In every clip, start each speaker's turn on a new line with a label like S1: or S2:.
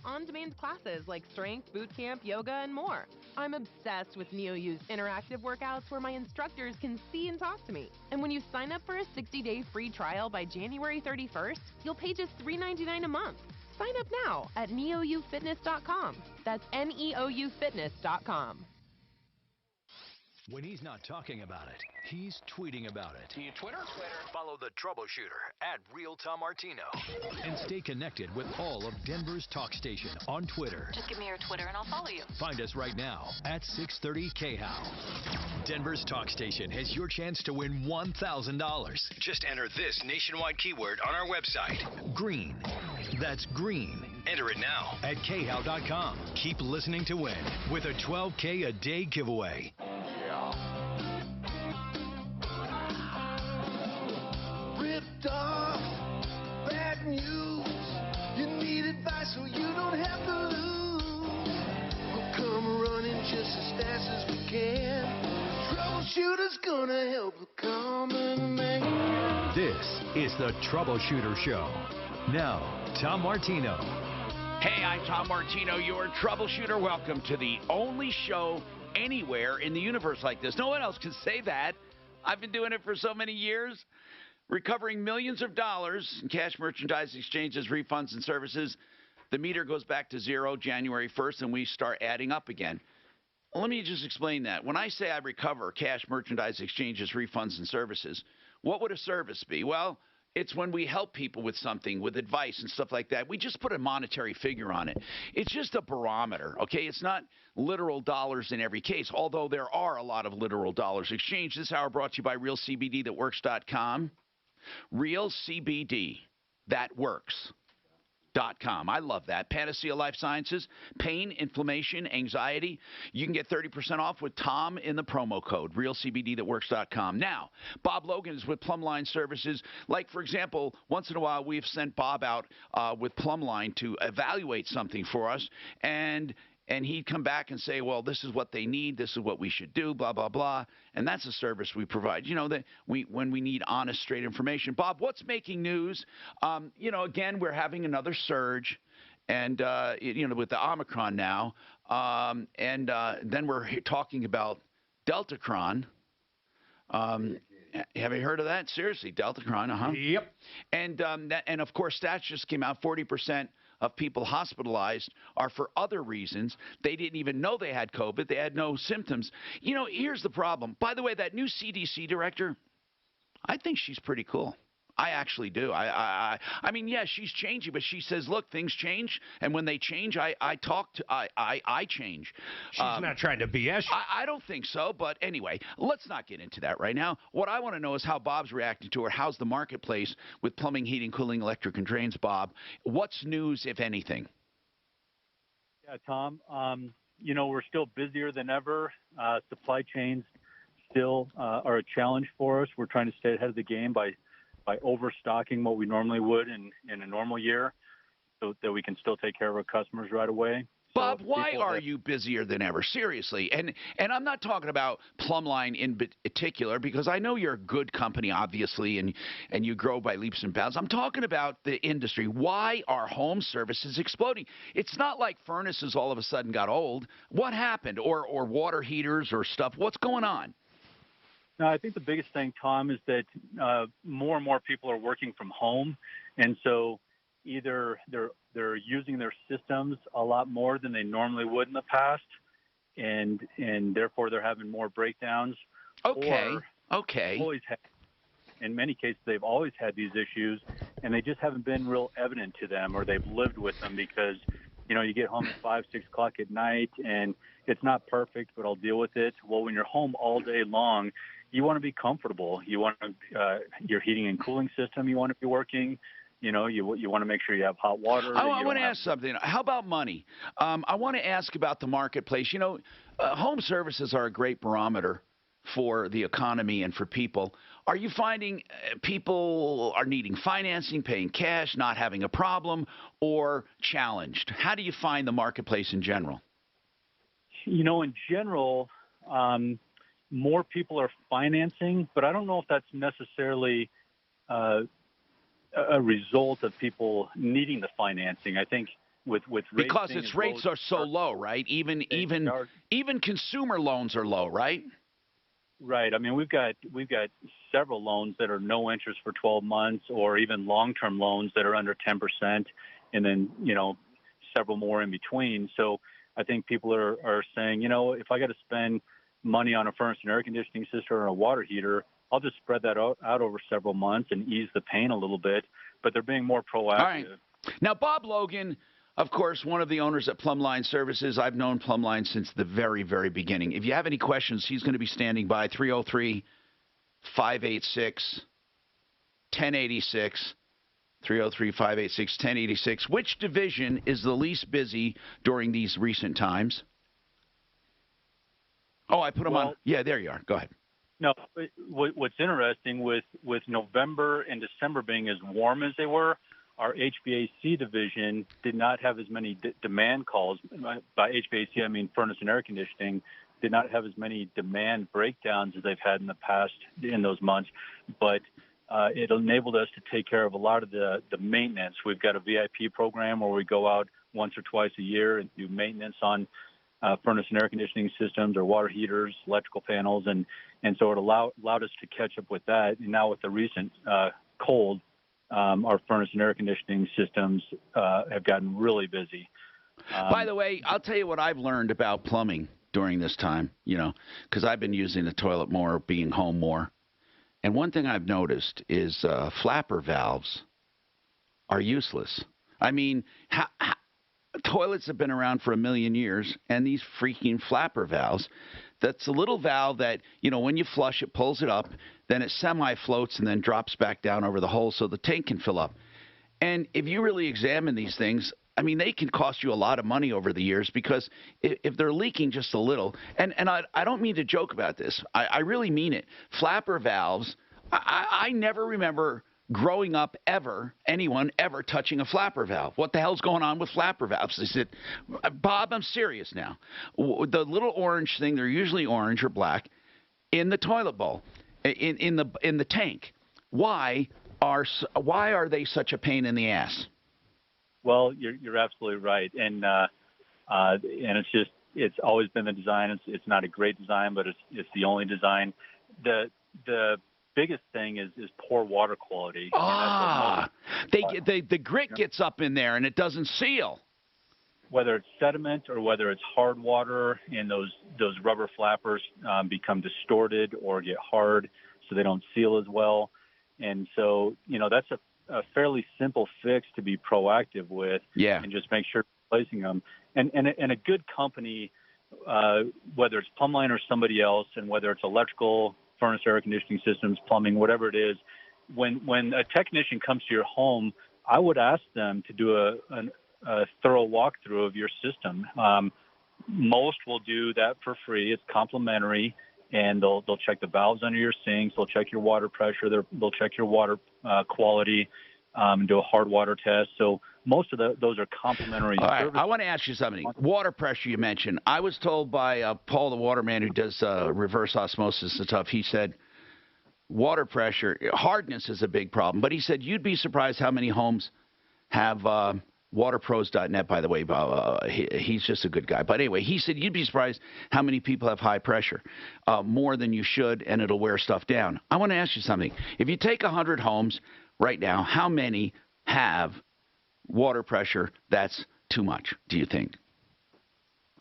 S1: on-demand classes like strength, boot camp, yoga, and more. I'm obsessed with NeoU's interactive workouts where my instructors can see and talk to me. And when you sign up for a 60-day free trial by January 31st, you'll pay just $3.99 a month. Sign up now at neoufitness.com. That's neoufitness.com.
S2: When he's not talking about it, he's tweeting about it.
S3: Do you Twitter?
S2: Follow the Troubleshooter at Real Tom Martino. And stay connected with all of Denver's talk station on Twitter.
S4: Just give me your Twitter and I'll follow you.
S2: Find us right now at 630 KHOW. Denver's talk station has your chance to win $1,000. Just enter this nationwide keyword on our website. Green. That's green. Enter it now at KHOW.com. Keep listening to win with a $12K a day giveaway.
S5: Ripped off, bad news. You need advice so you don't have to lose. We'll come running just as fast as we can. Troubleshooter's gonna help the common man.
S2: This is the Troubleshooter Show. Now, Tom Martino.
S3: Hey, I'm Tom Martino, your troubleshooter. Welcome to the only show anywhere in the universe like this. No one else can say that. I've been doing it for so many years, recovering millions of dollars in cash, merchandise, exchanges, refunds, and services. The meter goes back to zero January 1st, and we start adding up again. Well, let me just explain that. When I say I recover cash, merchandise, exchanges, refunds, and services, what would a service be? Well, it's when we help people with something, with advice and stuff like that. We just put a monetary figure on it. It's just a barometer, okay? It's not literal dollars in every case, although there are a lot of literal dollars exchanged. This hour brought to you by RealCBDThatWorks.com. RealCBD, that works. .com. I love that. Panacea Life Sciences, pain, inflammation, anxiety. You can get 30% off with Tom in the promo code, realcbdthatworks.com. Now, Bob Logan is with Plumline Services. Like, for example, once in a while we've sent Bob out with Plumline to evaluate something for us, and he'd come back and say, well, this is what they need, this is what we should do, blah, blah, blah. And that's a service we provide, that when we need honest, straight information. Bob, what's making news? Again, we're having another surge, and, with the Omicron now. Then we're talking about Deltacron. Have you heard of that? Seriously, Deltacron,
S6: Yep.
S3: And of course, stats just came out, 40% of people hospitalized are for other reasons. They didn't even know they had COVID. They had no symptoms. Here's the problem. By the way, that new CDC director, I think she's pretty cool. I actually do. I mean, yeah, she's changing, but she says, look, things change, and when they change, I change.
S6: She's not trying to BS.
S3: I don't think so, but anyway, let's not get into that right now. What I want to know is how Bob's reacting to her. How's the marketplace with plumbing, heating, cooling, electric, and drains, Bob? What's news, if anything?
S7: Yeah, Tom, we're still busier than ever. Supply chains still are a challenge for us. We're trying to stay ahead of the game by overstocking what we normally would in a normal year so that we can still take care of our customers right away.
S3: Bob, why are you busier than ever? Seriously. And I'm not talking about Plumline in particular, because I know you're a good company, obviously, and you grow by leaps and bounds. I'm talking about the industry. Why are home services exploding? It's not like furnaces all of a sudden got old. What happened? Or water heaters or stuff? What's going on?
S7: No, I think the biggest thing, Tom, is that more and more people are working from home, and so either they're using their systems a lot more than they normally would in the past, and therefore they're having more breakdowns.
S3: Okay.
S7: In many cases, they've always had these issues, and they just haven't been real evident to them, or they've lived with them because, you get home at 5, 6 o'clock at night, and it's not perfect, but I'll deal with it. Well, when you're home all day long, you want to be comfortable. You want your heating and cooling system, you want to be working. You want to make sure you have hot water.
S3: I want to ask something. How about money? I want to ask about the marketplace. Home services are a great barometer for the economy and for people. Are you finding people are needing financing, paying cash, not having a problem, or challenged? How do you find the marketplace in general?
S7: In general, more people are financing, but I don't know if that's necessarily a result of people needing the financing. I think, with rates
S3: because
S7: being
S3: its
S7: as
S3: rates
S7: low
S3: are so low, right? Even consumer loans are low, right?
S7: Right. I mean, we've got several loans that are no interest for 12 months, or even long-term loans that are under 10%, and then several more in between. So I think people are saying, if I got to spend money on a furnace and air conditioning system or a water heater, I'll just spread that out over several months and ease the pain a little bit. But they're being more proactive.
S3: All right. Now, Bob Logan, of course, one of the owners at Plumline Services. I've known Plumline since the very, very beginning. If you have any questions, he's going to be standing by 303-586-1086, 303-586-1086. Which division is the least busy during these recent times? Oh, I put them on. Yeah, there you are. Go ahead.
S7: No, what's interesting with November and December being as warm as they were, our HVAC division did not have as many demand calls. By HVAC, I mean furnace and air conditioning, did not have as many demand breakdowns as they've had in the past in those months. But it enabled us to take care of a lot of the maintenance. We've got a VIP program where we go out once or twice a year and do maintenance on furnace and air conditioning systems or water heaters, electrical panels, and so it allowed us to catch up with that. And now with the recent cold, our furnace and air conditioning systems have gotten really busy.
S3: By the way, I'll tell you what I've learned about plumbing during this time, because I've been using the toilet more, being home more. And one thing I've noticed is flapper valves are useless. I mean, toilets have been around for 1 million years, and these freaking flapper valves, that's a little valve that, when you flush it, pulls it up, then it semi-floats and then drops back down over the hole so the tank can fill up. And if you really examine these things, I mean, they can cost you a lot of money over the years, because if they're leaking just a little, and I don't mean to joke about this, I really mean it. Flapper valves, I never remember growing up anyone ever touching a flapper valve. What the hell's going on with flapper valves? I said, Bob, I'm serious now. The little orange thing, they're usually orange or black, in the toilet bowl, in the tank. Why are they such a pain in the ass?
S7: Well, you're absolutely right, and it's always been the design. It's not a great design, but it's the only design. The biggest thing is poor water quality.
S3: The grit gets up in there and it doesn't seal.
S7: Whether it's sediment or whether it's hard water, and those rubber flappers become distorted or get hard, so they don't seal as well. And so, that's a fairly simple fix to be proactive with, and just make sure you're replacing them. And a good company, whether it's Plumline or somebody else, and whether it's electrical, furnace, air conditioning systems, plumbing, whatever it is, when a technician comes to your home, I would ask them to do a thorough walkthrough of your system. Most will do that for free. It's complimentary, and they'll check the valves under your sinks. They'll check your water pressure. They'll check your water quality, and do a hard water test. So most of those are complimentary.
S3: All right, I want to ask you something. Water pressure you mentioned. I was told by Paul, the waterman who does reverse osmosis and stuff, he said water pressure, hardness is a big problem. But he said you'd be surprised how many homes have waterpros.net, by the way. He's just a good guy. But anyway, he said you'd be surprised how many people have high pressure, more than you should, and it'll wear stuff down. I want to ask you something. If you take 100 homes right now, how many have water pressure that's too much, do you think?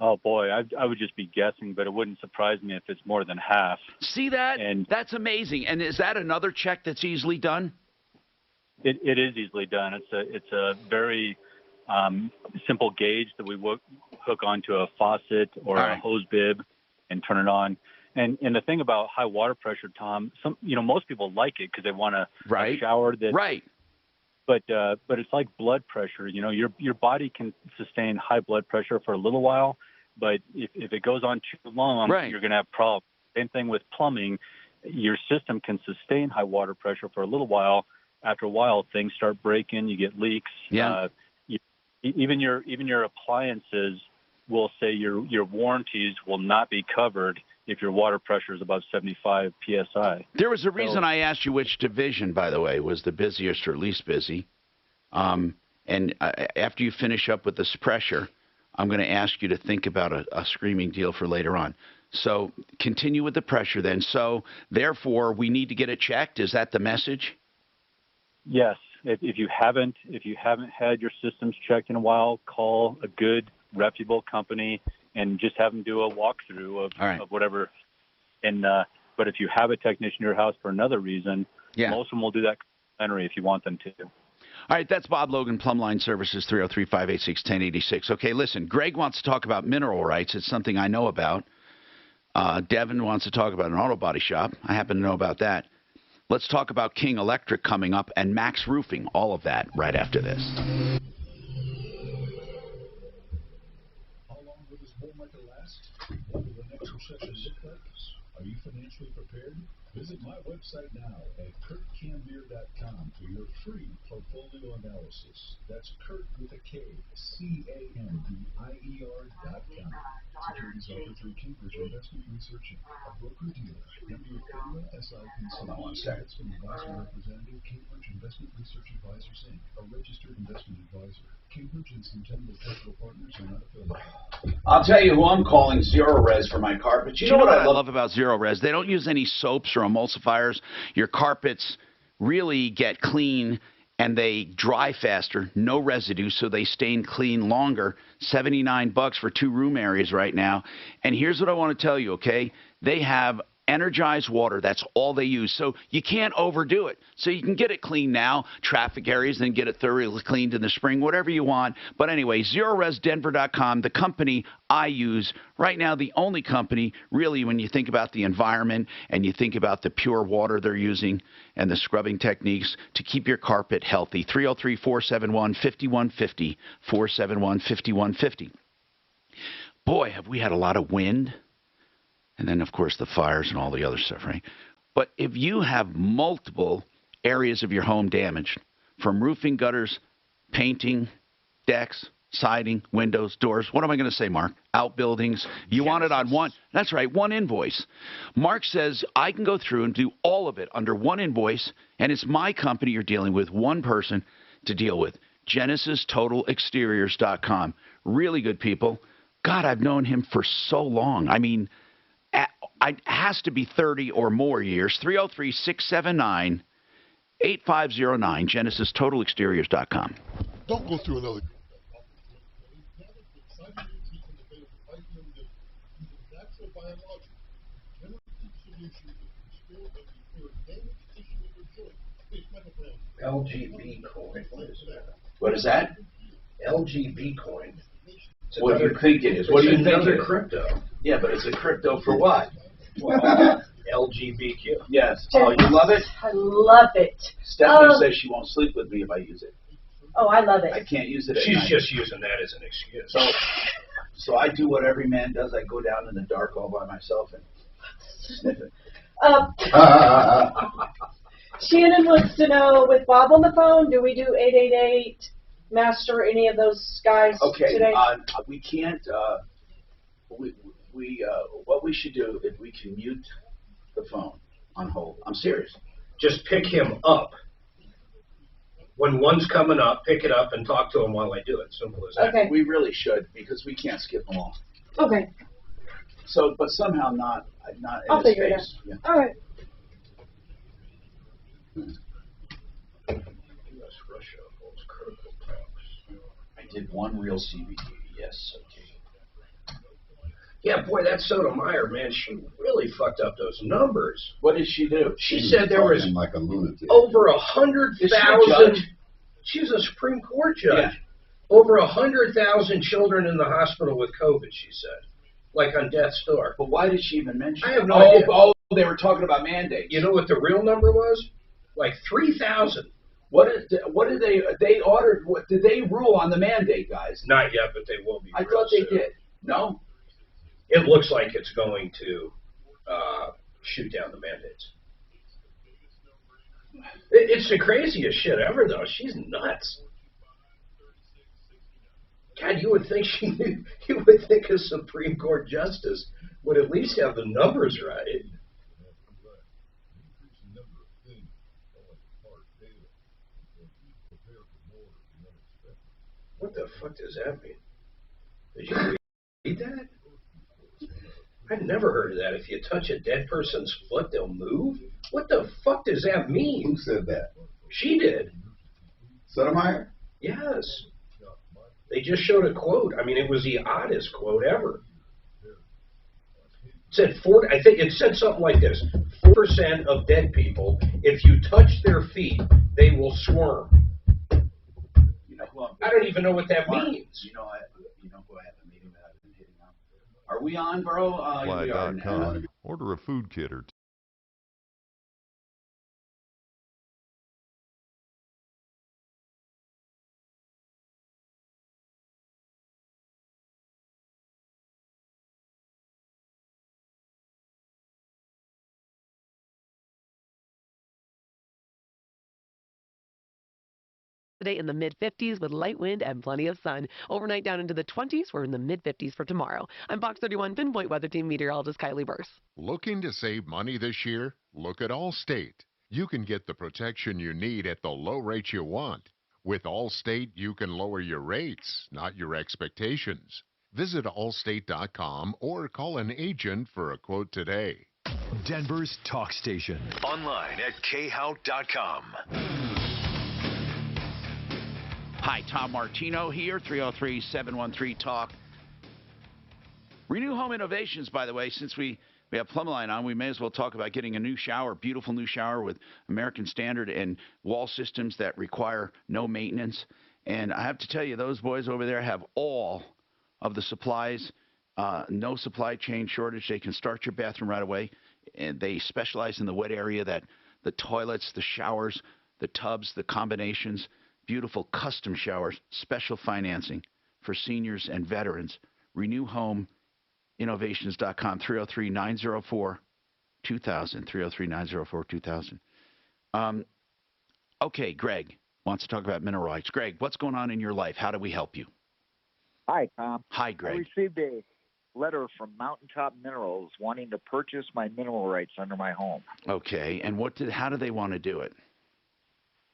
S7: Oh, boy, I would just be guessing, but it wouldn't surprise me if it's more than half.
S3: See that? And that's amazing. And is that another check that's easily done?
S7: It is easily done. It's a very simple gauge that we hook onto a faucet or a hose bib and turn it on. And the thing about high water pressure, Tom, most people like it because they want a shower that.
S3: Right.
S7: But it's like blood pressure. Your body can sustain high blood pressure for a little while, but if it goes on too long, you're going to have problems. Same thing with plumbing. Your system can sustain high water pressure for a little while. After a while, things start breaking. You get leaks.
S3: Yeah.
S7: Even your appliances will say your warranties will not be covered if your water pressure is above 75 psi.
S3: There was a reason I asked you which division, by the way, was the busiest or least busy. And And after you finish up with this pressure, I'm going to ask you to think about a screaming deal for later on. So continue with the pressure then. So therefore, we need to get it checked. Is that the message?
S7: Yes. If you haven't had your systems checked in a while, call a good, reputable company and just have them do a walkthrough of whatever. And but if you have a technician in your house for another reason, most of them will do that complimentary if you want them to.
S3: All right, that's Bob Logan, Plumbline Services, 303-586-1086. Okay, listen, Greg wants to talk about mineral rights. It's something I know about. Devin wants to talk about an auto body shop. I happen to know about that. Let's talk about King Electric coming up and Max Roofing, all of that right after this.
S4: How long will this bull market last? What will the next recession look like? Are you financially prepared? Visit my website now at kurtcambier.com for your free portfolio analysis. That's Kurt with a K, CAMBIER.com. Securities offered through Cambridge Investment Research, a broker-dealer, MBA FINRA, SIPC, investment advisor representative, Cambridge Investment Research Advisors, Inc., a registered investment advisor. Cambridge and Centennial Capital Partners are not affiliated.
S3: I'll tell you who I'm calling Zero Res for my carpets. You know what I love about Zero Res? They don't use any soaps or emulsifiers. Your carpets really get clean and they dry faster, no residue, so they stain clean longer. $79 for 2 room areas right now. And here's what I want to tell you, okay? They have energized water. That's all they use. So you can't overdo it. So you can get it clean now, traffic areas, then get it thoroughly cleaned in the spring, whatever you want. But anyway, ZeroResDenver.com, the company I use right now, the only company really when you think about the environment and you think about the pure water they're using and the scrubbing techniques to keep your carpet healthy. 303-471-5150, 471-5150. Boy, have we had a lot of wind. And then, of course, the fires and all the other stuff, right? But if you have multiple areas of your home damaged, from roofing, gutters, painting, decks, siding, windows, doors, what am I going to say, Mark? Outbuildings. You want it on one. That's right, one invoice. Mark says, I can go through and do all of it under one invoice, and it's my company you're dealing with, one person to deal with. GenesisTotalExteriors.com. Really good people. God, I've known him for so long. I mean, it has to be 30 or more years. 303-679-8509, GenesisTotalExteriors.com.
S4: Don't go through another.
S6: LGB coin.
S3: What is that?
S6: LGB coin.
S3: What do you think it is? What do you think it is?
S6: Crypto.
S3: Yeah, but it's a crypto for what?
S6: LGBTQ.
S3: Yes. Oh, you love it?
S8: I love it.
S3: Stephanie says she won't sleep with me if I use it.
S8: Oh, I love it.
S3: I can't use it at
S6: She's
S3: night.
S6: just using that as an excuse.
S3: So I do what every man does. I go down in the dark all by myself and sniff it.
S8: Shannon wants to know, with Bob on the phone, do we do 888 Master any of those guys today?
S3: We can't. What we should do if we can mute the phone on hold. I'm serious.
S6: Just pick him up. When one's coming up, pick it up and talk to him while I do it. Simple as that.
S8: Okay.
S3: We really should because we can't skip them all.
S8: Okay.
S3: So, but somehow not in
S8: I'll
S3: his
S8: figure it out.
S3: face. Yeah.
S8: All right.
S6: U.S.-Russia holds critical talks.
S3: I did one real CBD. Yes. Okay.
S6: Yeah, boy, that Sotomayor, man, she really fucked up those numbers.
S3: What did she do?
S6: She said there was
S4: like a lunatic.
S6: over 100,000. She's a Supreme Court judge.
S3: Yeah.
S6: Over 100,000 children in the hospital with COVID, she said, like on death's door.
S3: But why did she even mention?
S6: I have no idea.
S3: Oh, they were talking about mandates.
S6: You know what the real number was? Like 3,000.
S3: What did they ordered? What did they rule on the mandate, guys?
S6: Not yet, but they will be.
S3: I thought they did. No.
S6: It looks like it's going to shoot down the mandates. It's the craziest shit ever, though. She's nuts. God, you would think a Supreme Court justice would at least have the numbers right. the fuck does that mean? Did you read that? I've never heard of that. If you touch a dead person's foot, they'll move? What the fuck does that mean?
S9: Who said that?
S6: She did.
S9: Sotomayor?
S6: Yes. They just showed a quote. I mean, it was the oddest quote ever. It said I think it said something like this: 4% of dead people, if you touch their feet, they will squirm. I don't even know what that means.
S10: You know who I have a meeting that I've been hitting up. Are we on, bro? We are now.
S11: Order a food kit or
S1: Today in the mid-50s with light wind and plenty of sun. Overnight down into the 20s. We're in the mid-50s for tomorrow. I'm Fox 31 Pinpoint Weather Team meteorologist Kylie Burse.
S11: looking to save money this year? Look at Allstate. You can get the protection you need at the low rate you want. With Allstate, you can lower your rates, not your expectations. Visit allstate.com or call an agent for a quote today.
S2: Denver's talk station. Online at khout.com.
S3: Hi, Tom Martino here, 303-713-TALK. Renew Home Innovations, by the way, since we have Plumber Line on, we may as well talk about getting a new shower, beautiful new shower with American Standard and wall systems that require no maintenance. And I have to tell you, those boys over there have all of the supplies, no supply chain shortage. They can start your bathroom right away. And they specialize in the wet area, that the toilets, the showers, the tubs, the combinations. Beautiful custom showers, special financing for seniors and veterans. RenewHomeInnovations.com, 303-904-2000, 303-904-2000. Okay, Greg wants to talk about mineral rights. Greg, what's going on in your life? How do we help you?
S12: Hi, Tom.
S3: Hi, Greg.
S12: I received a letter from Mountaintop Minerals wanting to purchase my mineral rights under my home.
S3: Okay, and how do they want to do it?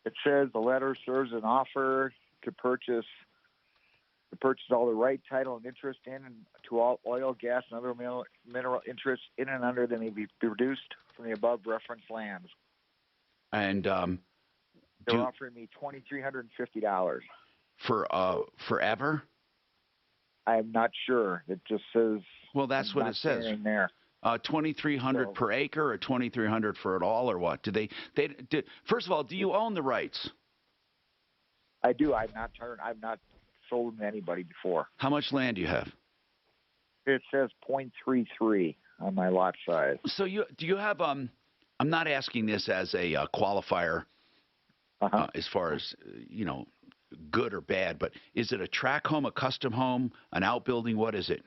S12: It says the letter serves an offer to purchase all the right, title, and interest in and to all oil, gas, and other mineral interests in and under that may be produced from the above referenced lands.
S3: And
S12: they're offering me $2,350
S3: for forever.
S12: I'm not sure. It just says.
S3: Well, that's what it says.
S12: There.
S3: $2,300 per acre, or $2,300 for it all, or what? First of all, do you own the rights?
S12: I do. I've not sold them to anybody before.
S3: How much land do you have?
S12: It says .33 on my lot size.
S3: So do you have I'm not asking this as a qualifier as far as good or bad, but is it a tract home, a custom home, an outbuilding? What is it?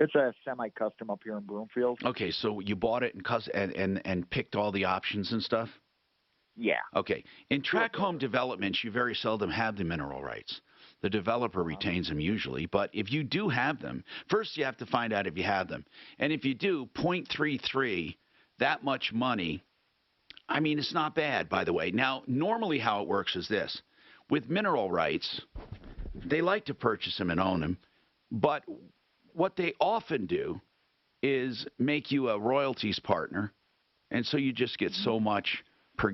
S12: It's a semi-custom up here in Broomfield.
S3: Okay, so you bought it and picked all the options and stuff?
S12: Yeah.
S3: Okay. In tract home developments, you very seldom have the mineral rights. The developer retains them usually, but if you do have them, first you have to find out if you have them. And if you do, .33, that much money, I mean, it's not bad, by the way. Now, normally how it works is this. With mineral rights, they like to purchase them and own them, but what they often do is make you a royalties partner, and so you just get so much per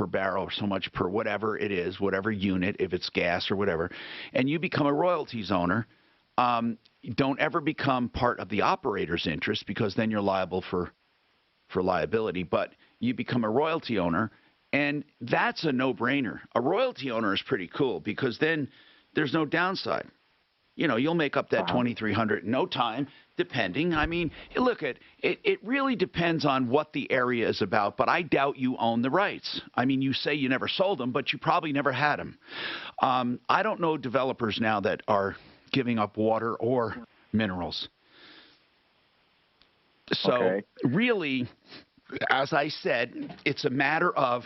S3: barrel, or so much per whatever it is, whatever unit, if it's gas or whatever, and you become a royalties owner. You don't ever become part of the operator's interest, because then you're liable for liability, but you become a royalty owner, and that's a no-brainer. A royalty owner is pretty cool, because then there's no downside. You'll make up that $2,300 in no time, depending. I mean, look, it really depends on what the area is about, but I doubt you own the rights. I mean, you say you never sold them, but you probably never had them. I don't know developers now that are giving up water or minerals. So really, as I said, it's a matter of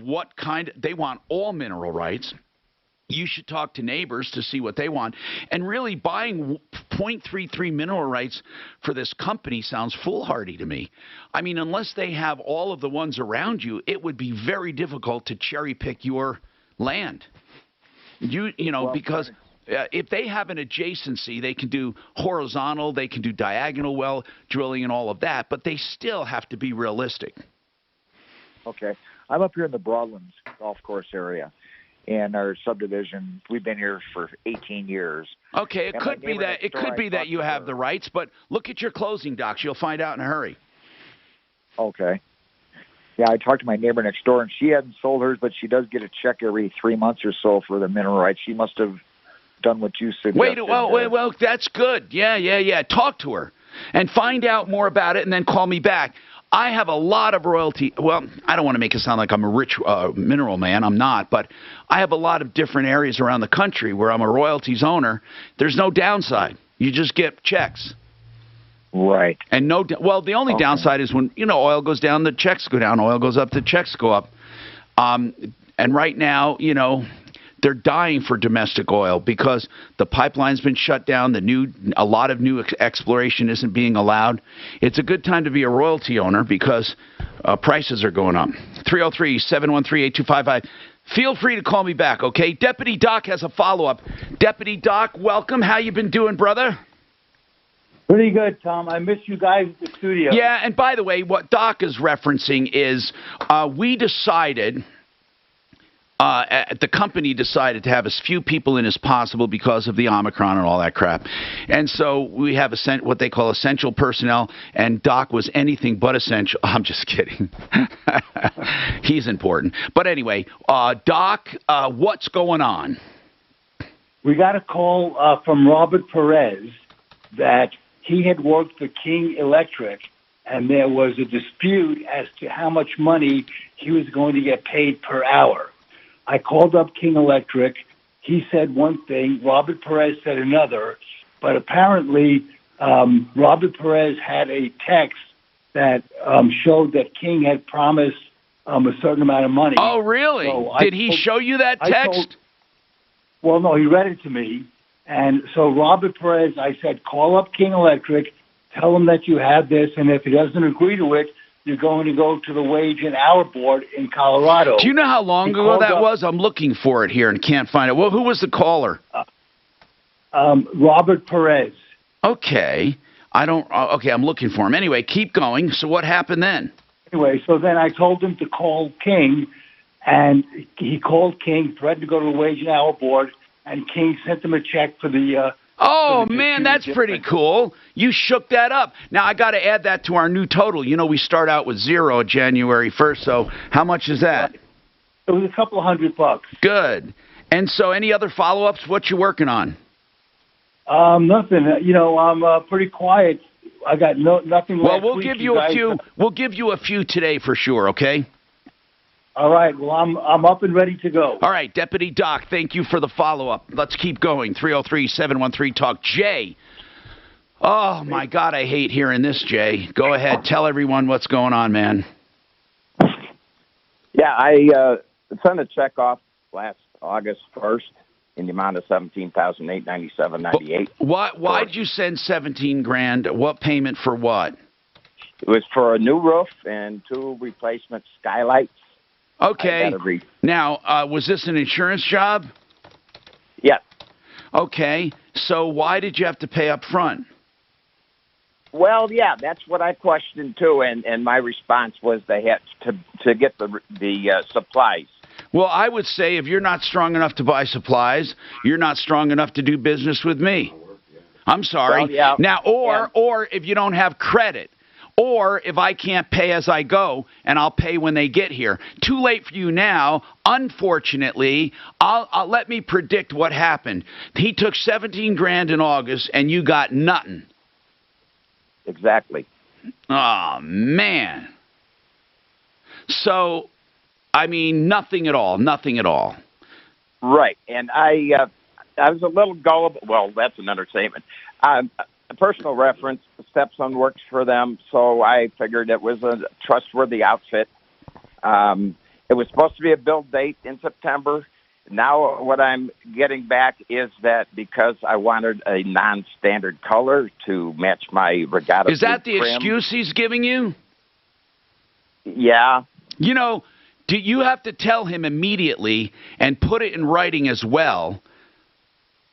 S3: what kind. They want all mineral rights. You should talk to neighbors to see what they want. And really, buying .33 mineral rights for this company sounds foolhardy to me. I mean, unless they have all of the ones around you, it would be very difficult to cherry pick your land. Because if they have an adjacency, they can do horizontal, they can do diagonal well drilling and all of that, but they still have to be realistic.
S12: Okay. I'm up here in the Broadlands golf course area. And our subdivision, we've been here for 18 years.
S3: Okay, it could be that you have the rights, but look at your closing docs. You'll find out in a hurry.
S12: Okay. Yeah, I talked to my neighbor next door, and she hadn't sold hers, but she does get a check every 3 months or so for the mineral rights. She must have done what you suggested.
S3: Well, that's good. Yeah. Talk to her and find out more about it, and then call me back. I have a lot of royalty. Well, I don't want to make it sound like I'm a rich mineral man. I'm not. But I have a lot of different areas around the country where I'm a royalties owner. There's no downside. You just get checks.
S12: Right.
S3: And the only downside is when, oil goes down, the checks go down. Oil goes up, the checks go up. And right now, they're dying for domestic oil because the pipeline's been shut down. A lot of new exploration isn't being allowed. It's a good time to be a royalty owner because prices are going up. 303-713-8255. Feel free to call me back, okay? Deputy Doc has a follow-up. Deputy Doc, welcome. How you been doing, brother?
S13: Pretty good, Tom. I miss you guys at the studio.
S3: Yeah, and by the way, what Doc is referencing is we decided... the company decided to have as few people in as possible because of the Omicron and all that crap. And so we have what they call essential personnel, and Doc was anything but essential. I'm just kidding. He's important. But anyway, Doc, what's going on?
S13: We got a call from Robert Perez that he had worked for King Electric, and there was a dispute as to how much money he was going to get paid per hour. I called up King Electric. He said one thing. Robert Perez said another. But apparently, Robert Perez had a text that showed that King had promised a certain amount of money.
S3: Oh, really? So Did he show you that text?
S13: Well, no, he read it to me. And so Robert Perez, I said, call up King Electric, tell him that you have this, and if he doesn't agree to it, you're going to go to the Wage and Hour Board in Colorado.
S3: Do you know how long ago that was? I'm looking for it here and can't find it. Well, who was the caller?
S13: Robert Perez.
S3: Okay. Okay, I'm looking for him. Anyway, keep going. So what happened then?
S13: Anyway, so then I told him to call King, and he called King, threatened to go to the Wage and Hour Board, and King sent him a check for the...
S3: Oh, man, that's pretty cool. You shook that up. Now, I got to add that to our new total. We start out with 0 January 1st, so how much is that?
S13: It was a couple of $100.
S3: Good. And so any other follow-ups? What you working on?
S13: Nothing. I'm pretty quiet. I got nothing.
S3: Well, we'll give you a few. We'll give you a few today for sure, okay?
S13: All right. Well, I'm up and ready to go.
S3: All right, Deputy Doc, thank you for the follow-up. Let's keep going. 303-713-TALK. Jay. Oh, my God, I hate hearing this, Jay. Go ahead. Tell everyone what's going on, man.
S14: Yeah, I sent a check off last August 1st in the amount of $17,897.98.
S3: Why did you send $17,000? What payment for what?
S14: It was for a new roof and 2 replacement skylights.
S3: Okay. Now, was this an insurance job?
S14: Yes.
S3: Okay. So why did you have to pay up front?
S14: Well, yeah, that's what I questioned too, and my response was they had to get the supplies.
S3: Well, I would say if you're not strong enough to buy supplies, you're not strong enough to do business with me. I'm sorry.
S14: Well, yeah.
S3: Now, or if you don't have credit. Or if I can't pay as I go, and I'll pay when they get here. Too late for you now. Unfortunately, I'll let me predict what happened. He took $17,000 in August, and you got nothing.
S14: Exactly.
S3: Oh, man. So, I mean, nothing at all. Nothing at all.
S14: Right. And I was a little gullible. Well, that's an understatement. A personal reference, the stepson works for them, so I figured it was a trustworthy outfit. It was supposed to be a build date in September. Now what I'm getting back is that because I wanted a non-standard color to match my regatta.
S3: Is that the
S14: trim.
S3: excuse he's giving you?
S14: Yeah.
S3: Do you have to tell him immediately and put it in writing as well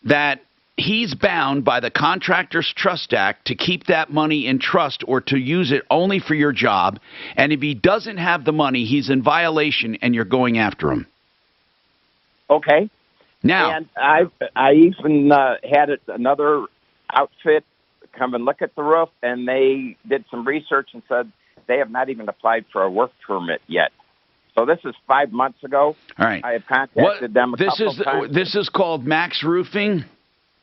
S3: that he's bound by the Contractors Trust Act to keep that money in trust or to use it only for your job, and if he doesn't have the money, he's in violation and you're going after him?
S14: Okay.
S3: Now,
S14: and I even had another outfit come and look at the roof, and they did some research and said they have not even applied for a work permit yet. So this is 5 months ago.
S3: All right.
S14: I have contacted them a couple times.
S3: This is called Max Roofing?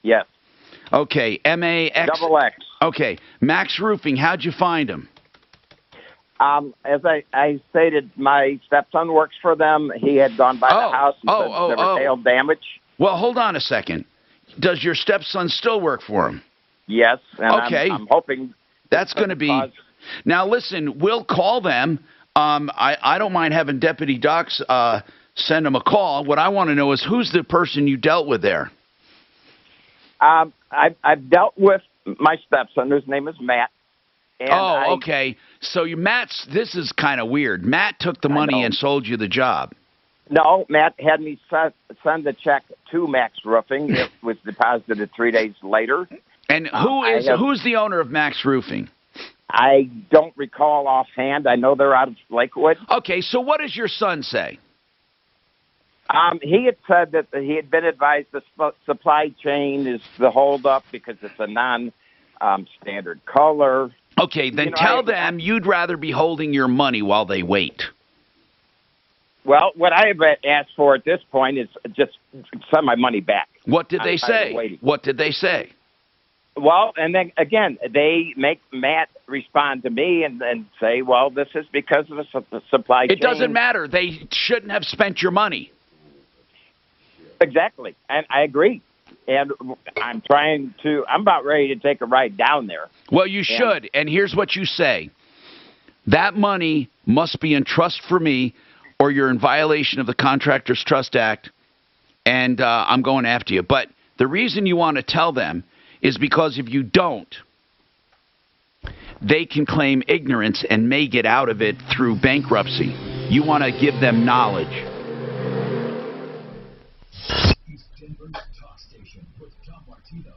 S14: Yes.
S3: Okay, M-A-X.
S14: Double X.
S3: Okay, Max Roofing, how'd you find him?
S14: As I stated, my stepson works for them. He had gone by the house and said there was hail damage.
S3: Well, hold on a second. Does your stepson still work for him?
S14: Yes. And
S3: okay.
S14: I'm hoping
S3: that's going to be. Now, listen, we'll call them. I don't mind having Deputy Docs send them a call. What I want to know is who's the person you dealt with there?
S14: I've dealt with my stepson. His name is Matt. And
S3: okay. So this is kind of weird. Matt took the money and sold you the job.
S14: No, Matt had me send the check to Max Roofing. It was deposited 3 days later.
S3: And who's the owner of Max Roofing?
S14: I don't recall offhand. I know they're out of Lakewood.
S3: Okay, so what does your son say?
S14: He had said that he had been advised the supply chain is the holdup because it's a non-standard color.
S3: Okay, then tell them you'd rather be holding your money while they wait.
S14: Well, what I have asked for at this point is just send my money back.
S3: What did they say? What did they say?
S14: Well, and then again, they make Matt respond to me and say, well, this is because of the supply chain.
S3: It doesn't matter. They shouldn't have spent your money.
S14: Exactly. And I agree. And I'm about ready to take a ride down there.
S3: Well, you should. And here's what you say. That money must be in trust for me or you're in violation of the Contractors Trust Act, and I'm going after you. But the reason you want to tell them is because if you don't, they can claim ignorance and may get out of it through bankruptcy. You want to give them knowledge.
S4: East Denver's talk station with Tom Martino.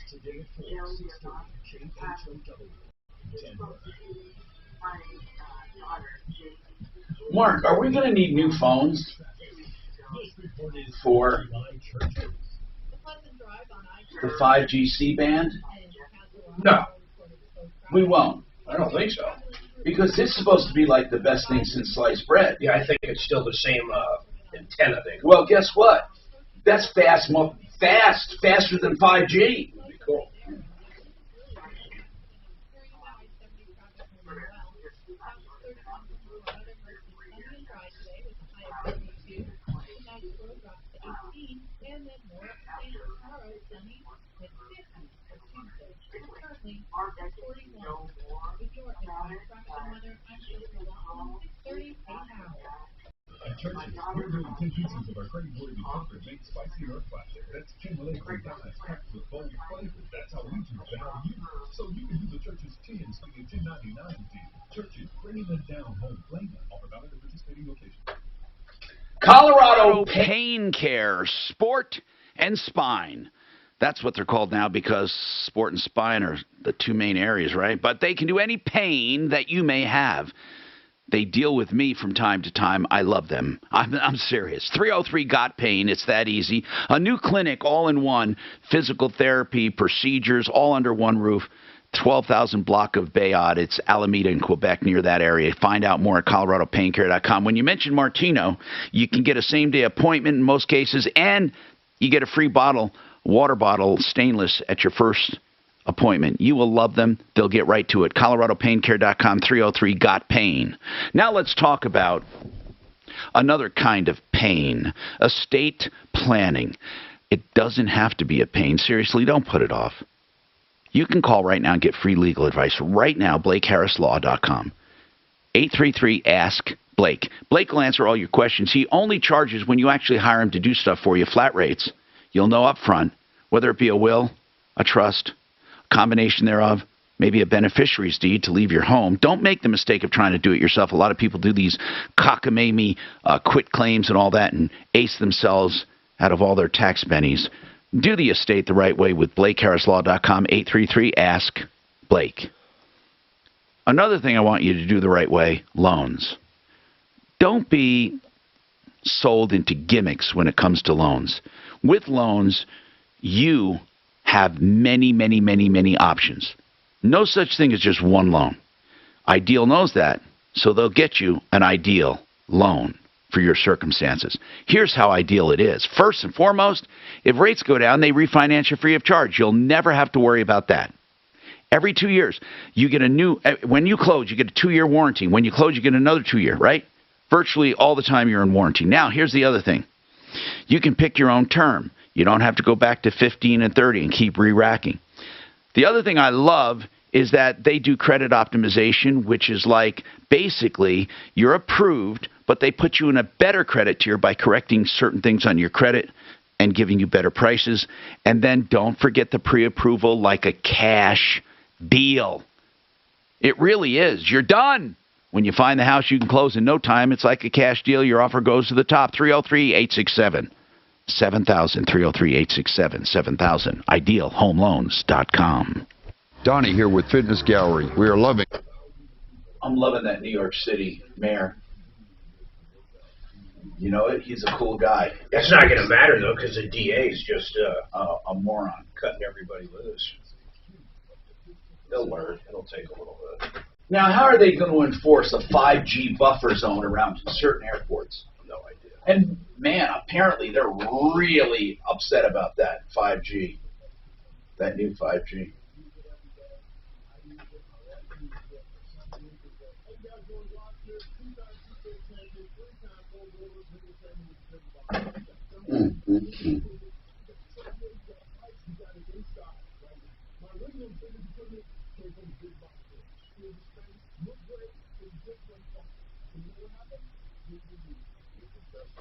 S4: Today at 4, 6:30, KHOW, Denver.
S3: Mark, are we going to need new phones for the 5G C-band?
S6: No.
S3: We won't.
S6: I don't think so.
S3: Because this is supposed to be like the best thing since sliced bread.
S6: Yeah, I think it's still the same antenna thing.
S3: Well, guess what? That's faster than 5G.
S6: That'd be cool.
S4: Churches, we're doing 10 pieces of our credit-worthy comfort made spicy or classic. That's Chick-fil-A for thighs packed with bold flavor. That's how we do value. So you can do the Church's 10 spending $10.99 deal. Churches, bringing them down home flavor. Offer valid at participating locations.
S3: Colorado Pain Care, Sport and Spine. That's what they're called now because sport and spine are the two main areas, right? But they can do any pain that you may have. They deal with me from time to time. I love them. I'm serious. 303-GOT-PAIN. It's that easy. A new clinic, all in one. Physical therapy, procedures, all under one roof. 12,000 block of Bayard. It's Alameda in Quebec, near that area. Find out more at ColoradoPainCare.com. When you mention Martino, you can get a same-day appointment in most cases, and you get a free water bottle, stainless, at your first appointment. You will love them. They'll get right to it. ColoradoPainCare.com, 303-GOT-PAIN. Now let's talk about another kind of pain, estate planning. It doesn't have to be a pain. Seriously, don't put it off. You can call right now and get free legal advice right now, BlakeHarrisLaw.com. 833-ASK-BLAKE. Blake will answer all your questions. He only charges when you actually hire him to do stuff for you, flat rates. You'll know up front, whether it be a will, a trust, combination thereof, maybe a beneficiary's deed to leave your home. Don't make the mistake of trying to do it yourself. A lot of people do these cockamamie quit claims and all that and ace themselves out of all their tax bennies. Do the estate the right way with BlakeHarrisLaw.com, 833-ASK-BLAKE. Another thing I want you to do the right way, loans. Don't be sold into gimmicks when it comes to loans. With loans, you have many, many, many, many options. No such thing as just one loan. Ideal knows that, so they'll get you an ideal loan for your circumstances. Here's how ideal it is. First and foremost, if rates go down, they refinance you free of charge. You'll never have to worry about that. Every 2 years, you get when you close, you get a 2-year warranty. When you close, you get another 2-year, right? Virtually all the time you're in warranty. Now, here's the other thing. You can pick your own term. You don't have to go back to 15 and 30 and keep re-racking. The other thing I love is that they do credit optimization, which is like basically you're approved, but they put you in a better credit tier by correcting certain things on your credit and giving you better prices. And then don't forget the pre-approval like a cash deal. It really is. You're done. When you find the house you can close in no time, it's like a cash deal. Your offer goes to the top. 303-867-7000. 303-867-7000. IdealHomeLoans.com.
S15: Donnie here with Fitness Gallery. We are loving.
S10: I'm loving that New York City mayor. You know it? He's a cool guy.
S6: That's not going to matter, though, because the DA is just
S10: a moron.
S6: Cutting everybody loose. They'll learn. It'll take a little bit.
S10: Now, how are they going to enforce a 5G buffer zone around certain airports?
S6: No idea.
S10: And, man, apparently they're really upset about that 5G, that new 5G.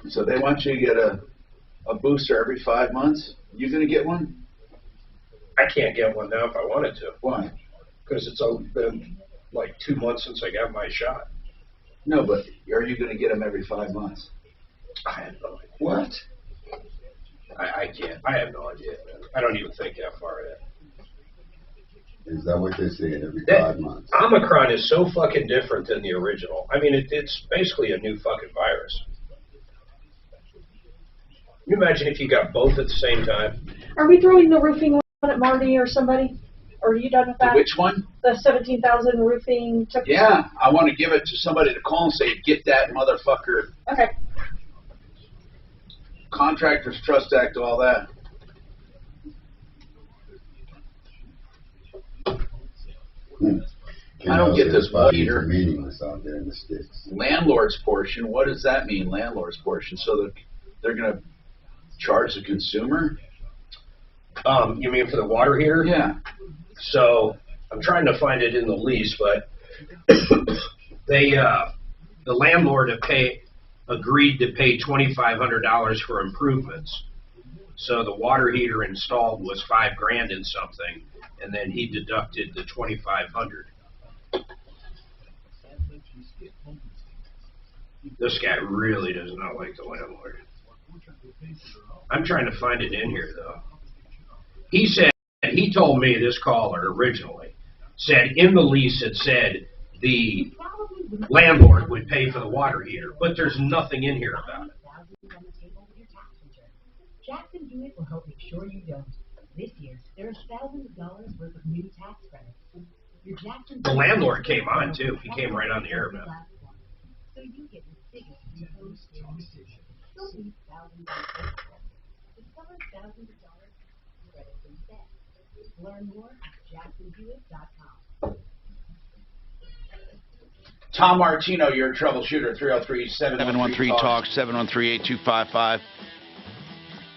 S10: So they want you to get a booster every 5 months? You going to get one?
S6: I can't get one now if I wanted to.
S10: Why?
S6: Because it's only been like 2 months since I got my shot.
S10: No, but are you going to get them every 5 months?
S6: I have no idea.
S10: What?
S6: I can't. I have no idea. I don't even think that far ahead.
S9: Is that what they say every 5 months?
S6: Omicron is so fucking different than the original. I mean, it's basically a new fucking virus. Can you imagine if you got both at the same time?
S8: Are we throwing the roofing one at Marty or somebody? Or are you done with that?
S10: Which one?
S8: The 17,000 roofing.
S10: Yeah, I want to give it to somebody to call and say, get that motherfucker.
S8: Okay.
S10: Contractors Trust Act, all that. I don't get this meter.
S9: Meaningless out there in the sticks.
S10: Landlord's portion. What does that mean? Landlord's portion. So they're going to charge the consumer?
S6: You mean for the water heater?
S10: Yeah.
S6: So I'm trying to find it in the lease, but the landlord agreed to pay $2,500 for improvements. So the water heater installed was $5,000 and something, and then he deducted the $2,500. This guy really does not like the landlord. I'm trying to find it in here, though. He told me, this caller originally, said in the lease it said the landlord would pay for the water heater, but there's nothing in here about it.
S16: Jackson Hewitt will help make sure you don't. This year, there's thousands of dollars worth of new tax credits.
S6: The landlord came on, too. He came right on the air about it.
S16: So you get the biggest proposed decision. Don't need thousands of dollars. Discover thousands of dollars credits instead. Learn more at jacksonhewitt.com.
S10: Tom Martino, your troubleshooter, 303-713-TALK,
S3: 713-82555.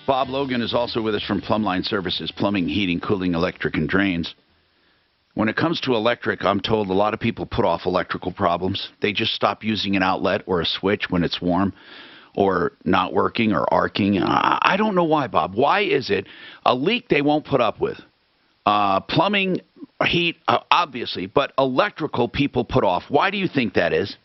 S3: Bob Logan is also with us from Plumline Services, plumbing, heating, cooling, electric, and drains. When it comes to electric, I'm told a lot of people put off electrical problems. They just stop using an outlet or a switch when it's warm or not working or arcing. I don't know why, Bob. Why is it a leak they won't put up with? Plumbing Heat, obviously, but electrical people put off. Why do you think that is?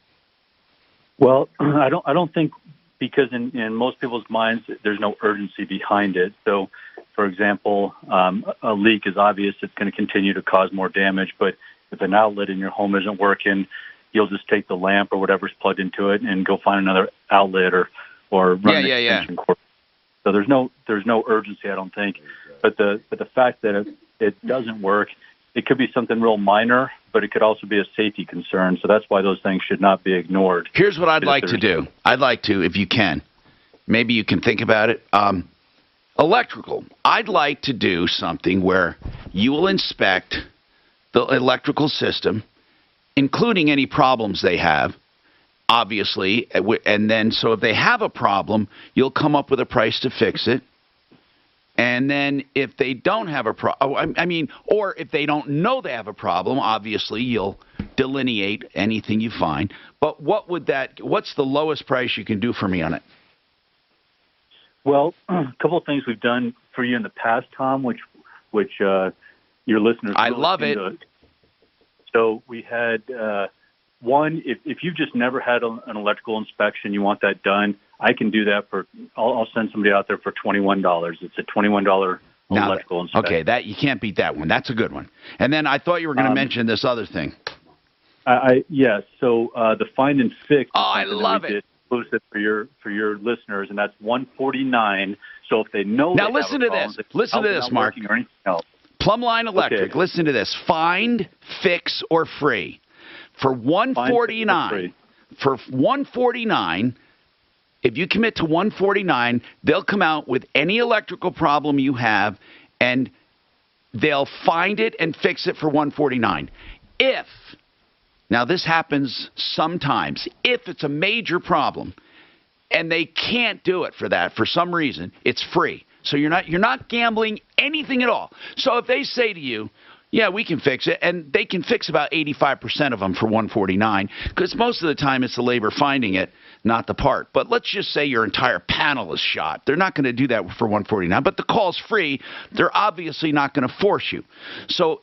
S7: Well, I don't think, because in most people's minds there's no urgency behind it. So, for example, a leak is obvious; it's going to continue to cause more damage. But if an outlet in your home isn't working, you'll just take the lamp or whatever's plugged into it and go find another outlet or run an extension cord. So there's no urgency, I don't think. But the fact that it doesn't work, it could be something real minor, but it could also be a safety concern. So that's why those things should not be ignored.
S3: Here's what I'd like to do. I'd like to, if you can, maybe you can think about it. Electrical. I'd like to do something where you will inspect the electrical system, including any problems they have, obviously, and then so if they have a problem, you'll come up with a price to fix it. And then if they don't have a problem, or if they don't know they have a problem, obviously you'll delineate anything you find. But what's the lowest price you can do for me on it?
S7: Well, a couple of things we've done for you in the past, Tom, which your listeners
S3: I
S7: really
S3: love it.
S7: So we had one, if you've just never had an electrical inspection, you want that done, I can do that I'll send somebody out there for $21. It's a $21 electrical inspection.
S3: Okay, you can't beat that one. That's a good one. And then I thought you were going to mention this other thing.
S7: Yes. So the find and fix.
S3: Oh, I love it.
S7: Exclusive for your listeners, and that's $149. So if they know.
S3: Now listen to this. Listen to this, Mark.
S7: Or anything else.
S3: Plumbline Electric. Okay. Listen to this. Find, fix, or free. For $149. For $149. If you commit to $149, they'll come out with any electrical problem you have, and they'll find it and fix it for $149. Now this happens sometimes, if it's a major problem, and they can't do it for some reason, it's free. So you're not gambling anything at all. So if they say to you, yeah, we can fix it, and they can fix about 85% of them for $149, because most of the time it's the labor finding it, not the part. But let's just say your entire panel is shot. They're not going to do that for $149, but the call's free. They're obviously not going to force you. So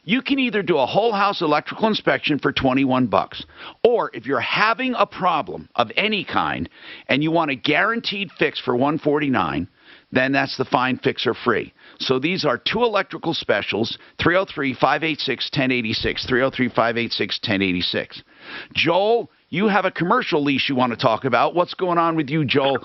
S3: you can either do a whole house electrical inspection for $21, or if you're having a problem of any kind and you want a guaranteed fix for $149, then that's the find, fix, or free. So these are two electrical specials, 303-586-1086, 303-586-1086. Joel, you have a commercial lease you want to talk about. What's going on with you, Joel?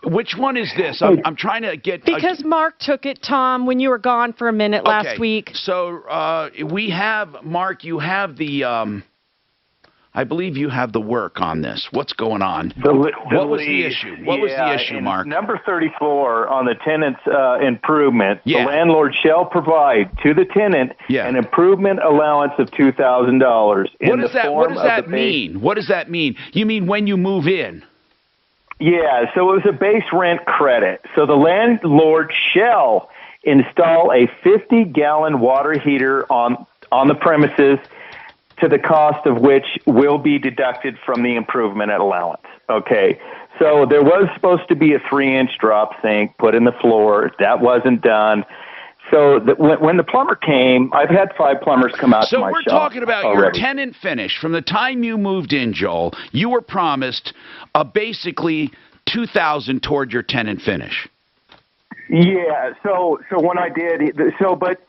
S3: Which one is this? I'm trying to get...
S17: Because Mark took it, Tom, when you were gone for a minute last week.
S3: So we have, Mark, you have the... I believe you have the work on this. What's going on? What was the issue? What was the issue, Mark?
S18: Number 34 on the tenant's improvement,
S3: Yeah.
S18: The landlord shall provide to the tenant an improvement allowance of $2,000.
S3: What does that mean? What does that mean? You mean when you move in?
S18: Yeah, so it was a base rent credit. So the landlord shall install a 50-gallon water heater on the premises, to the cost of which will be deducted from the improvement allowance. Okay, so there was supposed to be a 3-inch drop sink put in the floor. That wasn't done. So when the plumber came, I've had 5 plumbers come out to my shop.
S3: So we're talking about
S18: already.
S3: Your tenant finish. From the time you moved in, Joel, you were promised basically $2,000 toward your tenant finish.
S18: Yeah, so when I did, but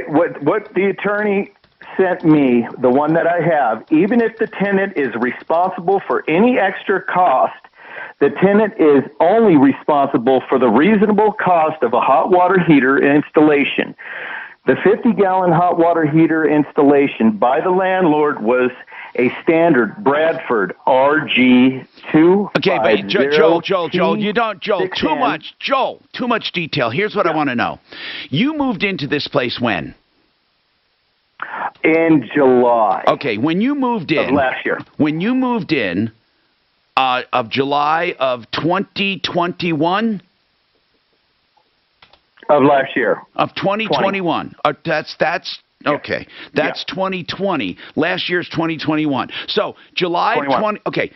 S18: what the attorney sent me, the one that I have, even if the tenant is responsible for any extra cost, the tenant is only responsible for the reasonable cost of a hot water heater installation. The 50-gallon hot water heater installation by the landlord was a standard Bradford RG2.
S3: Okay, but Joel, you don't, too much detail. Here's what I want to know. You moved into this place when?
S18: In July.
S3: Okay, when you moved in.
S18: Of last year.
S3: When you moved in of July of 2021?
S18: Of last year.
S3: Of 2021. That's okay. That's 2020. Last year's 2021. So July 20. Okay.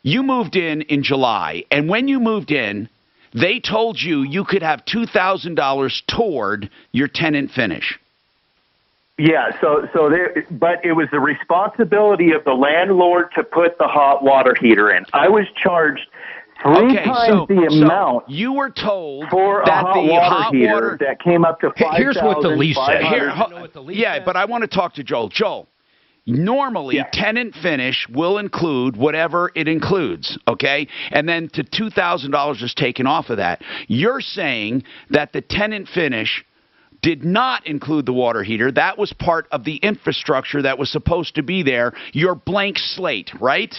S3: You moved in July, and when you moved in, they told you could have $2,000 toward your tenant finish.
S18: Yeah, but it was the responsibility of the landlord to put the hot water heater in. I was charged three times the amount.
S3: You were told
S18: for a
S3: that
S18: hot
S3: the
S18: water
S3: hot
S18: heater
S3: water
S18: that came up to
S3: Here's what the lease said.
S18: $5,500.
S3: But I want to talk to Joel. Joel, normally tenant finish will include whatever it includes, okay? And then to $2,000 is taken off of that. You're saying that the tenant finish did not include the water heater. That was part of the infrastructure that was supposed to be there. Your blank slate, right?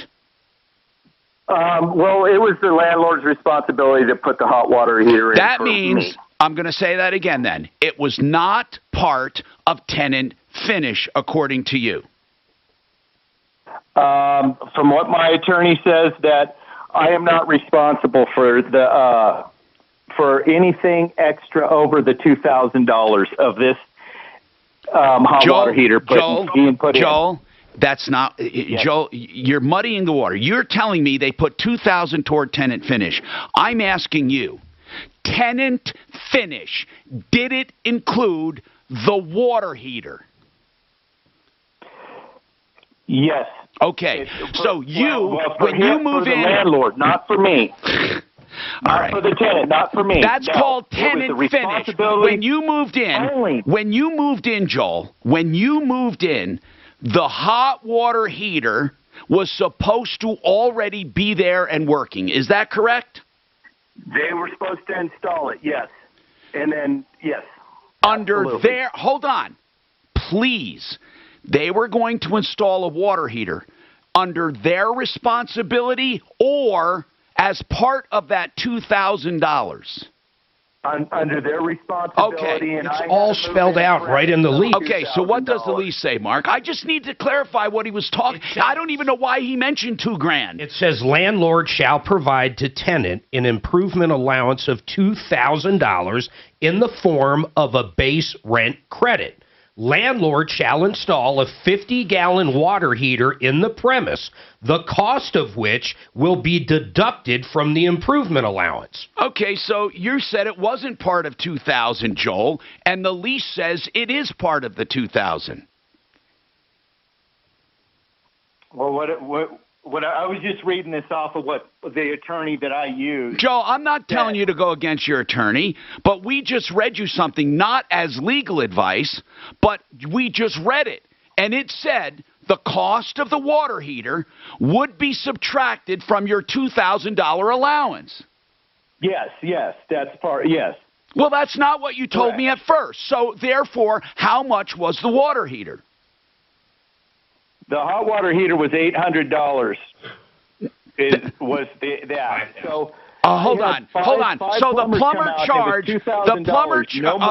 S18: Well, it was the landlord's responsibility to put the hot water heater in.
S3: That
S18: for
S3: means,
S18: me.
S3: I'm going to say that again then. It was not part of tenant finish, according to you.
S18: From what my attorney says, that I am not responsible for the for anything extra over the $2,000 of this hot water heater being put in.
S3: Joel, that's not Joel. You're muddying the water. You're telling me they put $2,000 toward tenant finish. I'm asking you, tenant finish, did it include the water heater?
S18: Yes.
S3: Okay. So when you move
S18: for the
S3: in,
S18: landlord, not for me. Not for the tenant, not for me.
S3: That's called tenant finish. When you moved in, Joel, when you moved in, the hot water heater was supposed to already be there and working. Is that correct?
S18: They were supposed to install it, yes. And then, yes.
S3: Hold on. Please. They were going to install a water heater under their responsibility or as part of that $2,000?
S18: Under their responsibility.
S3: Okay.
S18: It's
S19: all spelled out right in the lease.
S3: Okay, so what does the lease say, Mark? I just need to clarify what he was talking. I don't even know why he mentioned $2,000.
S19: It says landlord shall provide to tenant an improvement allowance of $2,000 in the form of a base rent credit. Landlord shall install a 50-gallon water heater in the premise, the cost of which will be deducted from the improvement allowance.
S3: Okay, so you said it wasn't part of $2,000, Joel, and the lease says it is part of the $2,000.
S18: Well, what I was just reading this off of what the attorney that I used.
S3: Joel, I'm not telling you to go against your attorney, but we just read you something not as legal advice, but we just read it. And it said the cost of the water heater would be subtracted from your $2,000 allowance.
S18: Yes, that's part, yes.
S3: Well, that's not what you told me at first. So, therefore, how much was the water heater?
S18: The hot water heater was $800. So
S3: hold on. So the plumber charged.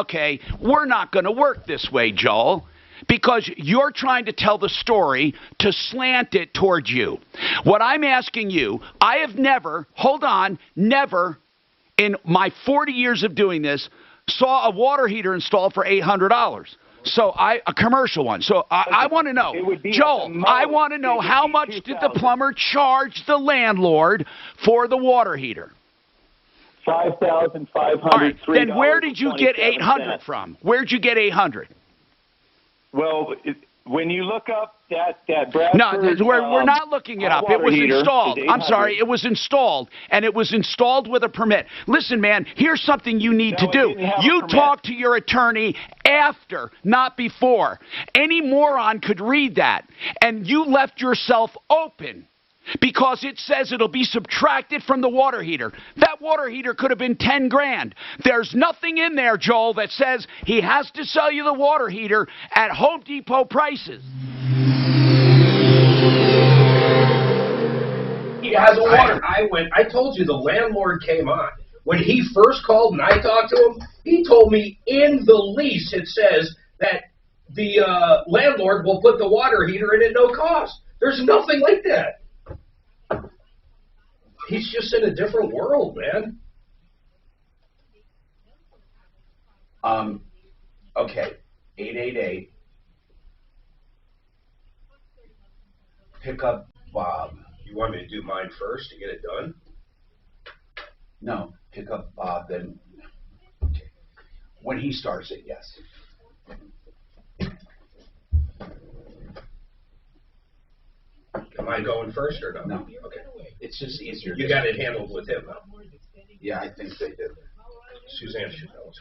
S3: Okay, we're not going to work this way, Joel, because you're trying to tell the story to slant it towards you. What I'm asking you, I have never in my 40 years of doing this saw a water heater installed for $800. So a commercial one. So I want to know, Joel, I want to know how much did the plumber charge the landlord for the water heater?
S18: $5,500.
S3: All right, then where did you get $800 from? Where'd you get $800?
S18: Well, when you look up that Bradford,
S3: no, we're not looking it up. It was installed. I'm sorry, it was installed, and it was installed with a permit. Listen, man, here's something you need to do. You talk to your attorney after, not before. Any moron could read that, and you left yourself open because it says it'll be subtracted from the water heater. That water heater could have been $10,000. There's nothing in there, Joel, that says he has to sell you the water heater at Home Depot prices.
S6: He has a water. I told you the landlord came on. When he first called and I talked to him, he told me in the lease it says that the landlord will put the water heater in at no cost. There's nothing like that. He's just in a different world, man.
S10: Okay, 888. Pick up Bob.
S6: You want me to do mine first to get it done?
S10: No, pick up Bob, then. Okay. When he starts it, yes.
S6: Am I going first or no?
S10: No.
S6: Okay.
S10: It's just easier.
S6: You got it handled with him, huh?
S10: Yeah, I think they did.
S6: Suzanne should know.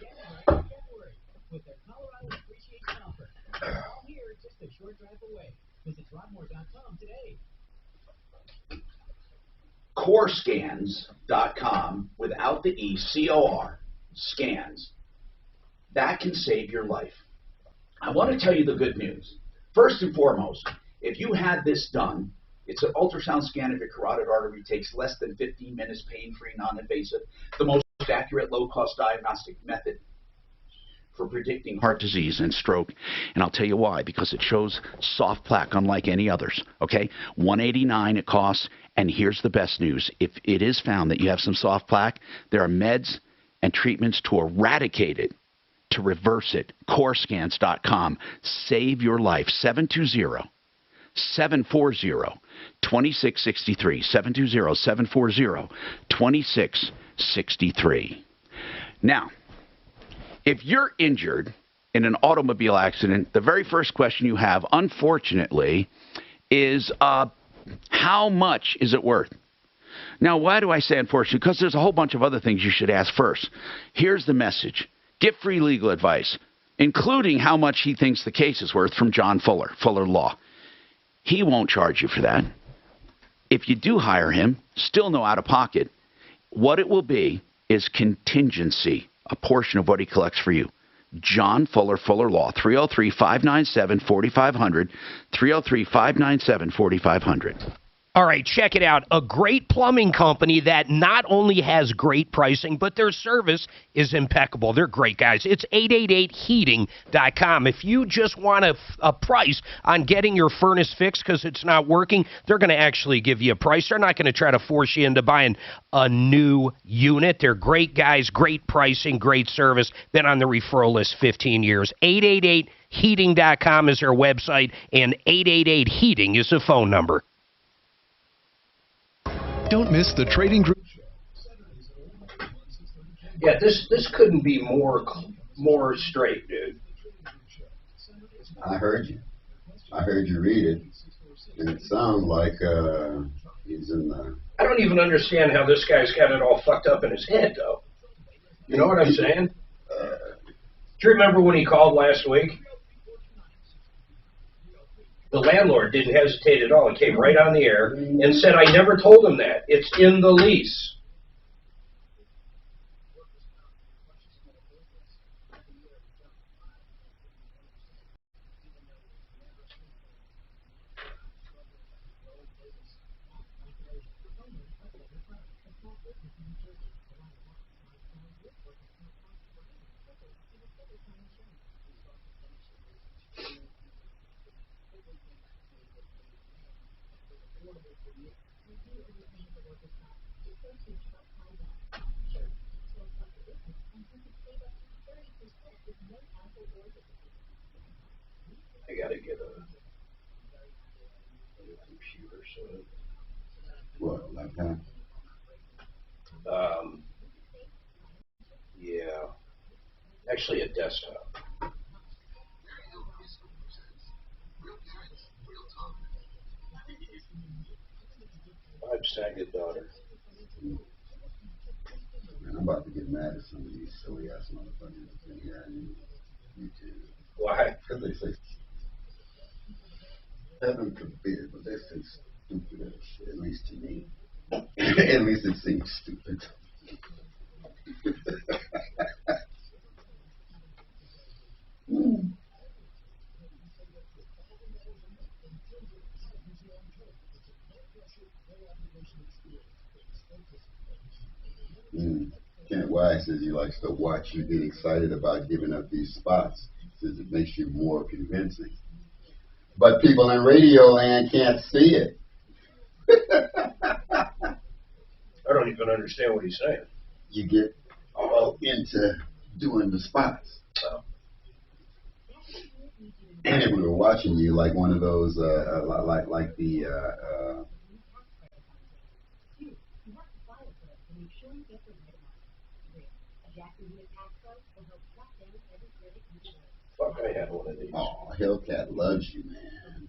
S16: With their Colorado Appreciation Offer. All here, just a short drive away. Visit Rockmore.com today.
S10: Corescans.com without the E, C-O-R, scans. That can save your life. I want to tell you the good news. First and foremost, if you had this done, it's an ultrasound scan of your carotid artery, takes less than 15 minutes, pain-free, non-invasive, the most accurate, low-cost diagnostic method for predicting heart disease and stroke. And I'll tell you why, because it shows soft plaque unlike any others, okay? $189 it costs, and here's the best news. If it is found that you have some soft plaque, there are meds and treatments to eradicate it, to reverse it. Corescans.com. Save your life. 720-740-2663. 720-740-2663. Now, if you're injured in an automobile accident, the very first question you have, unfortunately, is how much is it worth? Now, why do I say unfortunately? Because there's a whole bunch of other things you should ask first. Here's the message. Get free legal advice, including how much he thinks the case is worth from John Fuller, Fuller Law. He won't charge you for that. If you do hire him, still no out-of-pocket. What it will be is contingency, a portion of what he collects for you. John Fuller, Fuller Law, 303-597-4500, 303-597-4500.
S19: All right, check it out. A great plumbing company that not only has great pricing, but their service is impeccable. They're great guys. It's 888heating.com. If you just want a price on getting your furnace fixed because it's not working, they're going to actually give you a price. They're not going to try to force you into buying a new unit. They're great guys, great pricing, great service. Been on the referral list 15 years. 888heating.com is their website, and 888-HEATING is the phone number.
S4: Don't miss the Trading Group.
S6: Yeah, this couldn't be more straight, dude.
S9: I heard you. I heard you read it, and it sounds like he's in the...
S6: I don't even understand how this guy's got it all fucked up in his head, though. You know what I'm saying? Do you remember when he called last week? The landlord didn't hesitate at all. He came right on the air and said, I never told him that. It's in the lease. I gotta get a computer soon.
S9: What, laptop?
S6: Yeah. Actually, a desktop. I'm Saget daughter.
S9: Man, I'm about to get mad at some of these silly ass motherfuckers that's in here on YouTube.
S6: Why?
S9: Because they say, heaven forbid, but they say stupid as shit, at least to me. At least it seems stupid. Kent Wise says he likes to watch you get excited about giving up these spots. Says it makes you more convincing. But people in radio land can't see it.
S6: I don't even understand what he's saying.
S9: You get all into doing the spots.
S6: Oh.
S9: And we were watching you like one of those, like the,
S6: Fuck, I had one of these.
S9: Oh, Hellcat loves you, man.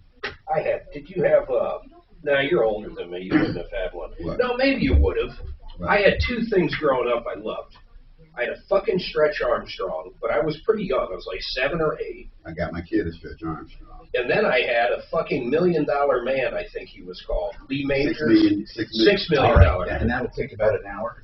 S6: I had. Did you have No, you're older than me. You wouldn't have had one.
S9: What?
S6: No, maybe you would have.
S9: Right.
S6: I had two things growing up I loved. I had a fucking Stretch Armstrong, but I was pretty young. I was like 7 or 8.
S9: I got my kid a Stretch Armstrong.
S6: And then I had a fucking $1 Million Man, I think he was called. Lee Majors.
S9: $6 million.
S6: $6 million.
S10: And that'll take about an hour.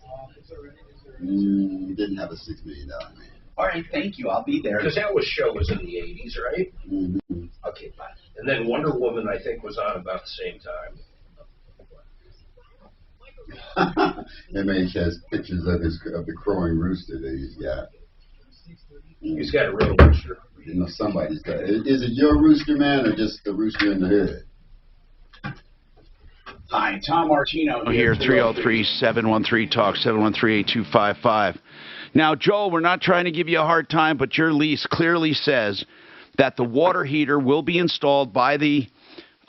S9: We didn't have a $6 million man.
S10: All right, thank you. I'll be there.
S6: Because that show was in the 80s, right?
S9: Mm-hmm.
S10: Okay, bye.
S6: And then Wonder Woman, I think, was on about the same time.
S9: That man has pictures of the crowing rooster that he's got.
S6: He's got a real rooster.
S9: You know, somebody's got. Is it your rooster, man, or just the rooster in the hood?
S10: Hi, Tom Martino
S3: here. 303-713-TALK, 713-8255. Now, Joel, we're not trying to give you a hard time, but your lease clearly says that the water heater will be installed by the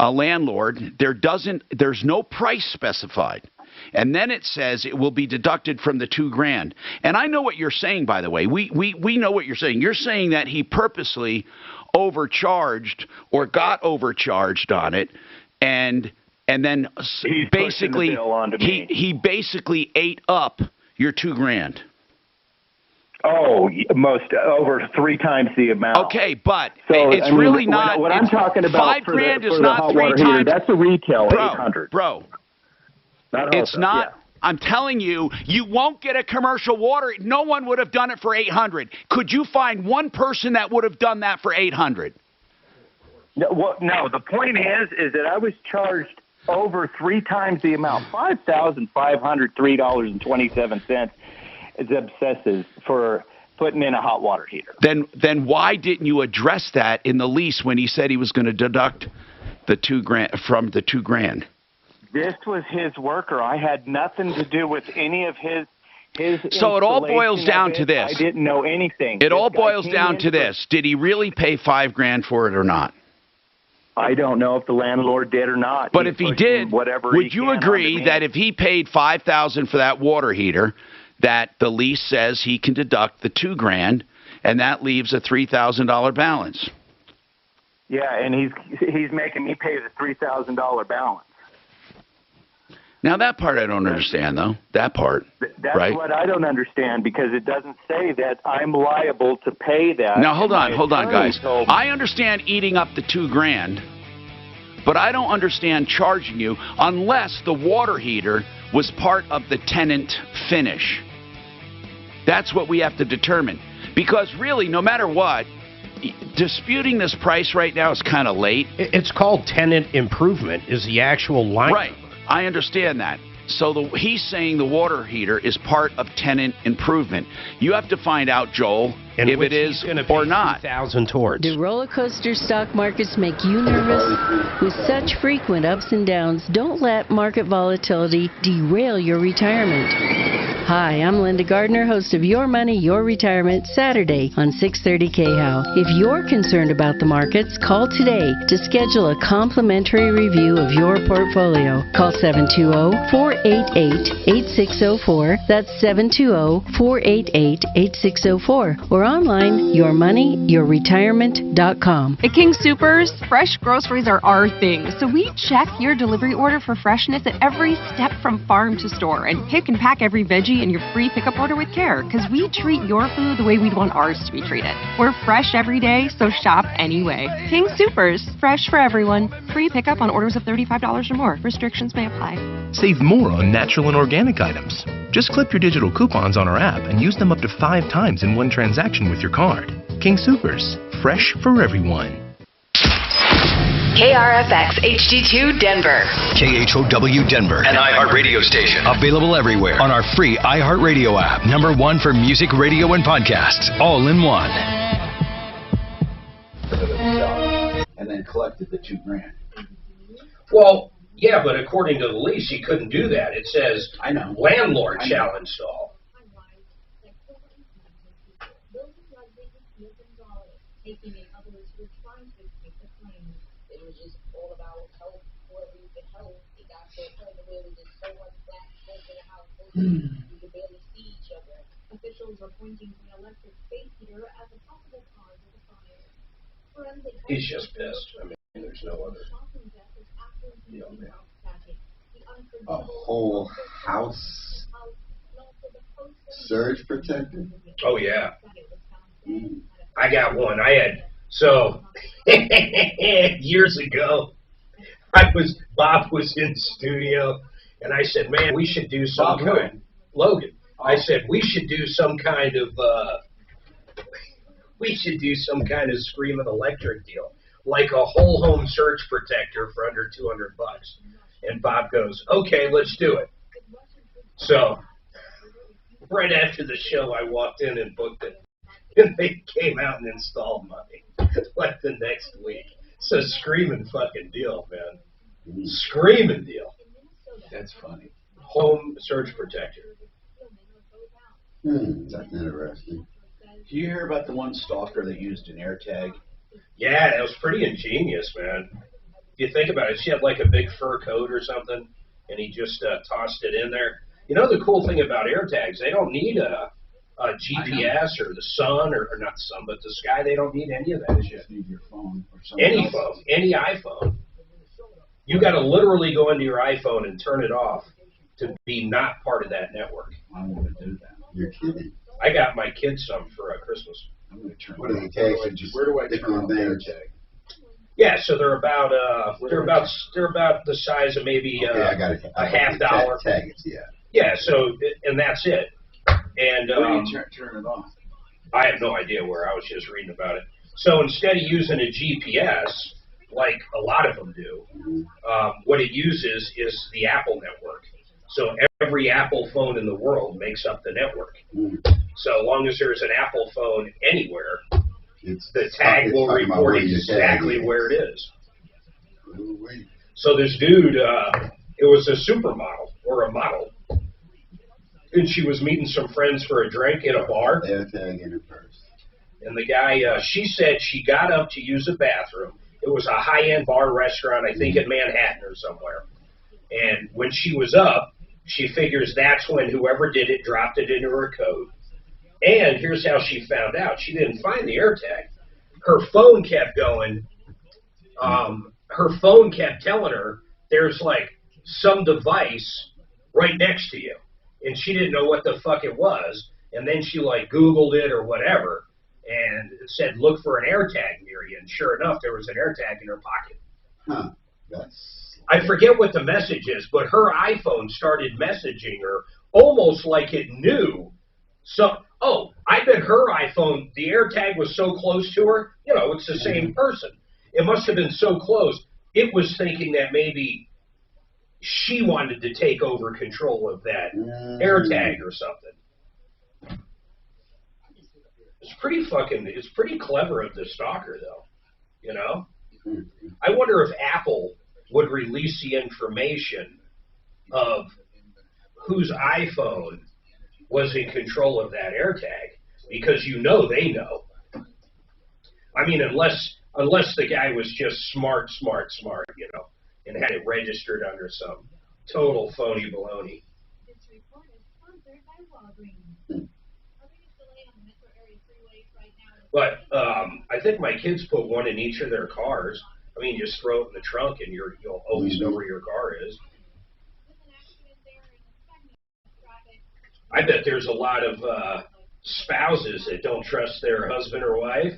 S3: landlord. There's no price specified. And then it says it will be deducted from the $2,000. And I know what you're saying, by the way. We know what you're saying. You're saying that he purposely overcharged or got overcharged on it, and then
S18: He's
S3: basically
S18: the bill onto me.
S3: he basically ate up your $2,000.
S18: Oh, most over 3 times the amount.
S3: Okay, but
S18: so,
S3: it's really not.
S18: What I'm talking about
S3: $5,000 is
S18: for
S3: not
S18: the hot
S3: 3
S18: water
S3: times.
S18: heater, that's a retail, $800.
S3: Bro, it's not. Yeah. I'm telling you, you won't get a commercial water. No one would have done it for $800. Could you find one person that would have done that for $800?
S18: No, the point is that I was charged over 3 times the amount, $5,503.27 is obsessive for putting in a hot water heater.
S3: Then why didn't you address that in the lease when he said he was going to deduct the $2,000 from the $2,000?
S18: This was his worker. I had nothing to do with any of his.
S3: So it all boils down to this.
S18: I didn't know anything.
S3: It all boils down to this. Did he really pay $5,000 for it or not?
S18: I don't know if the landlord did or not.
S3: But if he did, would you agree that if he paid $5,000 for that water heater, that the lease says he can deduct the $2,000, and that leaves a $3,000 balance?
S18: Yeah, and he's making me pay the $3,000 balance.
S3: Now, that part I don't understand, though. That part,
S18: That's
S3: right?
S18: what I don't understand, because it doesn't say that I'm liable to pay that.
S3: Now, hold on, guys. I understand eating up the $2,000, but I don't understand charging you unless the water heater was part of the tenant finish. That's what we have to determine. Because really, no matter what, disputing this price right now is kind of late.
S19: It's called tenant improvement is the actual line.
S3: Right. I understand that. So he's saying the water heater is part of tenant improvement. You have to find out, Joel,
S19: and
S3: if it is or not.
S19: Towards.
S20: Do roller coaster stock markets make you nervous? With such frequent ups and downs, don't let market volatility derail your retirement. Hi, I'm Linda Gardner, host of Your Money, Your Retirement, Saturday on 630 KHOW. If you're concerned about the markets, call today to schedule a complimentary review of your portfolio. Call 720-488-8604. That's 720-488-8604. Or online, yourmoneyyourretirement.com.
S21: At King Soopers, fresh groceries are our thing, so we check your delivery order for freshness at every step from farm to store and pick and pack every veggie in your free pickup order with care, because we treat your food the way we'd want ours to be treated. We're fresh every day, so shop anyway. King Soopers, fresh for everyone. Free pickup on orders of $35 or more. Restrictions may apply.
S22: Save more on natural and organic items. Just clip your digital coupons on our app and use them up to 5 times in one transaction with your card. King Soopers, fresh for everyone.
S23: KRFX HD2 Denver.
S2: KHOW Denver, an iHeart radio station. Available everywhere on our free iHeart Radio app. #1 for music, radio, and podcasts. All in one.
S10: And then collected the $2,000.
S6: Well, yeah, but according to the lease, he couldn't do that. It says,
S10: I know,
S6: landlord shall install.
S16: You can barely see each other. Officials are pointing to the electric space heater as a possible cause of the fire.
S6: He's just pissed. I mean, there's no other.
S9: A whole house surge protector?
S6: Oh, yeah.
S9: Mm.
S6: I got one. I had, so, years ago, Bob was in the studio, and I said, man, we should do some kind, Logan, I said, we should do some kind of screaming electric deal, like a whole home surge protector for under $200. And Bob goes, okay, let's do it. So, right after the show, I walked in and booked it. And they came out and installed mine like the next week. It's a screaming fucking deal, man. Screaming deal.
S10: That's funny.
S6: Home surge protector.
S9: That's interesting.
S10: Do you hear about the one stalker that used an AirTag?
S6: Yeah, that was pretty ingenious, man. If you think about it, she had like a big fur coat or something, and he just tossed it in there. You know the cool thing about AirTags, they don't need a GPS or the sun, or not the sun, but the sky. They don't need any of that shit.
S10: You just need your phone or something.
S6: Any phone, any iPhone. You got to literally go into your iPhone and turn it off to be not part of that network.
S10: I want to do that.
S9: You're kidding.
S6: I got my kids some for Christmas.
S10: I'm going to turn
S9: What are the tags?
S10: Where do I turn on the
S9: things?
S10: AirTag?
S6: Yeah, so they're about the size of maybe
S9: I got it.
S6: a half dollar.
S9: Tag it, yeah.
S6: Yeah, so and that's it. And
S10: Where do you turn it off?
S6: I have no idea where. I was just reading about it. So instead of using a GPS, like a lot of them do, what it uses is the Apple network. So every Apple phone in the world makes up the network. So as long as there's an Apple phone anywhere, the tag will report exactly where it is. So this dude, it was a supermodel or a model, and she was meeting some friends for a drink in a bar.
S9: AirTag in her purse.
S6: And the guy, she said she got up to use a bathroom. It was a high-end bar restaurant, I think in Manhattan or somewhere. And when she was up, she figures that's when whoever did it dropped it into her coat. And here's how she found out. She didn't find the AirTag. Her phone kept going. Her phone kept telling her there's like some device right next to you. And she didn't know what the fuck it was. And then she like Googled it or whatever. And it said, look for an AirTag near you. And sure enough, there was an AirTag in her pocket.
S9: Huh. That's...
S6: I forget what the message is, but her iPhone started messaging her almost like it knew. So, I bet her iPhone, the AirTag was so close to her, you know, it's the same person. It must have been so close. It was thinking that maybe she wanted to take over control of that AirTag or something. It's pretty clever of the stalker, though, you know? I wonder if Apple would release the information of whose iPhone was in control of that AirTag, because you know they know. I mean, unless the guy was just smart, you know, and had it registered under some total phony baloney. But I think my kids put one in each of their cars. I mean, just throw it in the trunk, and you'll always know where your car is. I bet there's a lot of spouses that don't trust their husband or wife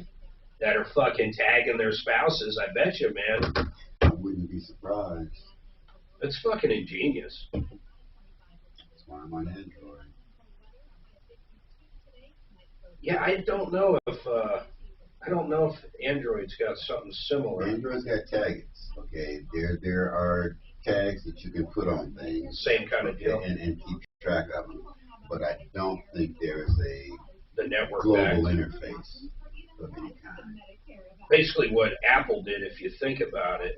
S6: that are fucking tagging their spouses. I bet you, man.
S9: I wouldn't be surprised.
S6: It's fucking ingenious.
S9: That's why I'm on Android.
S6: Yeah, I don't know if Android's got something similar.
S9: Android's got tags. Okay, there are tags that you can put on things.
S6: Same kind of deal.
S9: And keep track of them. But I don't think there is
S6: the network
S9: global interface of any kind.
S6: Basically, what Apple did, if you think about it,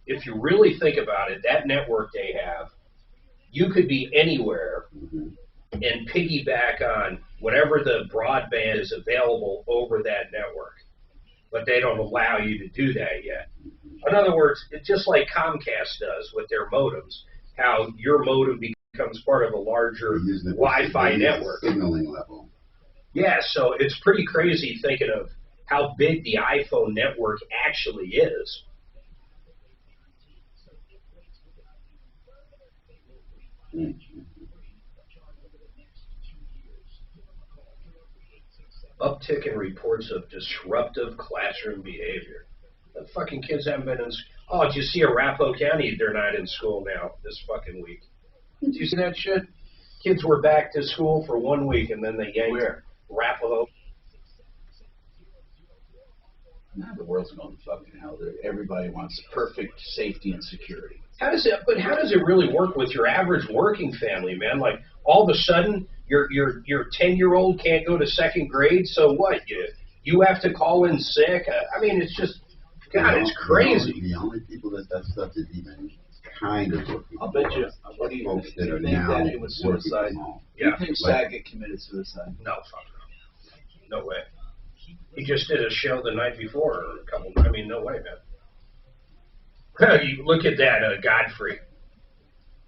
S6: if you really think about it, that network they have, you could be anywhere and piggyback on whatever the broadband is available over that network. But they don't allow you to do that yet. In other words, it's just like Comcast does with their modems, how your modem becomes part of a larger Wi-Fi network.
S9: Signaling level.
S6: Yeah, so it's pretty crazy thinking of how big the iPhone network actually is. Uptick in reports of disruptive classroom behavior. The fucking kids haven't been in school. Oh, did you see Arapahoe County? They're not in school now this fucking week. Did you see that shit? Kids were back to school for 1 week and then they yanked Arapahoe.
S10: Now the world's going to fucking hell. Everybody wants perfect safety and security.
S6: How does it really work with your average working family, man? Like all of a sudden your 10-year-old can't go to second grade, so what? You have to call in sick. I mean, it's just God, it's crazy.
S9: The only people that stuff is even kind of working.
S10: I'll bet you. What do you
S9: folks that are
S10: think
S9: now
S10: that it was suicide?
S6: Yeah.
S10: You think Saget committed suicide?
S6: No, fuck no. No way. He just did a show the night before, or a couple. I mean, no way, man. You look at that, Godfrey.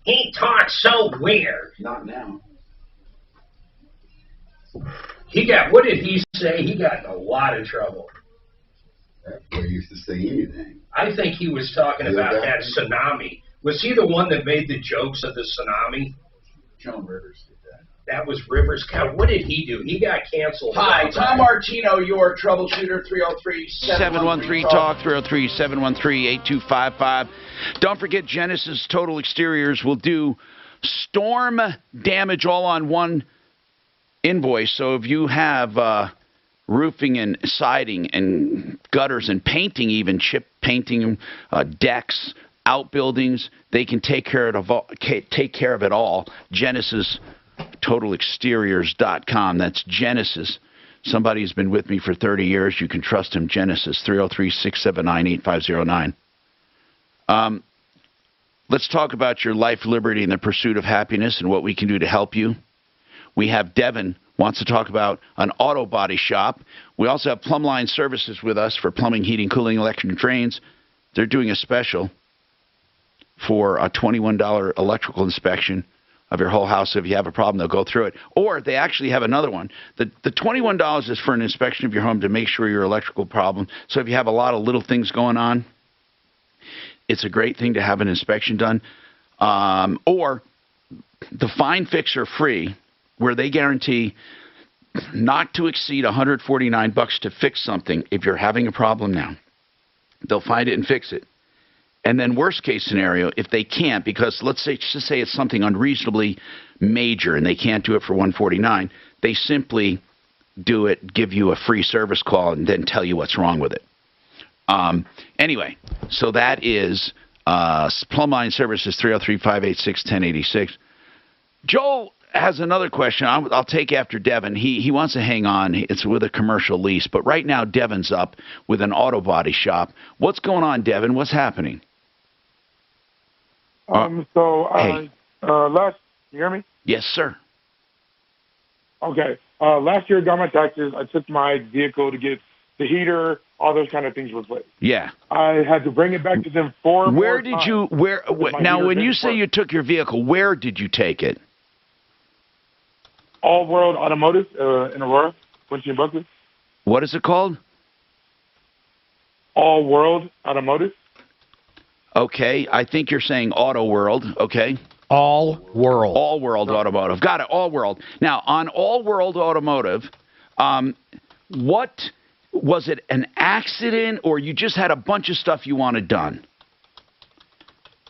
S6: He talks so weird.
S10: Not now.
S6: He got. What did he say? He got in a lot of trouble.
S9: He used to say anything.
S6: I think he was talking about that tsunami. Was he the one that made the jokes of the tsunami?
S10: Joan Rivers did that.
S6: That was Rivers. God, what did he do? He got canceled.
S10: Hi, Tom Martino, your troubleshooter,
S3: 303-713-TALK, 303-713-8255. Don't forget, Genesis Total Exteriors will do storm damage all on one invoice. So if you have roofing and siding and gutters and painting, even chip painting, decks, outbuildings, they can take care of it all. Genesis TotalExteriors.com. That's Genesis. Somebody who's been with me for 30 years. You can trust him. Genesis, 303-679-8509. Let's talk about your life, liberty, and the pursuit of happiness and what we can do to help you. We have Devin wants to talk about an auto body shop. We also have Plumline Services with us for plumbing, heating, cooling, electric, and drains. They're doing a special for a $21 electrical inspection of your whole house. So if you have a problem, they'll go through it. Or they actually have another one. The $21 is for an inspection of your home to make sure your electrical problem. So if you have a lot of little things going on, it's a great thing to have an inspection done. Or the Fine Fixer Free, where they guarantee not to exceed $149 to fix something if you're having a problem now. They'll find it and fix it. And then worst case scenario, if they can't, because let's say it's something unreasonably major and they can't do it for $149, they simply do it, give you a free service call, and then tell you what's wrong with it. Anyway, so that is Plumline Services, 303-586-1086. Joel has another question. I'll take after Devin. He wants to hang on. It's with a commercial lease. But right now, Devin's up with an auto body shop. What's going on, Devin? What's happening?
S1: Last, you hear me?
S3: Yes, sir.
S1: Okay. Last year, I got my taxes. I took my vehicle to get the heater, all those kind of things replaced.
S3: Yeah.
S1: I had to bring it back to them four more times.
S3: Now, when you say you took your vehicle, where did you take it?
S1: All World Automotive in Aurora, Quincy and Buckley.
S3: What is it called?
S1: All World Automotive.
S3: Okay, I think you're saying Auto World. Okay.
S19: All World.
S3: All World Automotive. Got it. All World. Now, on All World Automotive, what was it? An accident, or you just had a bunch of stuff you wanted done?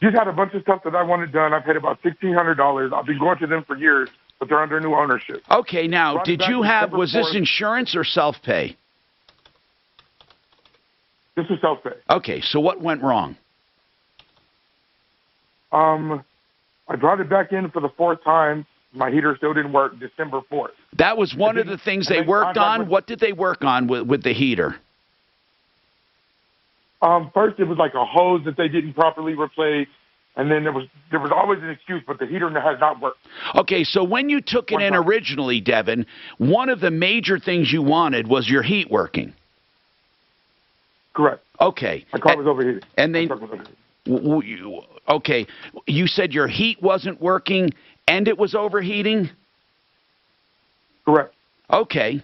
S1: Just had a bunch of stuff that I wanted done. I paid about $1,600. I've been going to them for years, but they're under new ownership.
S3: Okay, now, was this insurance or self-pay?
S1: This is self-pay.
S3: Okay, so what went wrong?
S1: I brought it back in for the fourth time. My heater still didn't work December 4th.
S3: That was one of the things they worked on? What did they work on with the heater?
S1: First, it was like a hose that they didn't properly replace. And then there was always an excuse, but the heater has not worked.
S3: Okay, so when you took it in originally, Devin, one of the major things you wanted was your heat working.
S1: Correct.
S3: Okay.
S1: My car was overheating.
S3: And then, okay, you said your heat wasn't working and it was overheating?
S1: Correct.
S3: Okay.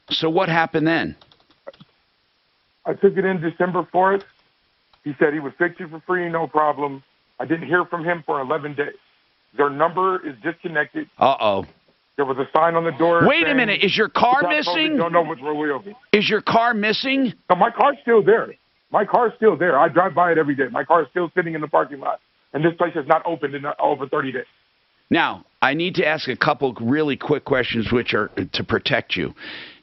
S3: So what happened then?
S1: I took it in December 4th. He said he would fix it for free, no problem. I didn't hear from him for 11 days. Their number is disconnected.
S3: Uh-oh.
S1: There was a sign on the door.
S3: Wait a minute. Is your car missing?
S1: Don't know what's real.
S3: Is your car missing?
S1: No, my car's still there. My car's still there. I drive by it every day. My car is still sitting in the parking lot. And this place has not opened in over 30 days.
S3: Now, I need to ask a couple really quick questions which are to protect you.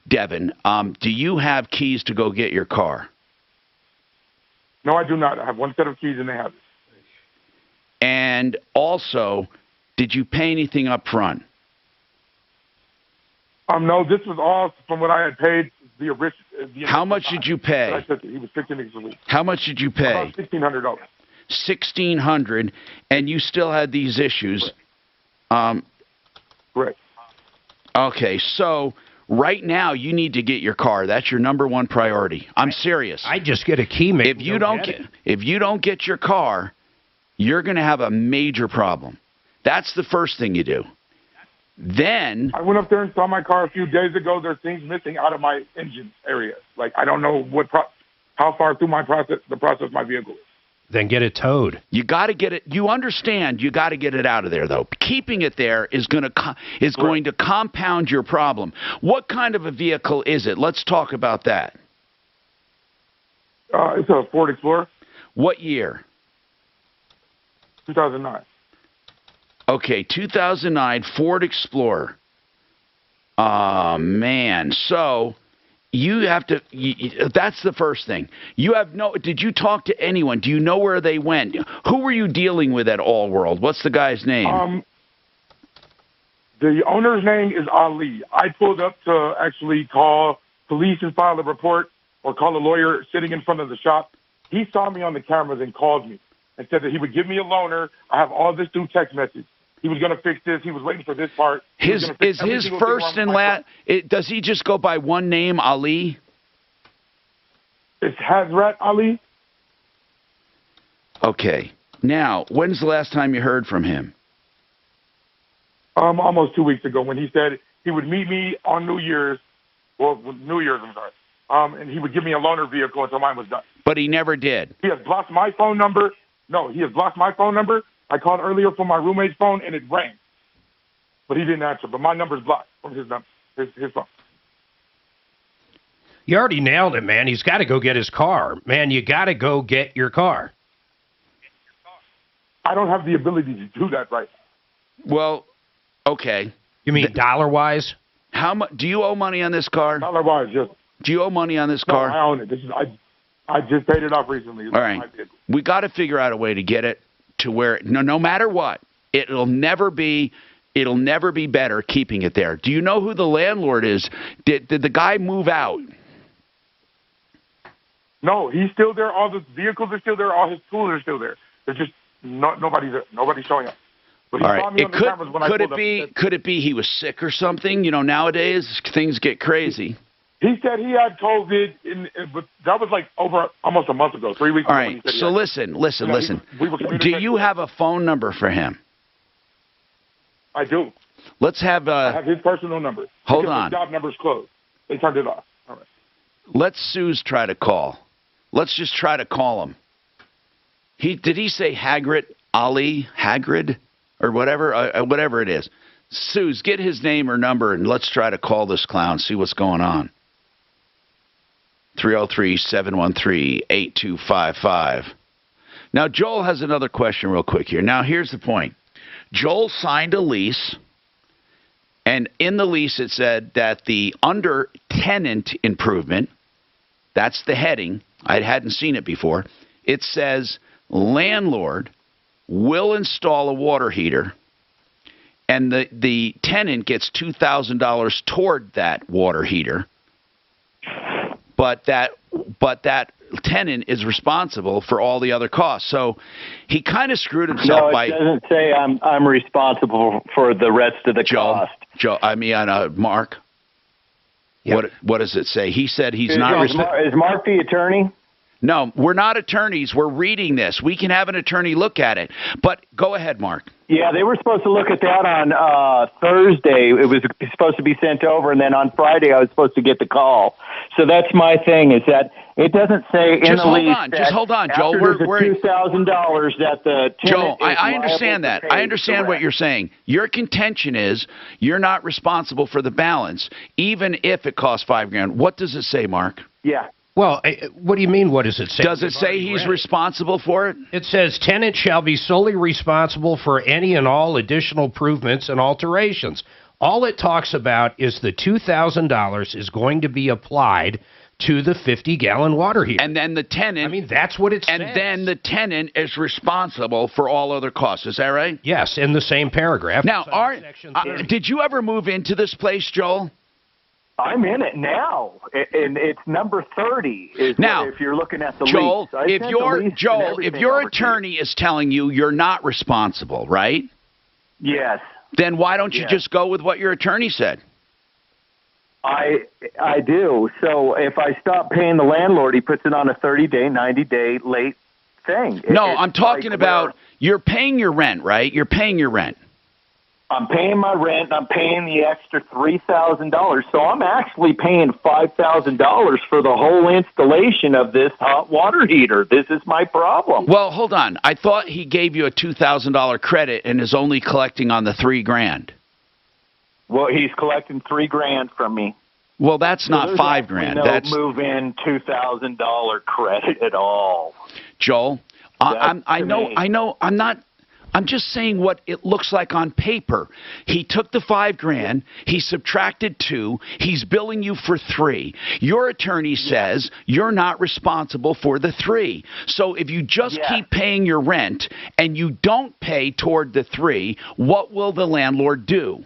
S3: Devin, do you have keys to go get your car?
S1: No, I do not. I have one set of keys and they have it.
S3: And also, did you pay anything up front?
S1: No, this was all from what I had paid.
S3: How much did you pay?
S1: He was $15 a week.
S3: How much did you pay?
S1: About $1,600.
S3: $1,600, and you still had these issues.
S1: Correct.
S3: Okay, so right now you need to get your car. That's your number one priority. I'm serious.
S19: I just get a key, mate.
S3: If you don't get your car, you're going to have a major problem. That's the first thing you do. Then
S1: I went up there and saw my car a few days ago. There's things missing out of my engine area. Like I don't know how far through the process my vehicle is.
S19: Then get it towed.
S3: You got to get it. You understand? You got to get it out of there, though. Keeping it there is going to compound your problem. What kind of a vehicle is it? Let's talk about that.
S1: It's a Ford Explorer.
S3: What year?
S1: 2009.
S3: Okay, 2009 Ford Explorer. Man. So you have to, that's the first thing. Did you talk to anyone? Do you know where they went? Who were you dealing with at All World? What's the guy's name?
S1: The owner's name is Ali. I pulled up to actually call police and file a report or call a lawyer sitting in front of the shop. He saw me on the cameras and called me and said that he would give me a loaner. I have all this through text message. He was going to fix this. He was waiting for this part.
S3: Is his first and last? Does he just go by one name, Ali?
S1: It's Hazrat Ali.
S3: Okay. Now, when's the last time you heard from him?
S1: Almost 2 weeks ago, when he said he would meet me on New Year's. Well, New Year's, I'm sorry. And he would give me a loaner vehicle until mine was done.
S3: But he never did.
S1: He has blocked my phone number. No, he has blocked my phone number. I called earlier from my roommate's phone, and it rang. But he didn't answer. But my number's blocked from his number, his phone.
S19: You already nailed it, man. He's got to go get his car. Man, you got to go get your car.
S1: I don't have the ability to do that right now.
S3: Well, okay.
S19: You mean dollar-wise?
S3: How much? Do you owe money on this car?
S1: Dollar-wise, yes.
S3: Do you owe money on this car?
S1: No, I own it. I just paid it off recently.
S3: All right. We got to figure out a way to get it to where no matter what, it'll never be better keeping it there. Do you know who the landlord is? Did the guy move out?
S1: No, he's still there. All the vehicles are still there. All his tools are still there. There's just nobody's there. Nobody's showing up. But he saw me on the cameras when I pulled up.
S3: Could it be he was sick or something? You know, nowadays things get crazy.
S1: He said he had COVID, but that was like over almost a month ago, 3 weeks ago.
S3: All right, so listen. Do you have a phone number for him?
S1: I do.
S3: Let's have...
S1: I have his personal number.
S3: Hold on.
S1: His job number's closed. They turned it off. All right.
S3: Let Suze try to call. Let's just try to call him. Did he say Hagrid? Ali? Hagrid? Or whatever? Whatever it is. Suze, get his name or number, and let's try to call this clown, see what's going on. 303-713-8255. Now, Joel has another question real quick here. Now, here's the point. Joel signed a lease, and in the lease it said that the under tenant improvement, that's the heading. I hadn't seen it before. It says landlord will install a water heater, and the tenant gets $2,000 toward that water heater. But that tenant is responsible for all the other costs. So he kind of screwed himself by...
S18: No, it doesn't say I'm responsible for the rest of the cost.
S3: Mark? Yep. What does it say? He said he's not responsible.
S18: Is Mark the attorney?
S3: No, we're not attorneys. We're reading this. We can have an attorney look at it. But go ahead, Mark.
S18: Yeah, they were supposed to look at that on Thursday. It was supposed to be sent over, and then on Friday I was supposed to get the call. So that's my thing, is that it doesn't say in the lease that
S3: just hold on, Joel.
S18: We're $2,000 that the tenant
S3: Joel,
S18: is
S3: I understand
S18: liable
S3: that.
S18: to pay
S3: I understand
S18: the
S3: what
S18: rent.
S3: you're saying. Your contention is you're not responsible for the balance, even if it costs $5,000. What does it say, Mark?
S18: Yeah.
S19: Well, what do you mean, what does it say?
S3: Does it say he's responsible for it?
S19: It says, tenant shall be solely responsible for any and all additional improvements and alterations. All it talks about is the $2,000 is going to be applied to the 50-gallon water heater.
S3: And then the tenant...
S19: I mean, that's what it says.
S3: And then the tenant is responsible for all other costs. Is that right?
S19: Yes, in the same paragraph.
S3: Now, did you ever move into this place, Joel?
S18: I'm in it now, and it's number 30.
S3: Now,
S18: if you're looking at the
S3: Joel,
S18: lease.
S3: if your attorney is telling you you're not responsible, right?
S18: Yes.
S3: Then why don't you just go with what your attorney said?
S18: I do. So if I stop paying the landlord, he puts it on a 30-day, 90-day late thing.
S3: No, I'm talking about you're paying your rent, right? You're paying your rent.
S18: I'm paying my rent, and I'm paying the extra $3,000. So I'm actually paying $5,000 for the whole installation of this hot water heater. This is my problem.
S3: Well, hold on. I thought he gave you a $2,000 credit and is only collecting on the $3,000.
S18: Well, he's collecting $3,000 from me.
S3: Well, that's not $5,000.
S18: No
S3: That's
S18: move-in $2,000 credit at all.
S3: Joel. I know. I'm just saying what it looks like on paper. He took the $5,000. He subtracted $2,000. He's billing you for $3,000. Your attorney says you're not responsible for the $3,000. So if you just keep paying your rent and you don't pay toward the $3,000, what will the landlord do?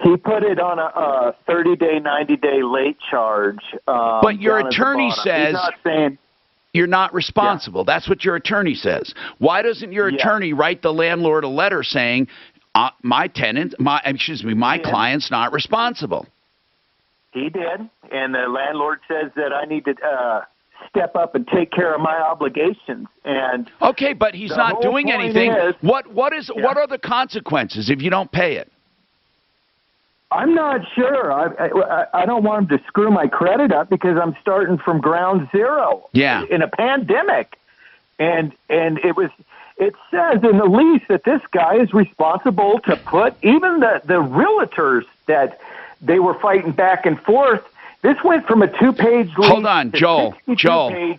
S18: He put it on a 30-day, 90-day late charge.
S3: But your attorney says
S18: he's not saying
S3: you're not responsible. That's what your attorney says. Why doesn't your attorney write the landlord a letter saying, my client's not responsible?
S18: He did, and the landlord says that I need to step up and take care of my obligations. And
S3: okay, but he's not doing anything. What are the consequences if you don't pay it?
S18: I'm not sure. I don't want him to screw my credit up because I'm starting from ground zero.
S3: Yeah.
S18: In a pandemic, and it says in the lease that this guy is responsible to put even the realtors that they were fighting back and forth. This went from a 2-page lease.
S3: Hold on, Joel.
S18: Joel,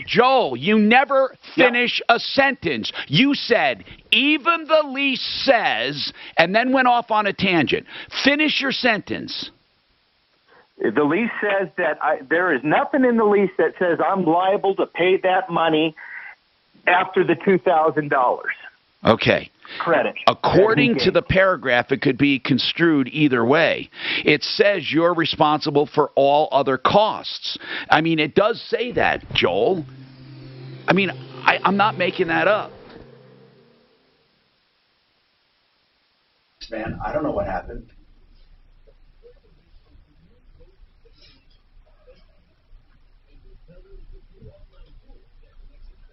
S3: Joel, you never finish a sentence. You said, even the lease says, and then went off on a tangent. Finish your sentence.
S18: The lease says that there is nothing in the lease that says I'm liable to pay that money after the $2,000.
S3: Okay.
S18: Credit.
S3: According to the paragraph, it could be construed either way. It says you're responsible for all other costs. I mean, it does say that, Joel. I mean, I'm not making that up.
S10: Man, I don't know what happened.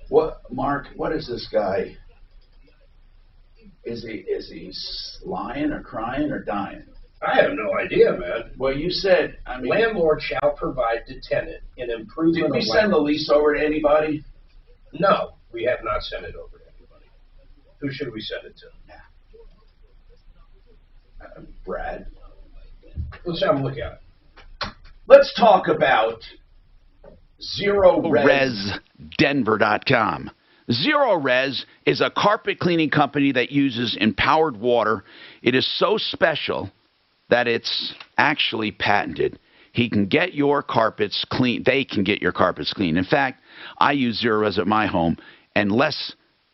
S10: What, Mark, what is this guy? Is he lying or crying or dying?
S6: I have no idea, man.
S10: Well, you said,
S6: landlord shall provide to tenant an improvement.
S10: Did we send the lease over to anybody?
S6: No, we have not sent it over to anybody. Who should we send it to?
S10: Brad.
S6: Let's have a look at it.
S10: Let's talk about
S3: ZeroResDenver.com. ZeroRes is a carpet cleaning company that uses empowered water. It is so special that it's actually patented. He can get your carpets clean. They can get your carpets clean. In fact, I use ZeroRes at my home, and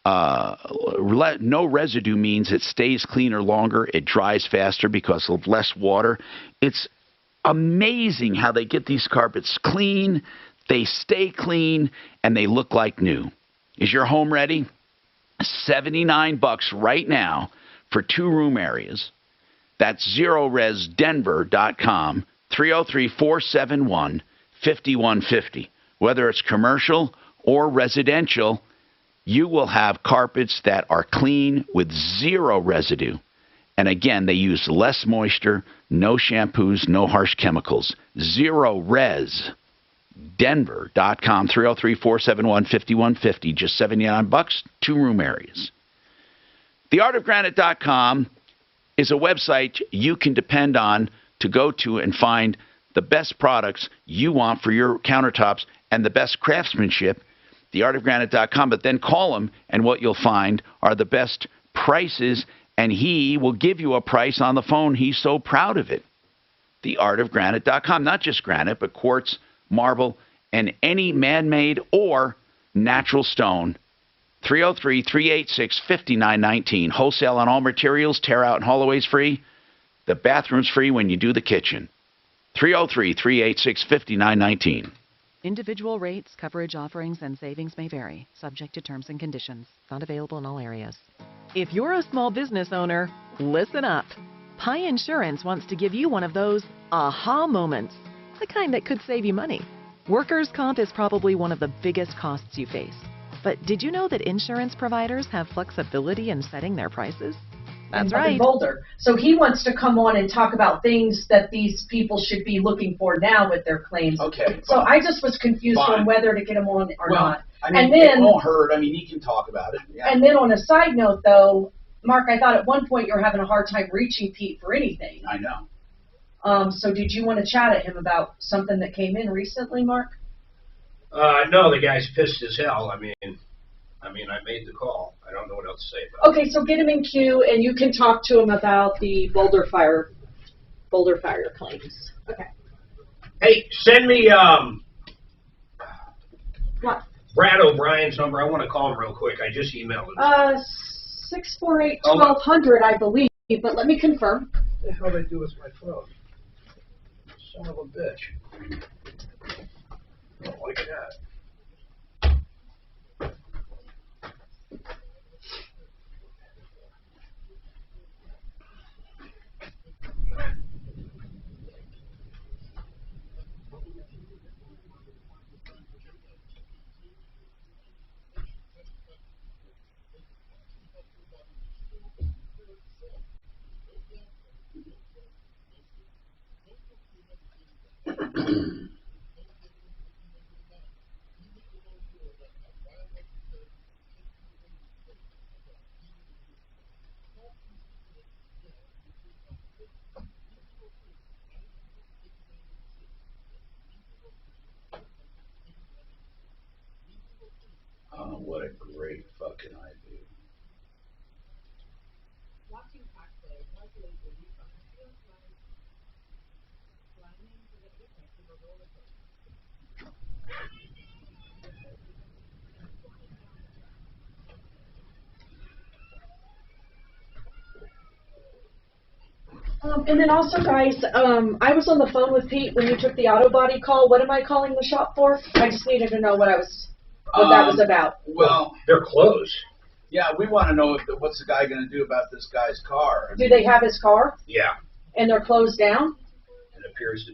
S3: no residue means it stays cleaner longer. It dries faster because of less water. It's amazing how they get these carpets clean, they stay clean, and they look like new. Is your home ready? $79 right now for 2-room areas. That's ZeroResDenver.com, 303-471-5150. whether it's commercial or residential, you will have carpets that are clean with zero residue. And again, they use less moisture, no shampoos, no harsh chemicals. Zero res. Denver.com, 303-471-5150, just $79, 2-room areas. TheArtOfGranite.com is a website you can depend on to go to and find the best products you want for your countertops and the best craftsmanship, TheArtOfGranite.com. But then call him, and what you'll find are the best prices, and he will give you a price on the phone. He's so proud of it. TheArtOfGranite.com, not just granite, but quartz, marble, and any man-made or natural stone. 303-386-5919. Wholesale on all materials. Tear out and haul away's free. The bathroom's free when you do the kitchen. 303-386-5919.
S5: Individual rates, coverage offerings, and savings may vary, subject to terms and conditions. Not available in all areas. If you're a small business owner, listen up. Pi Insurance wants to give you one of those aha moments, the kind that could save you money. Workers' comp is probably one of the biggest costs you face. But did you know that insurance providers have flexibility in setting their prices? That's right.
S8: Boulder. So he wants to come on and talk about things that these people should be looking for now with their claims.
S10: Okay.
S8: So I just was confused on whether to get him on or not.
S10: I mean,
S8: and then,
S10: it won't hurt. I mean, he can talk about it. Yeah.
S8: And then on a side note, though, Mark, I thought at one point you were having a hard time reaching Pete for anything.
S10: I know.
S8: So did you want to chat at him about something that came in recently, Mark?
S6: No, the guy's pissed as hell. I mean, I made the call. I don't know what else to say about
S8: Okay, so get him in queue, and you can talk to him about the Boulder fire claims. Okay.
S6: Hey, send me
S8: What?
S6: Brad O'Brien's number. I want to call him real quick. I just emailed him.
S8: 648-1200, I believe, but let me confirm.
S6: What the hell did I do with my phone? Son of a bitch. Don't like that.
S10: Oh, what a great fucking idea.
S8: And then also, guys, I was on the phone with Pete when you took the auto body call. What am I calling the shop for? I just needed to know what that was about.
S10: Well,
S6: they're closed.
S10: Yeah, we want to know what's the guy going to do about this guy's car.
S8: Do they have his car?
S6: Yeah.
S8: And they're closed down?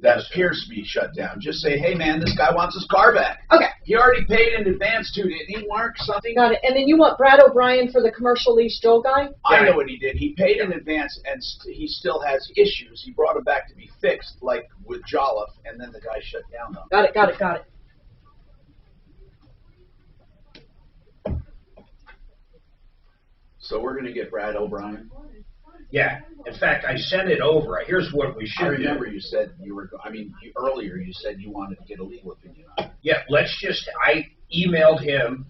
S10: That appears to be shut down. Just say, hey, man, this guy wants his car back.
S8: Okay.
S10: He already paid in advance, too, didn't he, Mark? Something?
S8: Got it. And then you want Brad O'Brien for the commercial lease Joel guy?
S10: I know what he did. He paid in advance, and he still has issues. He brought him back to be fixed, like with Jolliffe, and then the guy shut down on him.
S8: Got it.
S10: So we're going to get Brad O'Brien?
S6: Yeah. In fact, I sent it over. Here's what we should do.
S10: I remember you said earlier you said you wanted to get a legal opinion on it.
S6: Yeah, I emailed him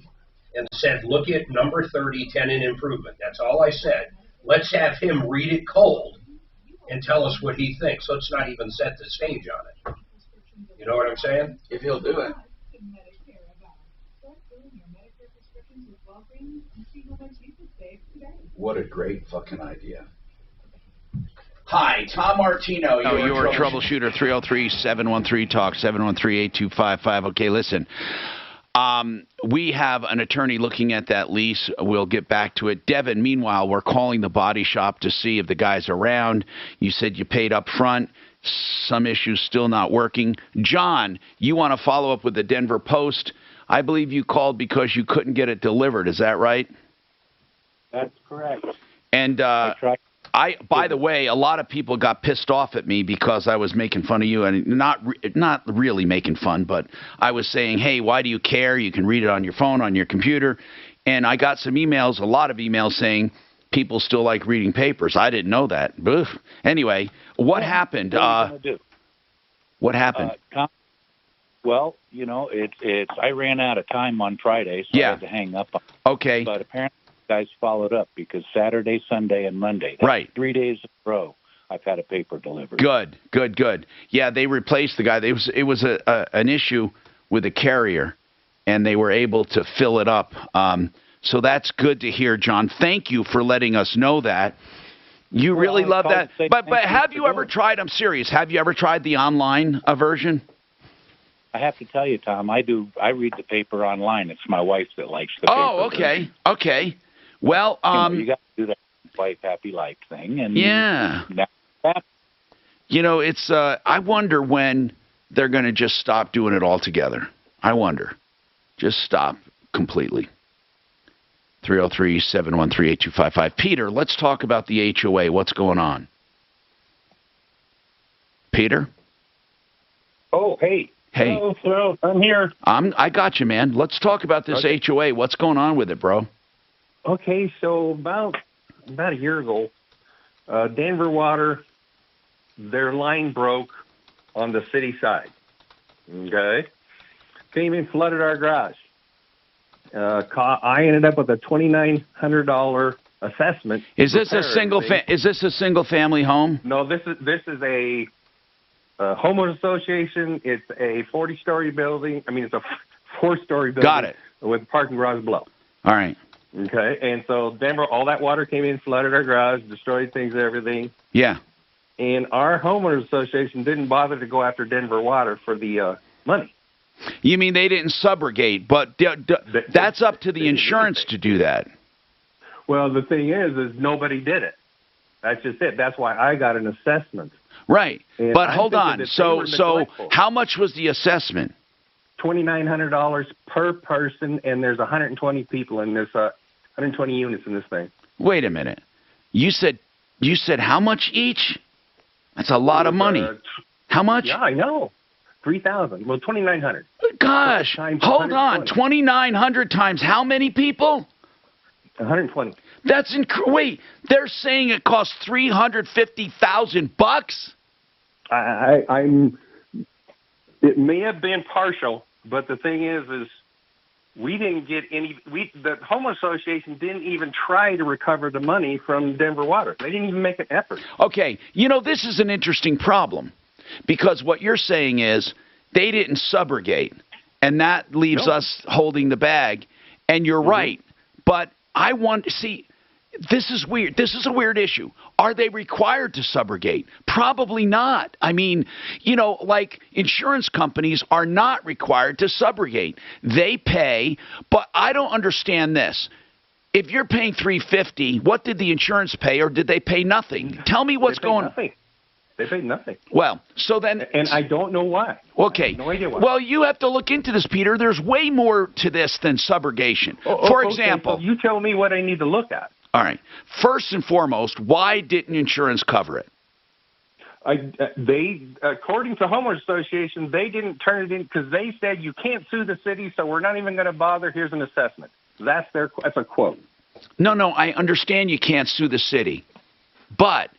S6: and said, look at number 30, tenant improvement. That's all I said. Let's have him read it cold and tell us what he thinks. Let's not even set the stage on it. You know what I'm saying?
S10: If he'll do it. What a great fucking idea. Hi, Tom Martino.
S3: Your troubleshooter, 303-713-TALK, 713-8255. Okay, listen. We have an attorney looking at that lease. We'll get back to it. Devin, meanwhile, we're calling the body shop to see if the guy's around. You said you paid up front. some issues still not working. John, you want to follow up with the Denver Post. I believe you called because you couldn't get it delivered. Is that right?
S11: That's correct.
S3: And by the way, a lot of people got pissed off at me because I was making fun of you, and not really making fun, but I was saying, hey, why do you care? You can read it on your phone, on your computer. And I got some emails, a lot of emails saying people still like reading papers. I didn't know that. Ugh. Anyway, what happened? What happened?
S11: Well, you know, it's. I ran out of time on Friday, so I had to hang up.
S3: Okay.
S11: But apparently, you guys followed up because Saturday, Sunday, and Monday.
S3: Right.
S11: 3 days in a row, I've had a paper delivered.
S3: Good. Yeah, they replaced the guy. It was an issue with a carrier, and they were able to fill it up. So that's good to hear, John. Thank you for letting us know that. You really love that. But have you ever tried? I'm serious. Have you ever tried the online version?
S11: I have to tell you, Tom, I do. I read the paper online. It's my wife that likes the paper.
S3: Oh, okay. Okay. Well,
S11: you got to do that wife happy life thing, and
S3: yeah. You know, it's. I wonder when they're going to just stop doing it altogether. I wonder. Just stop completely. 303-713-8255. Peter, let's talk about the HOA. What's going on? Peter?
S12: Oh, hey.
S3: Hey.
S12: Hello, I'm here.
S3: I got you, man. Let's talk about this HOA. What's going on with it, bro?
S12: Okay, so about a year ago, Denver Water, their line broke on the city side. Okay? Came in, flooded our garage. I ended up with a $2,900 assessment.
S3: Is this a single family home?
S12: No, this is a homeowners association. It's a 40-story building. I mean, it's a 4-story building.
S3: Got it.
S12: With parking garage below.
S3: All right.
S12: Okay, and so Denver, all that water came in, flooded our garage, destroyed things, everything.
S3: Yeah.
S12: And our homeowners association didn't bother to go after Denver Water for the money.
S3: You mean they didn't subrogate, but that's up to the insurance to do that.
S12: Well, the thing is nobody did it. That's just it. That's why I got an assessment.
S3: Right.
S12: And
S3: but
S12: I'm
S3: hold on.
S12: thinking
S3: So how much was the assessment?
S12: $2,900 per person, and there's 120 people in this, 120 units in this thing.
S3: Wait a minute. You said how much each? That's a lot of money. How much?
S12: Yeah, I know. 3,000. Well, 2,900.
S3: Gosh, hold on. 2,900 times how many people?
S12: 120.
S3: That's wait. They're saying it costs $350,000.
S12: It may have been partial, but the thing is we didn't get any. The home association didn't even try to recover the money from Denver Water. They didn't even make an effort.
S3: Okay, this is an interesting problem. Because what you're saying is they didn't subrogate, and that leaves us holding the bag. And you're right. But I want to see, this is weird. This is a weird issue. Are they required to subrogate? Probably not. I mean, like insurance companies are not required to subrogate. They pay, but I don't understand this. If you're paying $350, what did the insurance pay, or did they pay nothing? Tell me what's going on.
S12: They paid nothing.
S3: Well, so then...
S12: And I don't know why.
S3: Okay.
S12: No idea why.
S3: Well, you have to look into this, Peter. There's way more to this than subrogation. For example...
S12: So you tell me what I need to look at.
S3: All right. First and foremost, why didn't insurance cover it?
S12: They, according to Homeowners Association, they didn't turn it in because they said you can't sue the city, so we're not even going to bother. Here's an assessment. That's a quote.
S3: No, I understand you can't sue the city, but...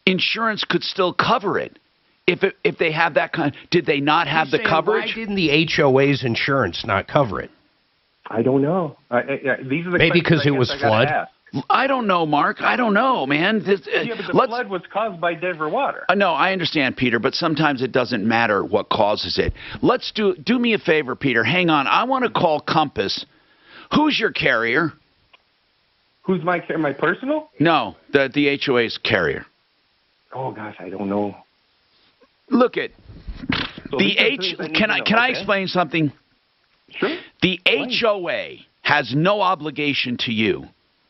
S3: insurance could still cover it if they have that kind. Did they not have the coverage?
S19: Why didn't the HOA's insurance not cover it?
S12: I don't know. These are the
S19: maybe because it was flood.
S3: I don't know, Mark. I don't know, man.
S12: But the flood was caused by Denver Water.
S3: No, I understand, Peter, but sometimes it doesn't matter what causes it. Let's do me a favor, Peter. Hang on. I want to call Compass. Who's your carrier?
S12: Who's my personal?
S3: No, the HOA's carrier.
S12: Oh gosh, I don't know.
S3: Look at Can I explain something?
S12: Sure.
S3: The HOA has no obligation to you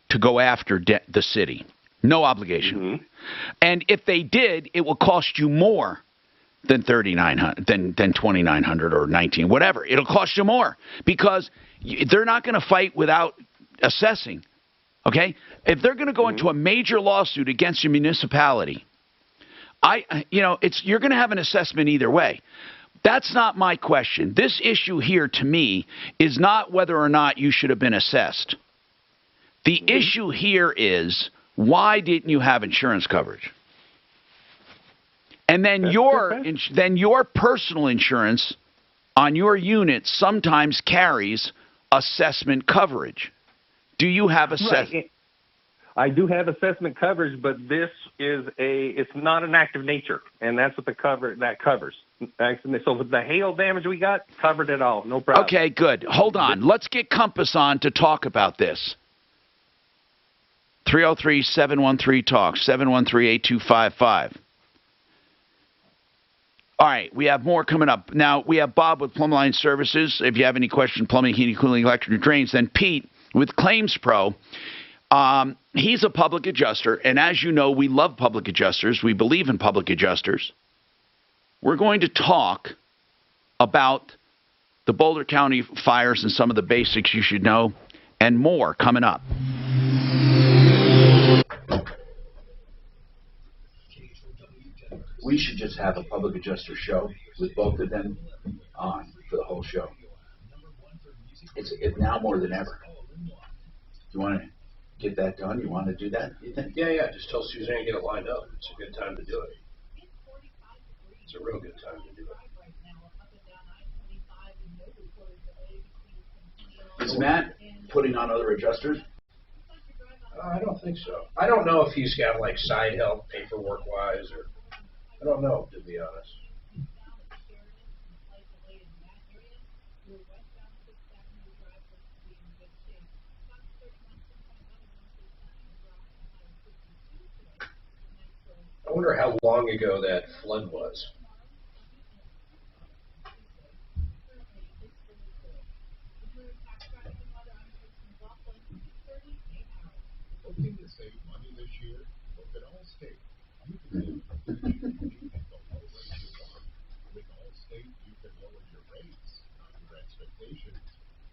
S3: to go after the city. No obligation. And if they did, it will cost you more than than 2,900 or 19, whatever. It'll cost you more because they're not going to fight without assessing. Okay, if they're going to go into a major lawsuit against your municipality, you're going to have an assessment either way. That's not my question. This issue here to me is not whether or not you should have been assessed. The issue here is, why didn't you have insurance coverage? And then your personal insurance on your unit sometimes carries assessment coverage. Do you have assessment?
S12: I do have assessment coverage, but this is it's not an act of nature, and that's what that covers. So with the hail damage we got, covered it all, no problem.
S3: Okay, good. Hold on. Let's get Compass on to talk about this. 303-713-TALK, 713-8255. All right, we have more coming up. Now, we have Bob with Plumb Line Services. If you have any questions, plumbing, heating, cooling, electric, and drains. Then Pete with Claims Pro. He's a public adjuster, and as you know, we love public adjusters. We believe in public adjusters. We're going to talk about the Boulder County fires and some of the basics you should know, and more coming up.
S10: We should just have a public adjuster show with both of them on for the whole show. It's now more than ever. You want to get that done? You want to do that? You think?
S6: Yeah. Just tell Suzanne to get it lined up. It's a good time to do it. It's a real good time to do it.
S10: Is Matt putting on other adjusters?
S6: I don't think so. I don't know if he's got like side help paperwork wise, or I don't know, to be honest. I wonder how long ago that flood was.
S4: Looking to save money this year? Look at Allstate. You can with Allstate, you can lower your rates, not your expectations.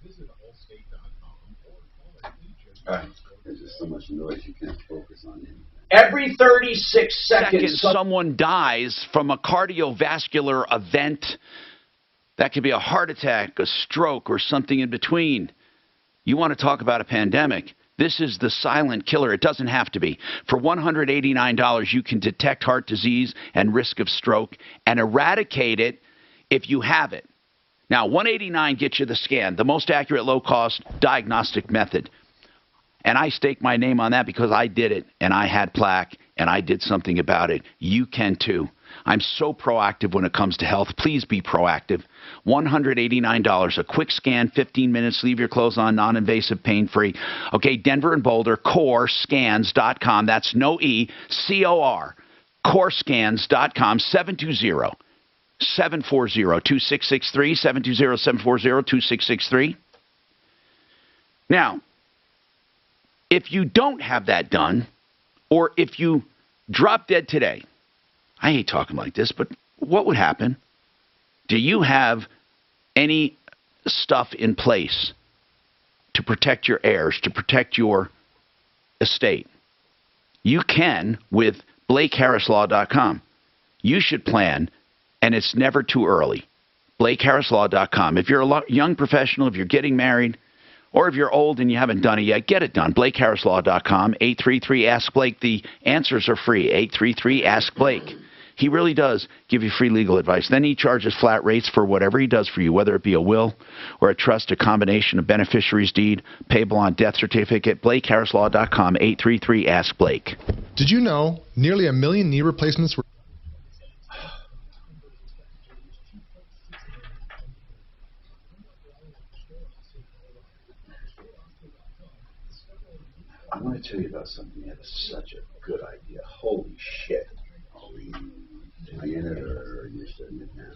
S4: Visit allstate.com or call an agent.
S9: There's just so much noise you can't focus on anything.
S10: Every 36 seconds,
S3: someone dies from a cardiovascular event. That could be a heart attack, a stroke, or something in between. You want to talk about a pandemic. This is the silent killer. It doesn't have to be. For $189, you can detect heart disease and risk of stroke and eradicate it if you have it. Now, $189 gets you the scan, the most accurate, low-cost diagnostic method. And I stake my name on that because I did it, and I had plaque, and I did something about it. You can too. I'm so proactive when it comes to health. Please be proactive. $189, a quick scan, 15 minutes, leave your clothes on, non-invasive, pain-free. Okay, Denver and Boulder, CORScans.com. That's no E, C-O-R, CORScans.com, 720-740-2663, 720-740-2663. Now, if you don't have that done, or if you drop dead today, I hate talking like this, but what would happen? Do you have any stuff in place to protect your heirs, to protect your estate? You can with BlakeHarrisLaw.com. You should plan, and it's never too early. BlakeHarrisLaw.com. If you're a young professional, if you're getting married, or if you're old and you haven't done it yet, get it done. BlakeHarrisLaw.com, 833-ASK-BLAKE. The answers are free, 833-ASK-BLAKE. He really does give you free legal advice. Then he charges flat rates for whatever he does for you, whether it be a will or a trust, a combination of beneficiary's deed, payable on death certificate. BlakeHarrisLaw.com, 833-ASK-BLAKE.
S13: Did you know nearly 1 million knee replacements were...
S10: I want to tell you about something that is such a good idea. Holy shit.
S9: Are we doing it or are you shutting it down?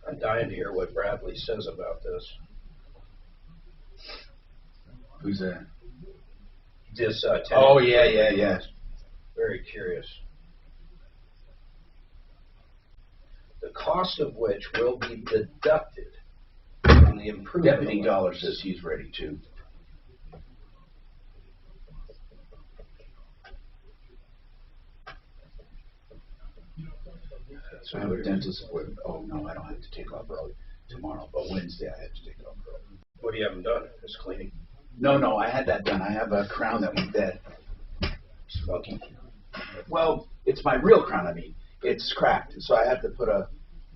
S6: I'm dying to hear what Bradley says about this.
S10: Who's that?
S6: This tenant.
S10: Oh, yeah.
S6: Very curious. The cost of which will be deducted from the improvement.
S10: Deputy Dollar says he's ready to. So I have a dentist appointment. Oh, no, I don't have to take off early tomorrow, but Wednesday I have to take off early.
S6: What do you haven't done? Just cleaning?
S10: No, I had that done. I have a crown that went dead.
S6: Smoking?
S10: Well, it's my real crown, I mean. It's cracked, so I have to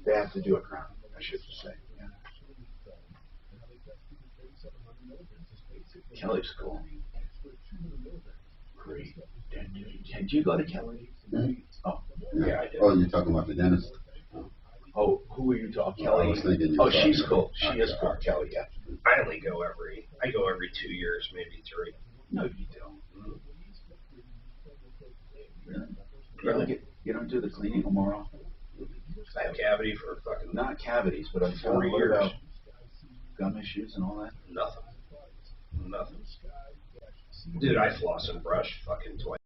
S10: they have to do a crown, I should say. Yeah. Kelly's cool. Great. Did you go to Kelly?
S9: Mm-hmm.
S10: Oh,
S9: Yeah,
S10: I did.
S9: Oh, you're talking about the dentist?
S10: Oh, who are you talking? Kelly.
S9: I was thinking you
S10: Oh,
S9: were
S10: she's
S9: talking
S10: cool.
S9: about-
S10: She is cool, Kelly. Yeah.
S6: I only go every 2 years, maybe 3.
S10: No, you don't. Really? You don't do the cleaning more often?
S6: I have cavity for fucking
S10: Not cavities, but I'm
S6: 4
S10: talking
S6: years.
S10: about gum issues and all that.
S6: Nothing. Dude, I floss and brush fucking twice.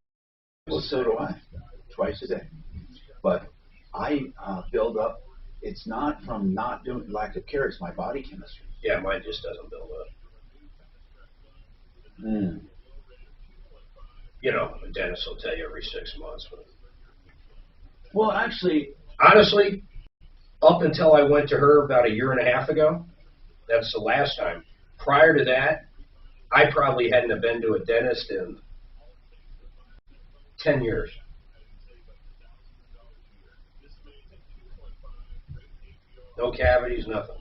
S10: Well, so do I. Twice a day. But I build up. It's not from not doing lack of care. It's my body chemistry.
S6: Yeah, mine just doesn't build up. You know, the dentist will tell you every 6 months. But
S10: Well, actually,
S6: honestly, up until I went to her about 1.5 years ago, that's the last time. Prior to that, I probably hadn't have been to a dentist in 10 years. No cavities, nothing.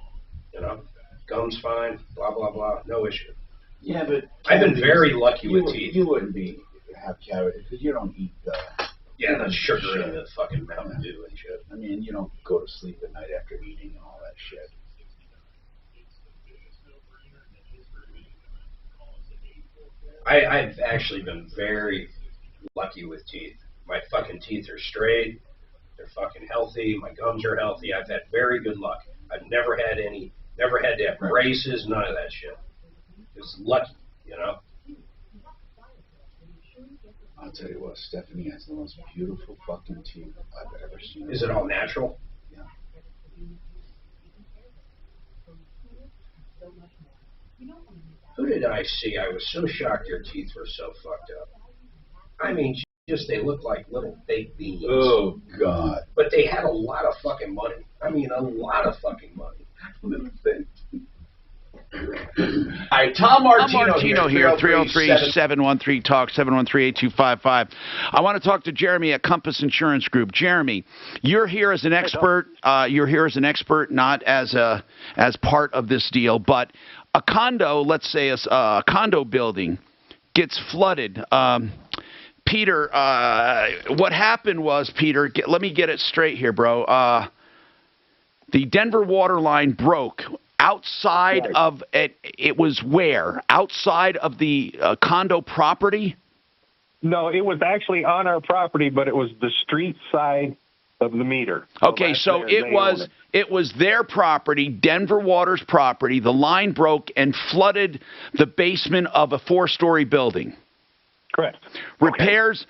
S6: You know, gums fine, blah, blah, blah, no issue.
S10: yeah, but
S6: I've been very lucky with teeth.
S10: You wouldn't have cavities because you don't eat
S6: Yeah, the sugar in the fucking Mountain Dew and shit.
S10: I mean, you don't go to sleep at night after eating and all that shit.
S6: I've actually been very lucky with teeth. My fucking teeth are straight. They're fucking healthy. My gums are healthy. I've had very good luck. I've never had to have braces, none of that shit. Just lucky, you know?
S10: I'll tell you what, Stephanie has the most beautiful fucking teeth I've ever seen.
S6: Is it all natural?
S10: Yeah.
S6: Who did I see? I was so shocked your teeth were so fucked up. I mean, just they look like little baked beans.
S10: Oh, God.
S6: But they had a lot of fucking money. I mean, a lot of fucking money.
S10: All right, Tom Martino
S3: here, 303-713-TALK, 713-8255. I want to talk to Jeremy at Compass Insurance Group. Jeremy, you're here as an expert. Not as part of this deal, but a condo, let's say a condo building, gets flooded. Peter, what happened was, Peter, let me get it straight here, bro. The Denver water line broke. Outside of it, it was where? Outside of the condo property?
S12: No, it was actually on our property, but it was the street side of the meter.
S3: Okay, so it was their property, Denver Water's property. The line broke and flooded the basement of a 4-story building.
S12: Correct.
S3: Repairs.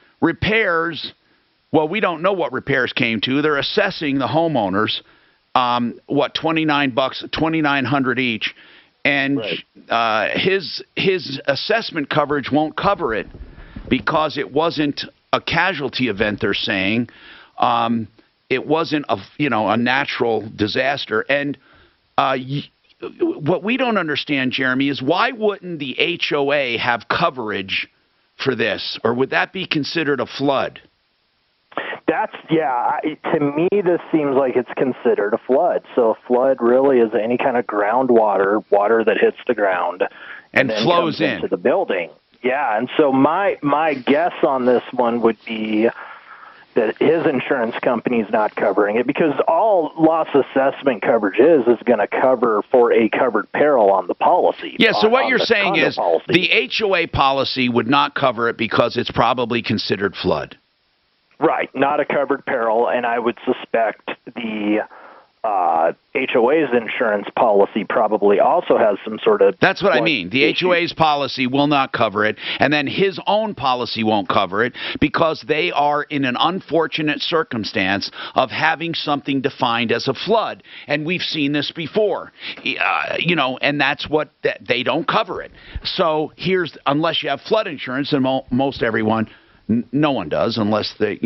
S3: Well, we don't know what repairs came to. They're assessing the homeowners. $2,900 each, and his assessment coverage won't cover it because it wasn't a casualty event. They're saying it wasn't a natural disaster. And what we don't understand, Jeremy, is why wouldn't the HOA have coverage for this, or would that be considered a flood?
S18: To me, this seems like it's considered a flood. So a flood really is any kind of groundwater, water that hits the ground
S3: and
S18: then
S3: flows
S18: comes into the building. Yeah, and so my guess on this one would be that his insurance company's not covering it, because all loss assessment coverage is going to cover for a covered peril on the policy.
S3: Yeah, so what you're saying is the HOA policy would not cover it because it's probably considered flood.
S18: Right, not a covered peril, and I would suspect the HOA's insurance policy probably also has some sort of...
S3: That's what I mean. The HOA's policy will not cover it, and then his own policy won't cover it because they are in an unfortunate circumstance of having something defined as a flood, and we've seen this before, and that's what they don't cover it. So unless you have flood insurance, and most everyone... No one does unless they,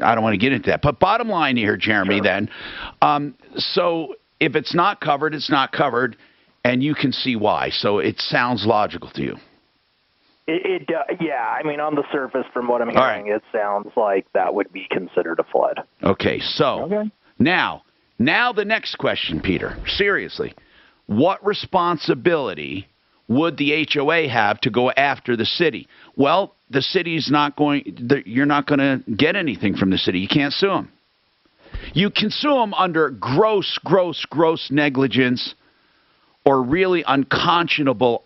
S3: I don't want to get into that. But bottom line here, Jeremy, then, so if it's not covered, it's not covered, and you can see why. So it sounds logical to you.
S18: I mean, on the surface, from what I'm hearing, it sounds like that would be considered a flood.
S3: Okay, so now the next question, Peter, seriously, what responsibility would the HOA have to go after the city? Well, the city's you're not going to get anything from the city. You can't sue them. You can sue them under gross negligence or really unconscionable,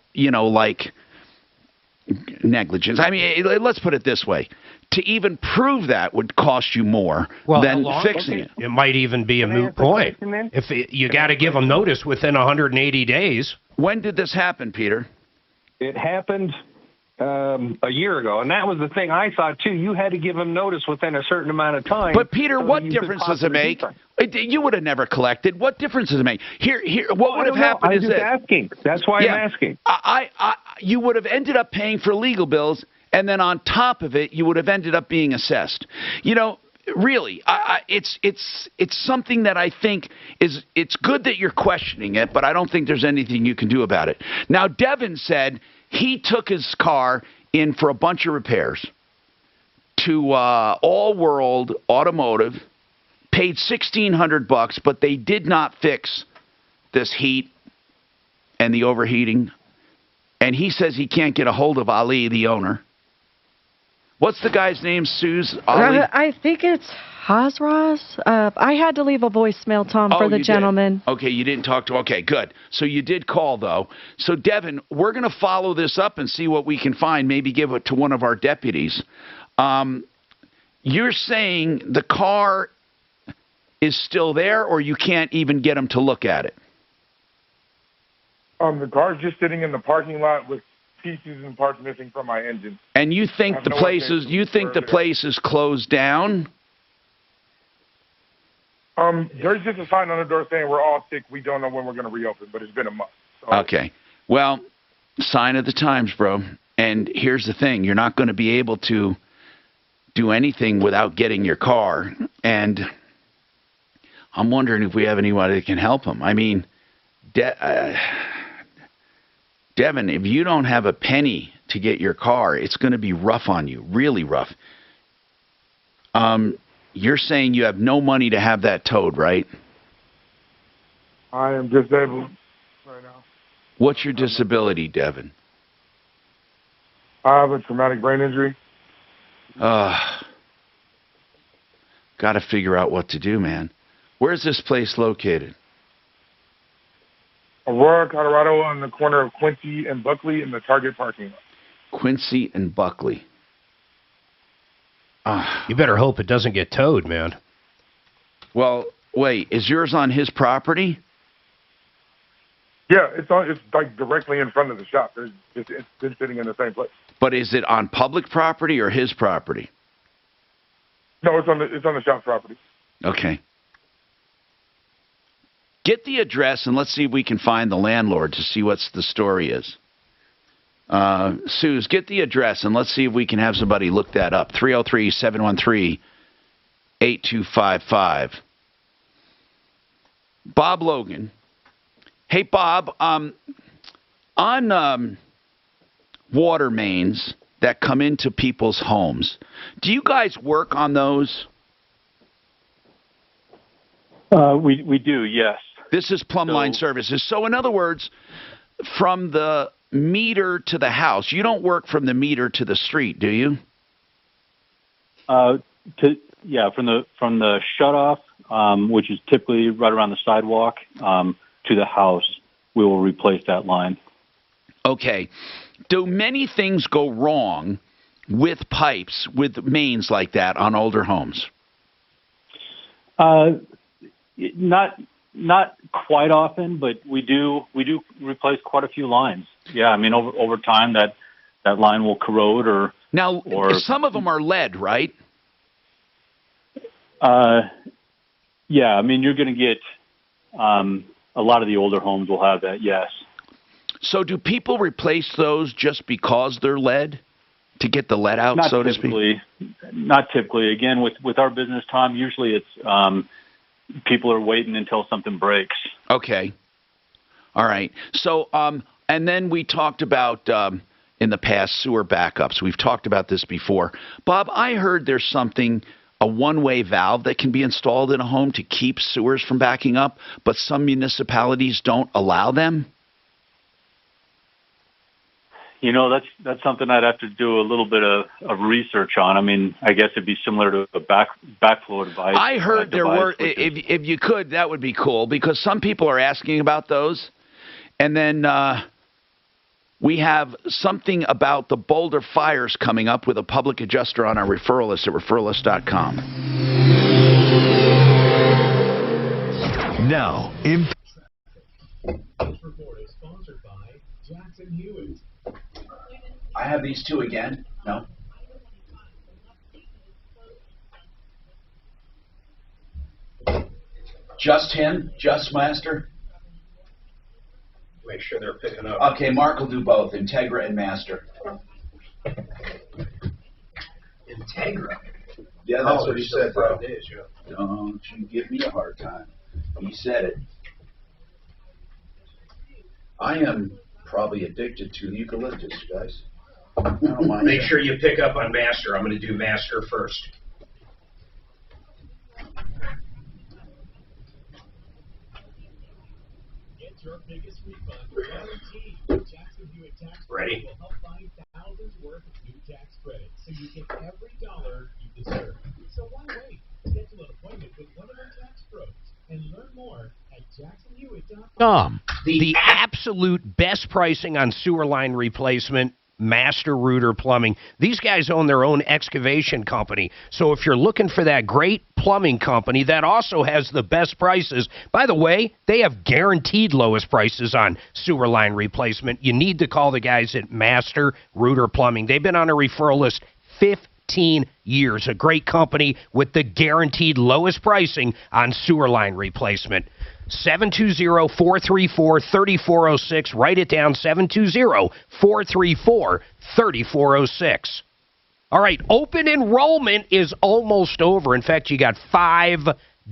S3: negligence. I mean, let's put it this way. To even prove that would cost you more than fixing it.
S19: It might even be a moot point. You got to give them notice within 180 days.
S3: When did this happen, Peter?
S12: It happened a year ago, and that was the thing I thought too. You had to give them notice within a certain amount of time.
S3: But Peter, what difference does it make? You would have never collected. What difference does it make? Here, what would have happened is this.
S12: Asking. That's why I'm asking.
S3: You would have ended up paying for legal bills, and then on top of it, you would have ended up being assessed. Really, it's something that I think it's good that you're questioning it, but I don't think there's anything you can do about it. Now, Devin said he took his car in for a bunch of repairs to All World Automotive, paid $1,600, but they did not fix this heat and the overheating. And he says he can't get a hold of Ali, the owner. What's the guy's name, Suze? Ali?
S17: I think it's Hazraz. I had to leave a voicemail, Tom, for the gentleman.
S3: Okay, you didn't talk to... Okay, good. So you did call, though. So, Devin, we're going to follow this up and see what we can find, maybe give it to one of our deputies. You're saying the car is still there, or you can't even get them to look at it?
S1: The car's just sitting in the parking lot with pieces and parts missing from my engine.
S3: And you think the place is closed down?
S1: There's just a sign on the door saying we're all sick. We don't know when we're going to reopen, but it's been a month. So.
S3: Okay. Well, sign of the times, bro. And here's the thing. You're not going to be able to do anything without getting your car. And I'm wondering if we have anybody that can help him. I mean, Devin, if you don't have a penny to get your car, it's going to be rough on you, really rough. You're saying you have no money to have that towed, right?
S1: I am disabled right now.
S3: What's your disability, Devin?
S1: I have a traumatic brain injury.
S3: Got to figure out what to do, man. Where's this place located?
S1: Aurora, Colorado, on the corner of Quincy and Buckley in the Target parking lot.
S3: Quincy and Buckley.
S19: You better hope it doesn't get towed, man.
S3: Well, wait, is yours on his property?
S1: Yeah, it's like directly in front of the shop. It's been sitting in the same place.
S3: But is it on public property or his property?
S1: No, it's on the shop property.
S3: Okay. Get the address and let's see if we can find the landlord to see what the story is. Suze, get the address and let's see if we can have somebody look that up. 303-713-8255. Bob Logan. Hey, Bob, on water mains that come into people's homes. Do you guys work on those?
S11: We do, yes.
S3: This is Plumline Services. So in other words, from the meter to the house, you don't work from the meter to the street, do you?
S11: From the shutoff, which is typically right around the sidewalk, to the house, we will replace that line.
S3: Okay. Do many things go wrong with pipes, with mains like that on older homes?
S11: Not quite often, but we do replace quite a few lines. Yeah, I mean over time that line will corrode or
S3: some of them are lead, right?
S11: Yeah, I mean you're going to get a lot of the older homes will have that. Yes.
S3: So do people replace those just because they're lead to get the lead out, so to speak?
S11: Not typically. Again, with our business, Tom, usually it's people are waiting until something breaks.
S3: Okay. All right. So, and then we talked about in the past sewer backups. We've talked about this before. Bob, I heard there's a one-way valve that can be installed in a home to keep sewers from backing up, but some municipalities don't allow them.
S11: You know, that's something I'd have to do a little bit of research on. I mean, I guess it'd be similar to a backflow device.
S3: I heard there were, if you could, that would be cool, because some people are asking about those. And then we have something about the Boulder fires coming up with a public adjuster on our referral list at referralist.com.
S2: Now,
S4: This report is sponsored by Jackson Hewitt.
S10: I have these two again. No. Just him? Just Master?
S6: Make sure they're picking up.
S10: Okay, Mark will do both, Integra and Master.
S6: Integra?
S10: Yeah, that's what he
S6: still
S10: said, bro.
S6: 5 days, yeah.
S10: Don't you give me a hard time. He said it. I am probably addicted to eucalyptus, guys. I don't mind
S6: Make
S10: that.
S6: sure you pick up on Master. I'm going to do Master first.
S4: Get your biggest refund guaranteed. Jackson Hewitt Tax
S6: Ready?
S4: will help find thousands worth of new tax credits, so you get every dollar you deserve. So why wait? Schedule an appointment with one of our tax pros and learn more at jacksonhewitt.com.
S19: The absolute best pricing on sewer line replacement, Master Rooter Plumbing. These guys own their own excavation company. So if you're looking for that great plumbing company that also has the best prices, by the way, they have guaranteed lowest prices on sewer line replacement. You need to call the guys at Master Rooter Plumbing. They've been on a referral list 15 years. A great company with the guaranteed lowest pricing on sewer line replacement. 720-434-3406. Write it down, 720-434-3406. All right, open enrollment is almost over. In fact, you got 5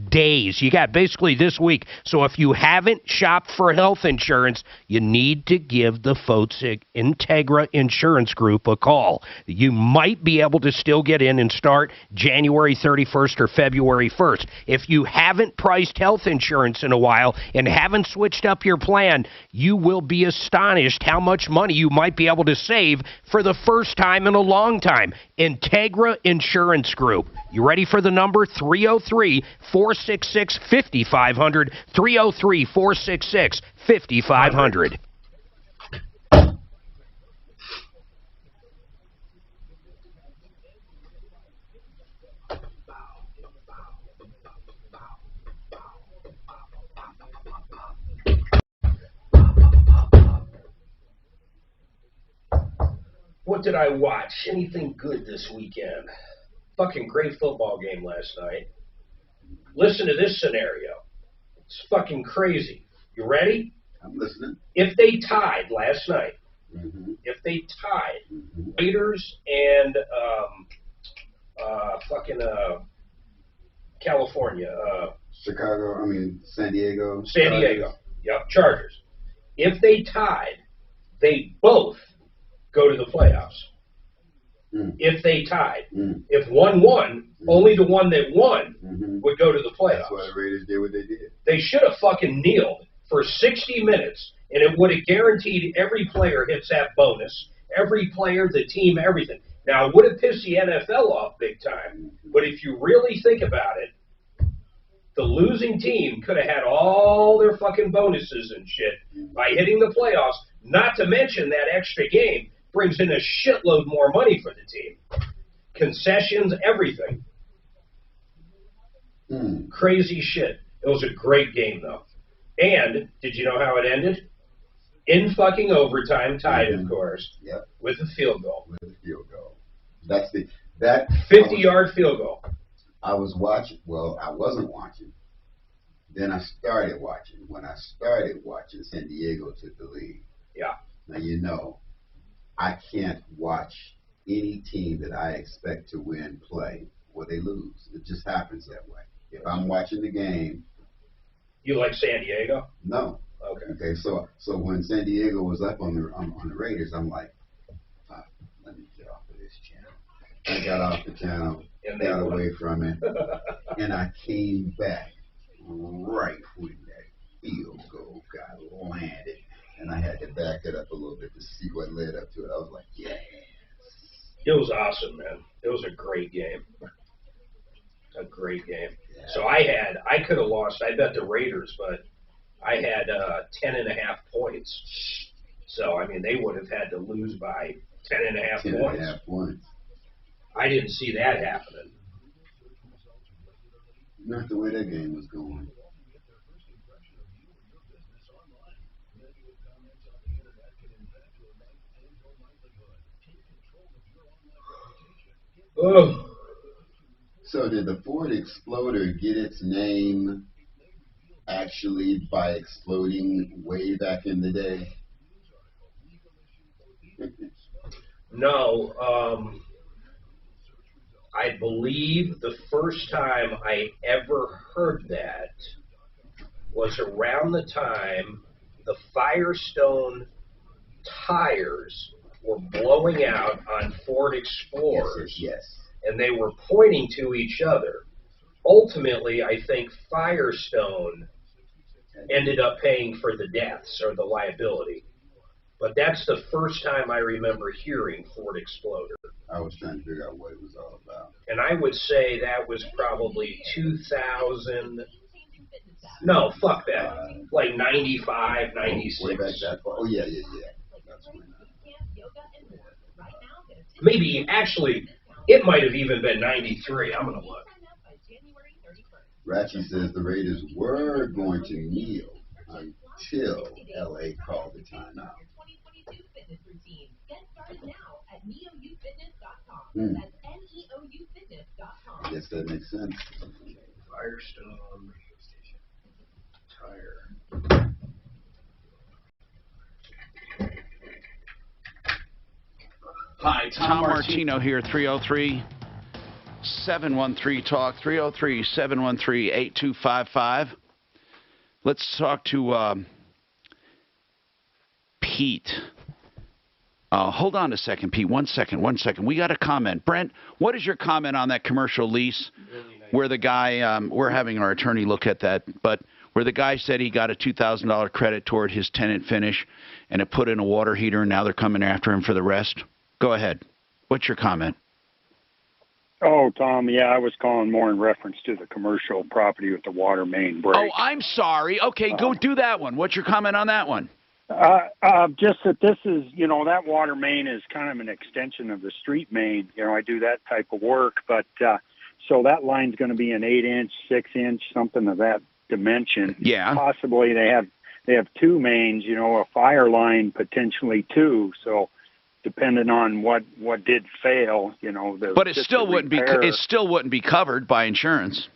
S19: days. You got basically this week. So if you haven't shopped for health insurance, you need to give the folks at Integra Insurance Group a call. You might be able to still get in and start January 31st or February 1st. If you haven't priced health insurance in a while and haven't switched up your plan, you will be astonished how much money you might be able to save for the first time in a long time. Integra Insurance Group. You ready for the number? 303-466-5500. 303-466-5500.
S6: What did I watch? Anything good this weekend? Fucking great football game last night. Listen to this scenario. It's fucking crazy. You ready?
S9: I'm listening.
S6: If they tied last night, Raiders and California.
S9: San Diego.
S6: San Diego. Yep, Chargers. If they tied, they both go to the playoffs. if they tied. If one won, only the one that won would go to the playoffs.
S9: That's why the Raiders did what they did.
S6: They should have fucking kneeled for 60 minutes, and it would have guaranteed every player hits that bonus, every player, the team, everything. Now, it would have pissed the NFL off big time, but if you really think about it, the losing team could have had all their fucking bonuses and shit by hitting the playoffs, not to mention that extra game brings in a shitload more money for the team. Concessions, everything. Crazy shit. It was a great game, though. And did you know how it ended? In fucking overtime, tied, of course, with a field goal.
S9: With a field goal. That's that
S6: 50-yard field goal.
S9: I was watching. Well, I wasn't watching. Then I started watching. When I started watching, San Diego took the lead.
S6: Yeah.
S9: Now, you know, I can't watch any team that I expect to win play or they lose. It just happens that way. If I'm watching the game.
S6: You like San Diego?
S9: No. Okay. So when San Diego was up on the Raiders, I'm like, let me get off of this channel. I got off the channel, got away from it, and I came back right when that field goal got landed, and I had to back it up a little bit to see what led up to it. I was like, yeah.
S6: It was awesome, man. It was a great game. A great game. Yeah. So I could have lost. I bet the Raiders, but I had 10.5 points. So, I mean, they would have had to lose by 10.5 points.
S9: 10.5 points.
S6: I didn't see that happening.
S9: Not the way that game was going.
S6: Oh.
S9: So did the Ford Exploder get its name actually by exploding way back in the day?
S6: No. I believe the first time I ever heard that was around the time the Firestone tires were blowing out on Ford Explorers.
S9: Yes.
S6: And they were pointing to each other. Ultimately, I think Firestone ended up paying for the deaths or the liability. But that's the first time I remember hearing Ford Exploder.
S9: I was trying to figure out what it was all about.
S6: And I would say that was probably 2000. No, fuck that. Like 95, 96.
S9: Way back that far. Oh, yeah. That's when,
S6: maybe, actually, it might have even been 93. I'm going to look.
S9: Ratchy says the Raiders were going to kneel until L.A. called the timeout. I guess that makes sense.
S6: Firestone tire. Hi, Tom Martino here, 303-713-TALK, 303-713-8255. Let's talk to Pete. Hold on a second, Pete. One second. We got a comment. Brent, what is your comment on that commercial lease where the guy, we're having our attorney look at that, but where the guy said he got a $2,000 credit toward his tenant finish and it put in a water heater and now they're coming after him for the rest? Go ahead. What's your comment?
S7: Oh, Tom, yeah, I was calling more in reference to the commercial property with the water main break.
S3: Oh, I'm sorry. Okay, go do that one. What's your comment on that one?
S7: Just that this is, that water main is kind of an extension of the street main. I do that type of work, but so that line's going to be an 8-inch, 6-inch, something of that dimension.
S3: Yeah.
S7: Possibly they have two mains, a fire line, potentially two. So depending on what did fail,
S3: but it still wouldn't be covered by insurance.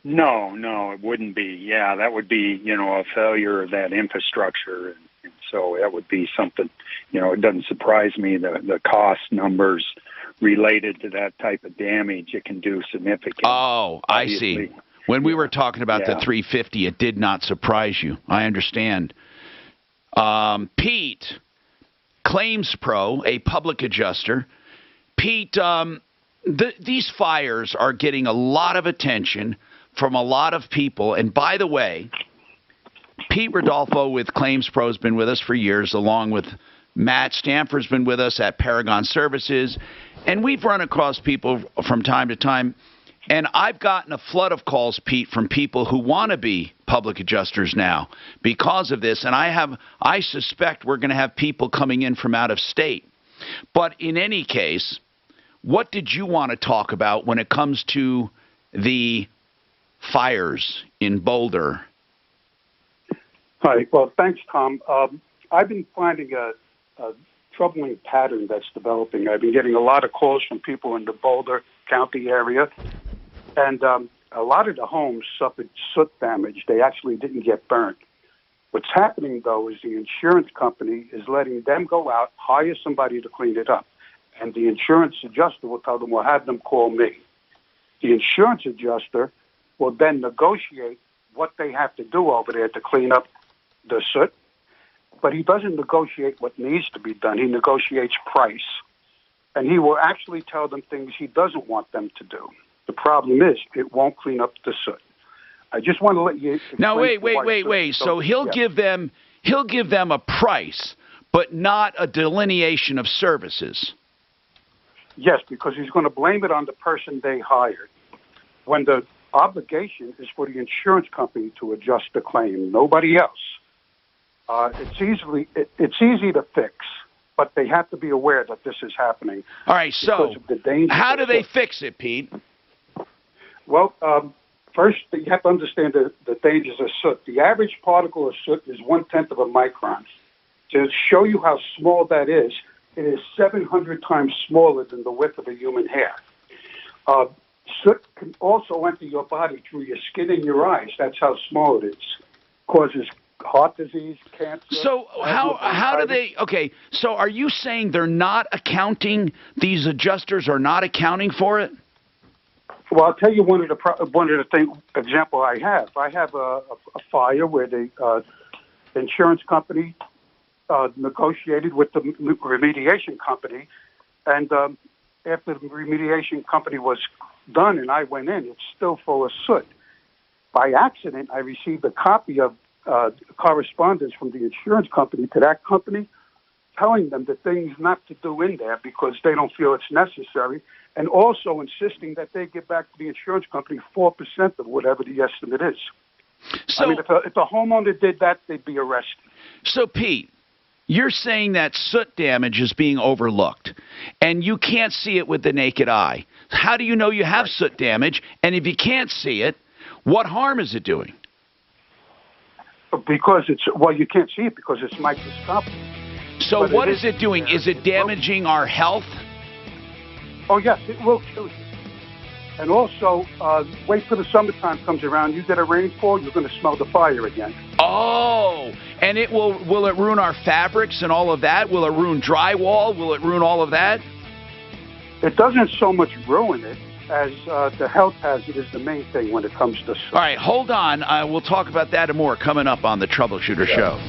S7: No, it wouldn't be. Yeah, that would be, a failure of that infrastructure. And so that would be something, it doesn't surprise me the cost numbers related to that type of damage. It can do significant.
S3: Oh, obviously. I see. When we were talking about the 350, it did not surprise you. I understand. Pete, Claims Pro, a public adjuster. Pete, these fires are getting a lot of attention from a lot of people. And by the way, Pete Rodolfo with Claims Pro has been with us for years, along with Matt Stanford's been with us at Paragon Services. And we've run across people from time to time. And I've gotten a flood of calls, Pete, from people who want to be public adjusters now because of this. And I suspect we're going to have people coming in from out of state. But in any case, what did you want to talk about when it comes to the fires in Boulder?
S14: Hi. Well, thanks, Tom. I've been finding a troubling pattern that's developing. I've been getting a lot of calls from people in the Boulder County area, and a lot of the homes suffered soot damage. They actually didn't get burnt. What's happening, though, is the insurance company is letting them go out, hire somebody to clean it up, and the insurance adjuster will tell them, well, have them call me. The insurance adjuster will then negotiate what they have to do over there to clean up the soot, but he doesn't negotiate what needs to be done. He negotiates price, and he will actually tell them things he doesn't want them to do. The problem is it won't clean up the soot. I just want to let you.
S3: Now wait. So he'll give them a price, but not a delineation of services.
S14: Yes, because he's going to blame it on the person they hired, when the obligation is for the insurance company to adjust the claim, nobody else. It's easy to fix, but they have to be aware that this is happening.
S3: All right, so how do they fix it, Pete?
S14: Well, first, you have to understand the dangers of soot. The average particle of soot is 1/10 of a micron. To show you how small that is, it is 700 times smaller than the width of a human hair. Soot can also enter your body through your skin and your eyes. That's how small it is. Causes heart disease, cancer.
S3: So how do they? Okay, so are you saying they're not accounting? These adjusters are not accounting for it?
S14: Well, I'll tell you one of the example I have. I have a fire where the insurance company negotiated with the remediation company, and after the remediation company was done and I went in, it's still full of soot. By accident, I received a copy of correspondence from the insurance company to that company, telling them the things not to do in there because they don't feel it's necessary, and also insisting that they give back to the insurance company 4% of whatever the estimate is. So, I mean, if a homeowner did that, they'd be arrested.
S3: So, Pete, you're saying that soot damage is being overlooked, and you can't see it with the naked eye. How do you know you have soot damage? And if you can't see it, what harm is it doing?
S14: Because you can't see it because it's microscopic.
S3: So what is it doing? Is it damaging our health?
S14: Oh, yes, it will kill you. And also, wait till the summertime comes around. You get a rainfall, you're going to smell the fire again.
S3: Oh, and will it ruin our fabrics and all of that? Will it ruin drywall? Will it ruin all of that?
S14: It doesn't so much ruin it as the health hazard is the main thing when it comes to soot.
S3: All right, hold on. We'll talk about that and more coming up on the Troubleshooter Show.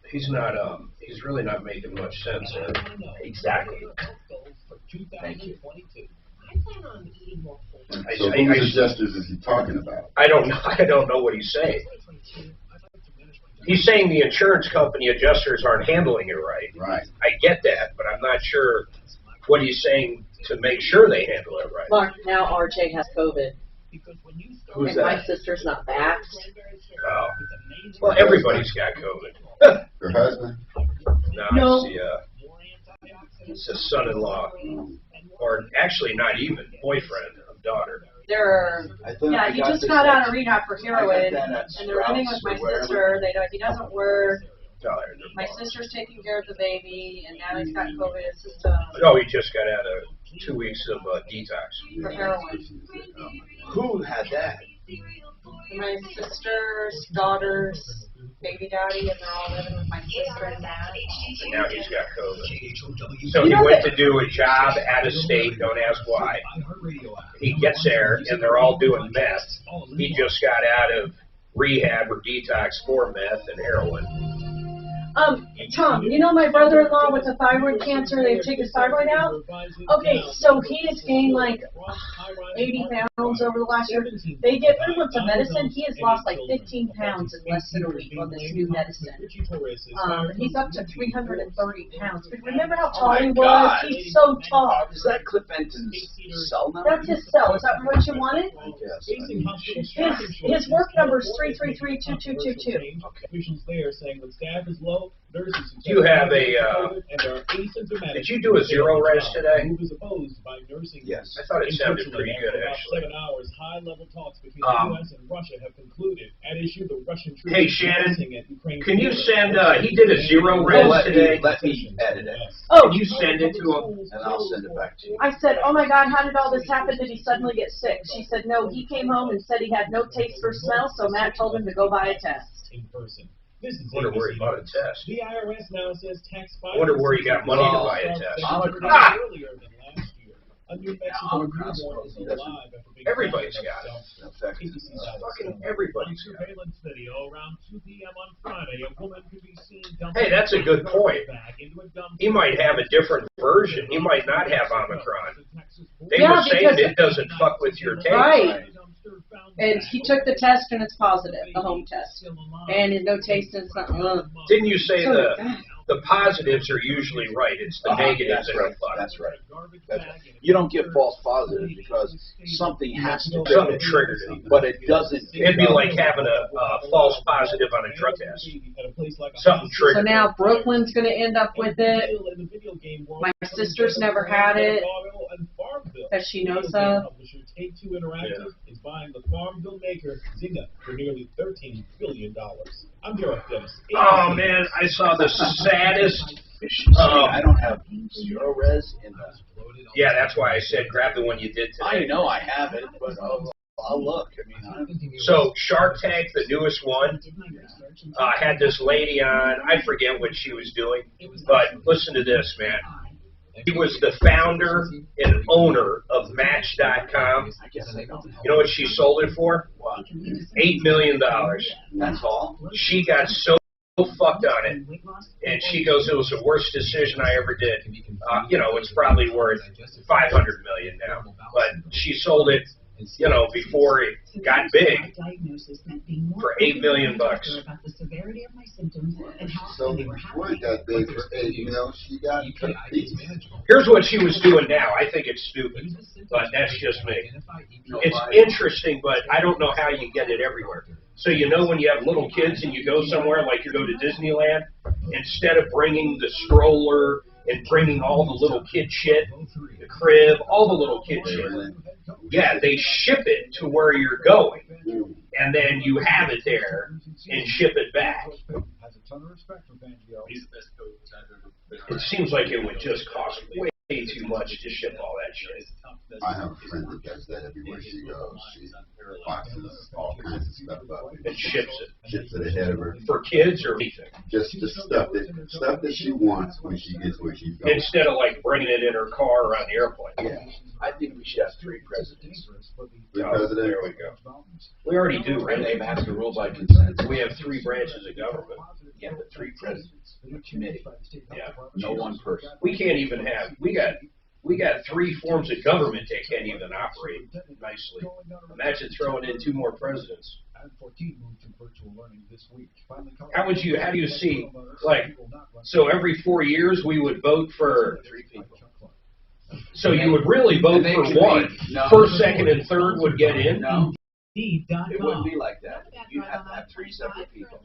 S6: He's really not making much sense there.
S10: Exactly. Thank you.
S9: So whose adjusters is he talking about?
S6: I don't know what he's saying. He's saying the insurance company adjusters aren't handling it right.
S9: Right.
S6: I get that, but I'm not sure what he's saying to make sure they handle it right.
S8: Mark, now RJ has COVID.
S6: Who's
S8: and
S6: that?
S8: my sister's not back.
S6: Oh. Well, everybody's got COVID.
S9: Her husband?
S6: No. It's a son-in-law. Or actually not even, boyfriend of daughter.
S8: He just got out of rehab for heroin, and they're living with my sister. He doesn't work. My sister's taking care of the baby, and now he's got COVID. It's just
S6: he just got out of 2 weeks of detox.
S8: For heroin.
S10: Who had that?
S8: My sister's daughter's baby daddy, and they're all living with my sister and dad.
S6: And now he's got COVID. So he went to do a job out of state, don't ask why. He gets there, and they're all doing meth. He just got out of rehab or detox for meth and heroin.
S8: Tom, you know my brother-in-law with the thyroid cancer, they've taken his thyroid out? Okay, so he has gained like 80 pounds over the last year. They get rid of some medicine. He has lost like 15 pounds in less than a week on this new medicine. He's up to 330 pounds. But remember how tall he was? He's so tall.
S10: Is that Cliff Benton's cell number?
S8: That's his cell. Is that what you wanted?
S10: Yes.
S8: His work number is 333-2222.
S15: Officials there saying when staff is low, nurses
S19: Do you have a, did you do a zero res today?
S10: Yes.
S19: I thought it sounded pretty good, actually.
S15: 7 hours, high-level talks between the U.S. and Russia have concluded. At issue, the Russian troops
S19: Hey, Shannon, can you send, he did a zero res today.
S10: Let me edit it.
S8: Oh.
S19: Can you send it to him?
S10: And I'll send it back to you.
S8: I said, oh my God, how did all this happen? Did he suddenly get sick? She said, no, he came home and said he had no taste for smell, so Matt told him to go buy a test.
S15: In person. This is
S19: Wonder where he bought a test.
S15: The IRS now says tax
S19: Wonder where he got money to buy a test.
S15: Earlier than last year. A New Mexico newborn is alive after being
S19: Everybody's got it.
S15: Fucking
S19: everybody's
S15: got it. Surveillance video around 2 p.m. on Friday. A woman could be seen
S19: Hey, that's a good point. He might have a different version. He might not have Omicron. They were saying it doesn't fuck with your taste.
S8: Right. And he took the test and it's positive, the home test. And there's no taste and it's not.
S19: Didn't you say the positives are usually right? It's the negatives that are fucked.
S10: That's right. That's right. You don't get false positives because something has to
S19: something triggered it.
S10: But it doesn't.
S19: It'd be like having a false positive on a drug test. Something triggered.
S8: So now Brooklyn's going to end up with it. My sister's never had it that she knows of.
S15: Take-Two Interactive is buying the Farmville maker Zynga for nearly $13 billion. I'm Derek Dennis.
S19: Oh man, I saw the saddest.
S10: I don't have zero res in the.
S19: Yeah, that's why I said grab the one you did today.
S10: I know I have it, but I'll look. I mean,
S19: so Shark Tank, the newest one, had this lady on. I forget what she was doing, but listen to this, man. He was the founder and owner of Match.com. You know what she sold it for? $8 million.
S10: That's all?
S19: She got so fucked on it, and she goes, it was the worst decision I ever did. It's probably worth $500 million now, but she sold it, before it got big for $8 million.
S9: So before it got big for $8 million, she got
S19: Here's what she was doing now. I think it's stupid, but that's just me. It's interesting, but I don't know how you get it everywhere. So when you have little kids and you go somewhere, like you go to Disneyland, instead of bringing the stroller and bringing all the little kid shit, the crib, all the little kid shit, yeah, they ship it to where you're going, and then you have it there and ship it back. It seems like it would just cost way too much to ship all that shit.
S9: I have a friend that does that everywhere she goes. She boxes all kinds of stuff up
S19: and ships it.
S9: Ships it ahead of her.
S19: For kids or anything?
S9: Just the stuff that she wants when she gets where she's going.
S19: Instead of like bringing it in her car or on the airplane.
S10: Yeah. I think we should have 3 presidents.
S9: 3 presidents?
S19: There we go. We already do, right?
S10: And they have to rule by consent.
S19: We have 3 branches of government.
S10: Yeah, but 3 presidents. A committee.
S19: Yeah.
S10: No one person.
S19: We can't even have, we got 3 forms of government that can't even operate nicely. Imagine throwing in 2 more presidents. How do you see, so every 4 years we would vote for
S10: 3 people.
S19: So you would really vote for one. First, second, and third would get in?
S10: No. It wouldn't be like that. You have to have 3 separate people.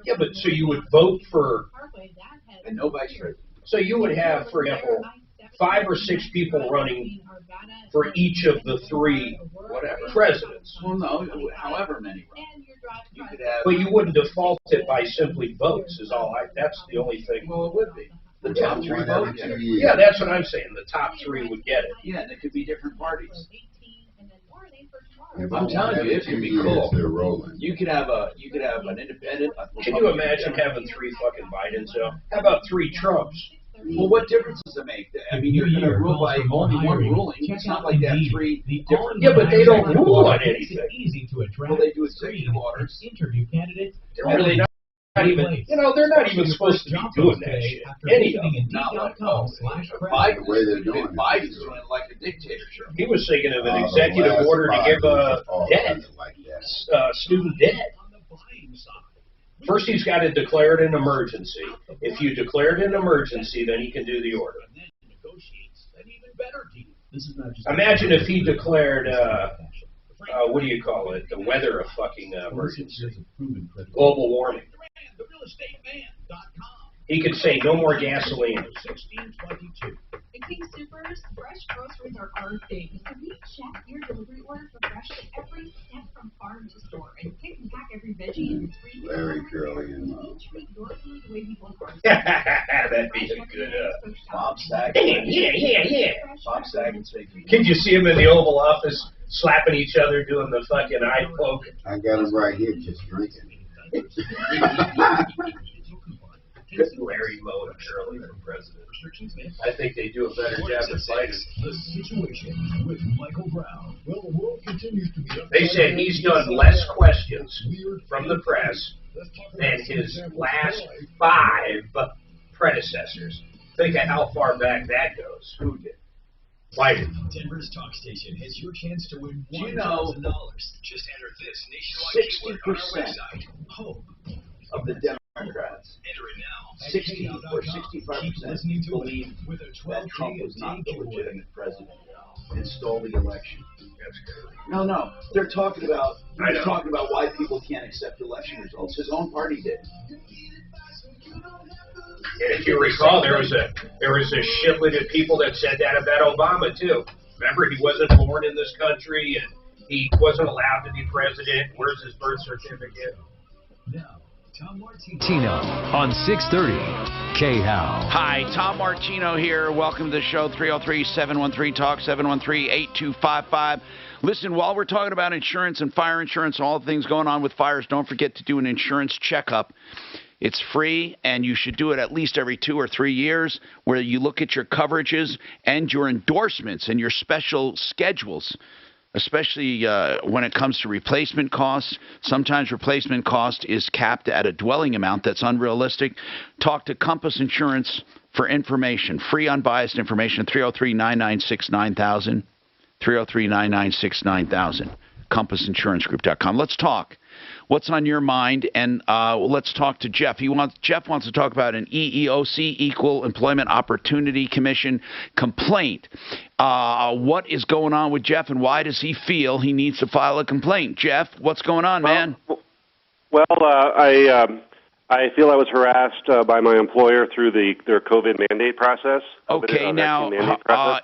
S19: Yeah, but so you would vote for...
S10: And no vice president.
S19: So you would have, for example, 5 or 6 people running for each of the 3 presidents.
S10: Well, no, however many run. You could have...
S19: But you wouldn't default it by simply votes, that's the only thing.
S10: Well, it would be. The top 3 votes.
S19: Yeah, that's what I'm saying. The top 3 would get it.
S10: Yeah, and it could be different parties.
S9: I'm
S10: telling you, it could be cool. You could have an independent.
S19: Can you imagine having 3 fucking Bidens though? How about 3 Trumps?
S10: Well, what difference does it make? I mean, you're going to rule by only one ruling. It's not like that 3 different.
S19: Yeah, but they don't rule on anything.
S10: Well, they do executive orders.
S19: Really not.
S6: Not even, they're not even supposed to be doing that shit. Any of them.
S10: Not like, Biden's doing it like a dictatorship.
S6: He was thinking of an executive order to give student debt. First, he's got to declare it an emergency. If you declare it an emergency, then he can do the order. Imagine if he declared, what do you call it? The weather a fucking emergency. Global warming. He could say no more gasoline.
S16: At King Supers, fresh groceries are our thing. So we check your delivery order for fresh at every step from farm to store. And pick and pack every veggie in 3
S9: Larry Curly and
S16: treat your food the way we want ours.
S6: That'd be a good,
S10: Bob Saget.
S6: Yeah.
S10: Bob Saget's making.
S6: Can you see him in the Oval Office slapping each other, doing the fucking eye poke?
S9: I got him right here just drinking.
S6: Larry Moe and Shirley for president. I think they do a better job of fighting.
S4: The Situation with Michael Brown. Well, the world continues to be.
S6: They said he's done less questions from the press than his last 5 predecessors. Think of how far back that goes. Who did? Biden.
S15: Denver's talk station has your chance to win $1,000.
S2: Just enter this nationwide keyword on our website.
S15: Hope
S10: Of the Democrats.
S2: Enter it now.
S10: 60 or 65% believe that Trump was not the legitimate president and stole the election. No. They're talking about why people can't accept election results. His own party did.
S6: And if you recall, there was a shitload of people that said that about Obama too. Remember, he wasn't born in this country and he wasn't allowed to be president. Where's his birth certificate?
S15: Now, Tom Martino.
S2: Tino on 630 KHOW.
S3: Hi, Tom Martino here. Welcome to the show, 303-713-TALK, 713-8255. Listen, while we're talking about insurance and fire insurance, all the things going on with fires, don't forget to do an insurance checkup. It's free, and you should do it at least every 2 or 3 years, where you look at your coverages and your endorsements and your special schedules, especially when it comes to replacement costs. Sometimes replacement cost is capped at a dwelling amount that's unrealistic. Talk to Compass Insurance for information. Free, unbiased information, 303-996-9000, 303-996-9000, CompassInsuranceGroup.com. Let's talk. What's on your mind? And let's talk to Jeff. Jeff wants to talk about an EEOC, Equal Employment Opportunity Commission complaint. What is going on with Jeff, and why does he feel he needs to file a complaint? Jeff, what's going on, man?
S20: Well, I feel I was harassed by my employer through their COVID mandate process.
S3: Okay, now,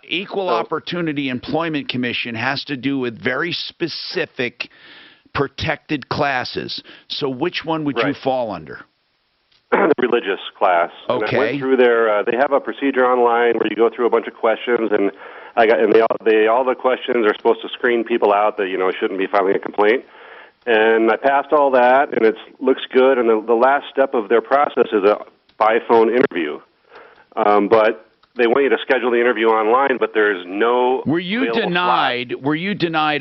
S3: Equal Opportunity Employment Commission has to do with very specific protected classes. So which one would you fall under?
S20: The religious class.
S3: Okay.
S20: And I went through they have a procedure online where you go through a bunch of questions, and all the questions are supposed to screen people out that shouldn't be filing a complaint. And I passed all that, and it looks good. And the last step of their process is a by phone interview. But they want you to schedule the interview online, but there's no.
S3: Were you denied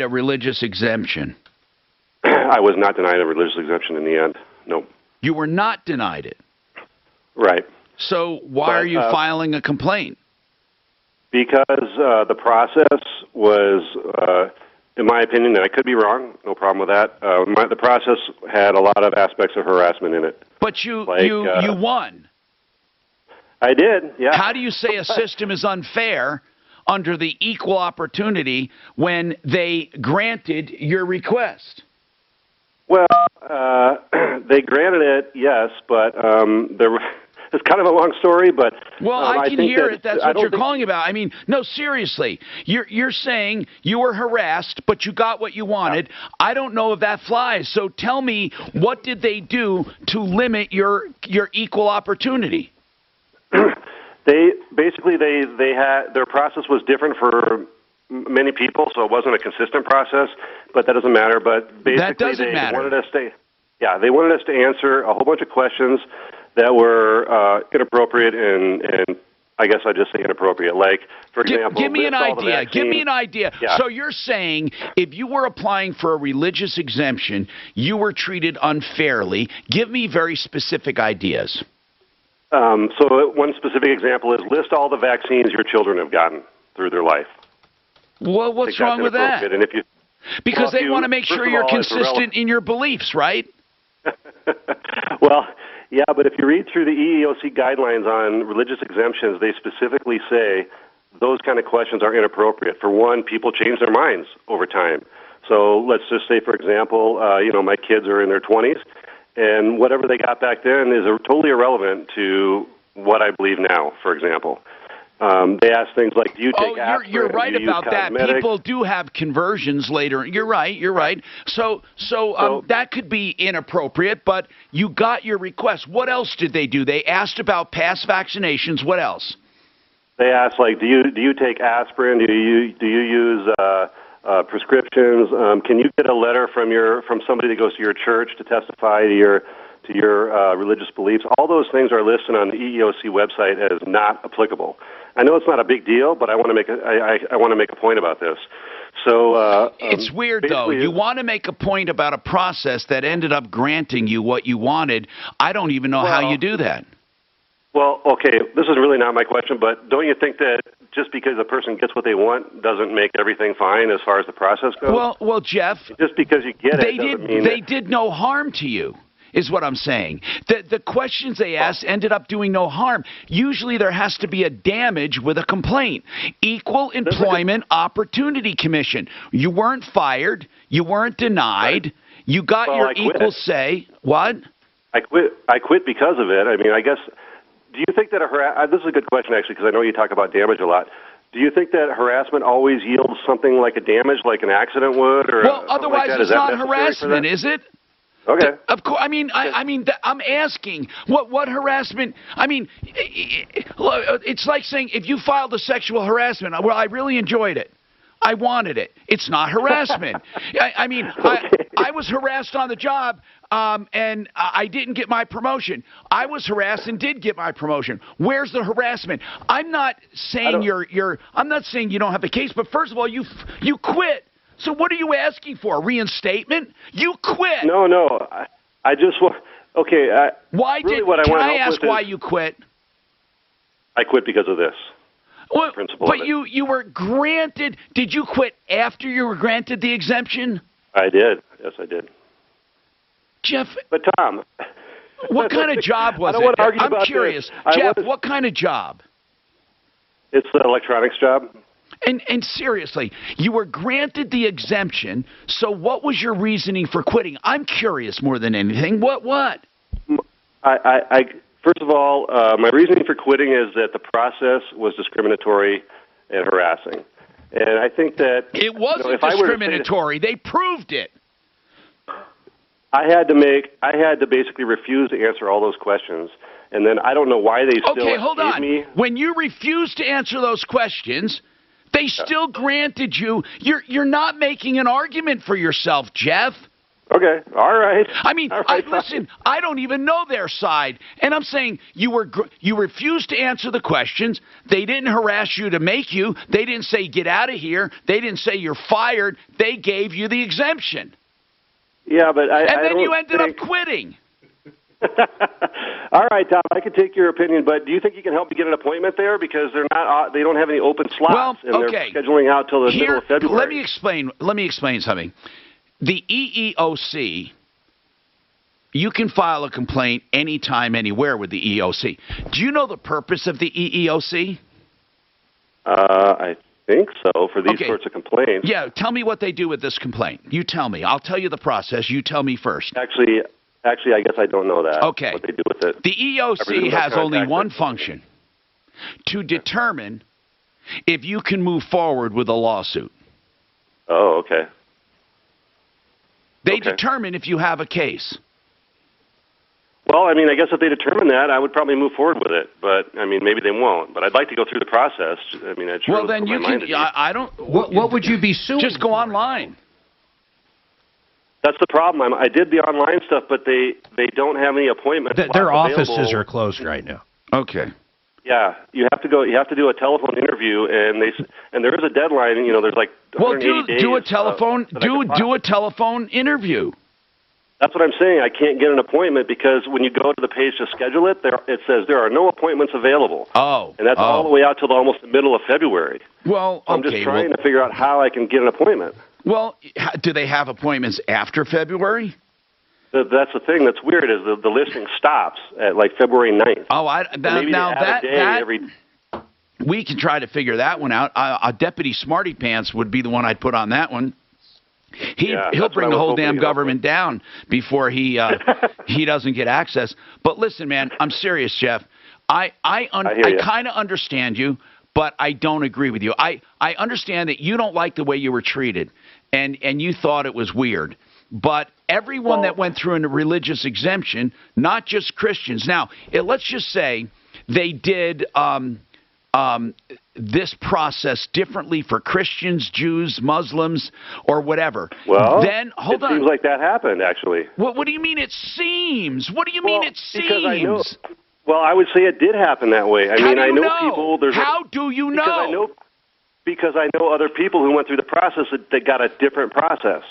S3: a religious exemption?
S20: I was not denied a religious exemption in the end. No. You
S3: were not denied it?
S20: Right.
S3: So why are you filing a complaint?
S20: Because the process was, in my opinion, and I could be wrong, no problem with that, the process had a lot of aspects of harassment in it.
S3: But you won.
S20: I did, yeah.
S3: How do you say a system is unfair under the equal opportunity when they granted your request?
S20: Well, they granted it, yes, but it's kind of a long story, but
S3: well, I can hear it. That's what you're calling about. I mean, no, seriously, you're saying you were harassed, but you got what you wanted. I don't know if that flies. So tell me, what did they do to limit your equal opportunity?
S20: They had their process was different for many people, so it wasn't a consistent process, but that doesn't matter. But basically, they wanted us to answer a whole bunch of questions that were inappropriate and I guess I'd just say inappropriate. Like, for example,
S3: give me an
S20: list all the
S3: idea. Give me
S20: vaccines.
S3: an idea.
S20: Yeah.
S3: So you're saying if you were applying for a religious exemption, you were treated unfairly. Give me very specific ideas.
S20: So one specific example is list all the vaccines your children have gotten through their life.
S3: Well, what's wrong with that?
S20: And if you,
S3: Because
S20: well,
S3: they want to make sure you're consistent in your beliefs, right?
S20: Well, yeah, but if you read through the EEOC guidelines on religious exemptions, they specifically say those kind of questions are inappropriate. For one, people change their minds over time. So let's just say, for example, my kids are in their 20s, and whatever they got back then is totally irrelevant to what I believe now, for example. They ask things like, do you take aspirin?
S3: You're right
S20: do you
S3: about
S20: use
S3: that.
S20: cosmetics? People
S3: do have conversions later. You're right. So that could be inappropriate, but you got your request. What else did they do? They asked about past vaccinations. What else?
S20: They ask, like, do you take aspirin? Do you use prescriptions? Can you get a letter from somebody that goes to your church to testify to your religious beliefs? All those things are listed on the EEOC website as not applicable. I know it's not a big deal, but I want to make a point about this. So
S3: it's weird, though. You want to make a point about a process that ended up granting you what you wanted. I don't even know how you do that.
S20: Well, okay, this is really not my question, but don't you think that just because a person gets what they want doesn't make everything fine as far as the process goes?
S3: Well, Jeff,
S20: just because you get it doesn't mean
S3: they did no harm to you. Is what I'm saying. The questions they asked ended up doing no harm. Usually there has to be a damage with a complaint. Equal Employment Opportunity Commission. You weren't fired. You weren't denied. You got your equal say. What?
S20: I quit because of it. I mean, I guess, do you think that this is a good question, actually, because I know you talk about damage a lot. Do you think that harassment always yields something like a damage, like an accident would? Or
S3: well, otherwise it's not harassment, is it?
S20: Okay.
S3: Of course. I mean, I'm asking what harassment. I mean, it's like saying if you filed a sexual harassment. Well, I really enjoyed it. I wanted it. It's not harassment. I was harassed on the job, and I didn't get my promotion. I was harassed and did get my promotion. Where's the harassment? I'm not saying I'm not saying you don't have the case, but first of all, you quit. So what are you asking for? Reinstatement? You quit.
S20: No. I just want. Okay.
S3: Why
S20: really
S3: did?
S20: What
S3: Can
S20: I
S3: I ask why you quit?
S20: I quit because of this.
S3: Well, but you were granted. Did you quit after you were granted the exemption?
S20: I did. Yes, I did.
S3: Jeff.
S20: But Tom.
S3: What kind of job was
S20: I don't want to argue
S3: I'm
S20: about
S3: curious.
S20: This.
S3: Jeff, what kind of job?
S20: It's the electronics job.
S3: And seriously, you were granted the exemption, so what was your reasoning for quitting? I'm curious more than anything. What?
S20: First of all, my reasoning for quitting is that the process was discriminatory and harassing. And I think that
S3: it wasn't discriminatory. They proved it.
S20: I had to basically refuse to answer all those questions. And then I don't know why they still
S3: Okay, hold on.
S20: me.
S3: When you refused to answer those questions, they still granted you. You're not making an argument for yourself, Jeff.
S20: Okay, all right.
S3: I mean, listen, I don't even know their side, and I'm saying you refused to answer the questions. They didn't harass you to make you. They didn't say get out of here. They didn't say you're fired. They gave you the exemption.
S20: Yeah, but
S3: then you ended up quitting.
S20: All right, Tom, I can take your opinion, but do you think you can help me get an appointment there because they don't have any open slots and they're scheduling out till the middle of February?
S3: Let me explain something. The EEOC, you can file a complaint anytime, anywhere with the EEOC. Do you know the purpose of the EEOC?
S20: I think so, for these sorts of complaints.
S3: Yeah, tell me what they do with this complaint. You tell me. I'll tell you the process. You tell me first.
S20: Actually, I guess I don't know that.
S3: Okay.
S20: What they do with it.
S3: The EEOC has only one function: to determine if you can move forward with a lawsuit.
S20: Oh, okay.
S3: They determine if you have a case.
S20: Well, I mean, I guess if they determine that, I would probably move forward with it. But, I mean, maybe they won't. But I'd like to go through the process. I mean, it's
S3: well, then you can. I don't.
S19: What would you be suing?
S3: Just go online.
S20: That's the problem. I did the online stuff, but they don't have any appointments.
S19: Their offices are closed right now.
S3: Okay.
S20: Yeah, you have to go. You have to do a telephone interview, and there is a deadline. You know, there's like 180 days.
S3: Do a telephone do a telephone interview.
S20: That's what I'm saying. I can't get an appointment because when you go to the page to schedule it, it says there are no appointments available.
S3: Oh,
S20: and that's all the way out till almost the middle of February.
S3: Well,
S20: I'm just trying to figure out how I can get an appointment.
S3: Well, do they have appointments after February?
S20: That's the thing that's weird is the listing stops at like February 9th.
S3: Oh,
S20: every
S3: we can try to figure that one out. A Deputy Smarty Pants would be the one I'd put on that one. He'll bring the whole damn government down before he doesn't get access. But listen, man, I'm serious, Jeff. I kind of understand you, but I don't agree with you. I understand that you don't like the way you were treated, and you thought it was weird. But everyone that went through a religious exemption, not just Christians. Now, let's just say they did this process differently for Christians, Jews, Muslims, or whatever.
S20: Well,
S3: then hold on.
S20: It seems like that happened, actually.
S3: What do you mean it seems? What do you mean it seems?
S20: Because I know. Well, I would say it did happen that way. I mean, I know people.
S3: How do you know?
S20: Because I know other people who went through the process that got a different process.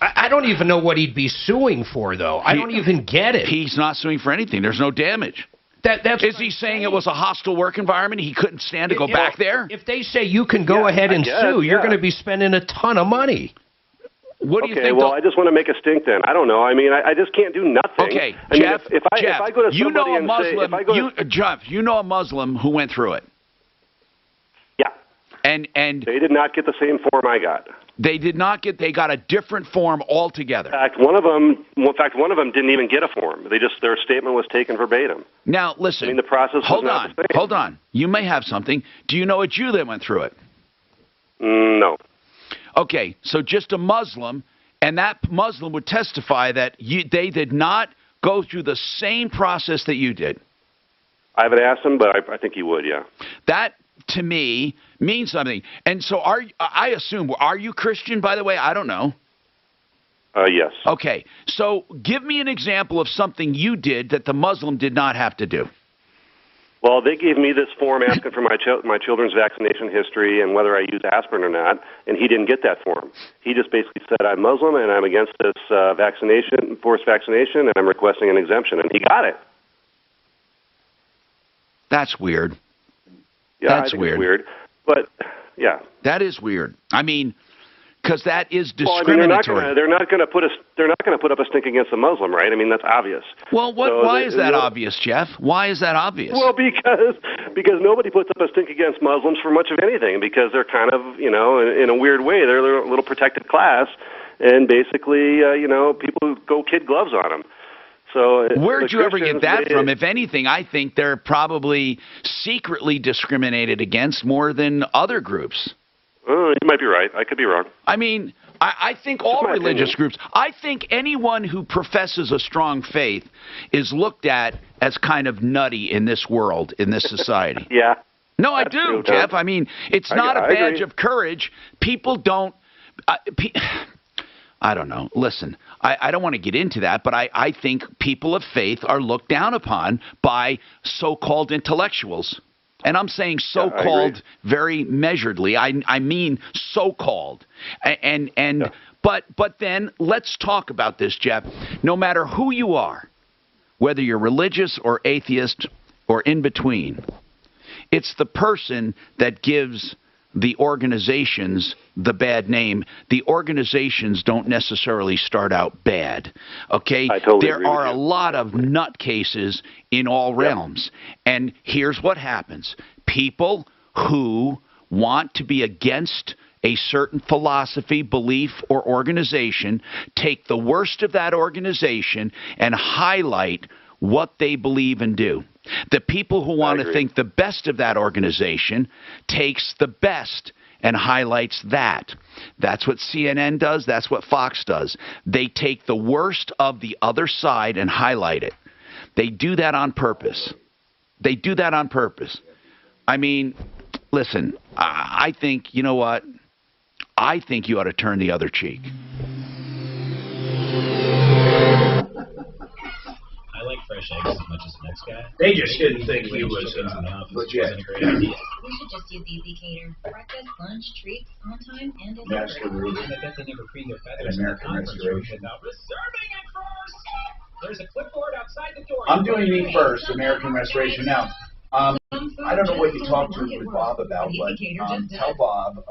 S19: I don't even know what he'd be suing for, though. I don't even get it.
S3: He's not suing for anything. There's no damage. Is he saying it was a hostile work environment? He couldn't stand to go back there?
S19: If they say you can go ahead and sue, you're going to be spending a ton of money.
S3: What do you think?
S20: Okay, well, I just want to make a stink then. I don't know. I mean, I just can't do nothing.
S3: Okay,
S20: I
S3: Jeff,
S20: mean, if I go to somebody
S3: and say, Jeff, you know a Muslim who went through it.
S20: Yeah.
S3: And
S20: they did not get the same form I got.
S3: They did not get. They got a different form altogether.
S20: In fact, one of them didn't even get a form. Their statement was taken verbatim.
S3: Now, listen.
S20: I mean, the process.
S3: Hold on. You may have something. Do you know a Jew that went through it?
S20: No.
S3: Okay, so just a Muslim, and that Muslim would testify that they did not go through the same process that you did.
S20: I haven't asked him, but I think he would. Yeah.
S3: That, to me, means something. And so I assume, are you Christian, by the way? I don't know.
S20: Yes.
S3: Okay. So give me an example of something you did that the Muslim did not have to do.
S20: Well, they gave me this form asking for my children's vaccination history and whether I use aspirin or not, and he didn't get that form. He just basically said, I'm Muslim and I'm against this forced vaccination, and I'm requesting an exemption, and he got it.
S3: That's weird.
S20: Yeah,
S3: That's
S20: I think it's weird. But, yeah.
S3: That is weird. I mean, because that is
S20: discriminatory. Well, I mean, they're not going to put up a stink against a Muslim, right? I mean, that's obvious.
S3: Well, why is that obvious, Jeff? Why is that obvious?
S20: Well, because nobody puts up a stink against Muslims for much of anything, because they're kind of, in a weird way, they're a little protected class, and basically, people go kid gloves on them. So
S3: where'd you ever get that from? If anything, I think they're probably secretly discriminated against more than other groups.
S20: You might be right. I could be wrong.
S3: I mean, I think all religious groups, I think anyone who professes a strong faith is looked at as kind of nutty in this world, in this society.
S20: Yeah.
S3: No, I do, Jeff. I mean, it's not a badge of courage. People don't... I don't know. Listen, I don't want to get into that, but I think people of faith are looked down upon by so-called intellectuals. And I'm saying so-called very measuredly. I mean so-called. But then let's talk about this, Jeff. No matter who you are, whether you're religious or atheist or in between, it's the person that gives the organizations the bad name. The organizations don't necessarily start out bad. Okay? There are a lot of nutcases in all realms. And here's what happens. People who want to be against a certain philosophy, belief, or organization take the worst of that organization and highlight what they believe and do. The people who want to think the best of that organization takes the best and highlights that. That's what CNN does. That's what Fox does. They take the worst of the other side and highlight it. They do that on purpose. They do that on purpose. I mean, listen, I think, you know what? I think you ought to turn the other cheek.
S15: I like fresh eggs. much as the next guy.
S6: They just didn't think he was legit.
S15: Wasn't a great idea.
S16: We should just use Eeoc. Breakfast, lunch, treats, on time, and
S10: Master
S16: delivery.
S10: Root
S15: And I bet they never free their
S10: and
S15: feathers in the
S10: American
S15: conference room
S10: Restoration.
S15: without reserving it first. There's a clipboard outside the door.
S10: I'm doing me first, American Restoration. Now, I don't know what you talked to with Bob about, but tell Bob.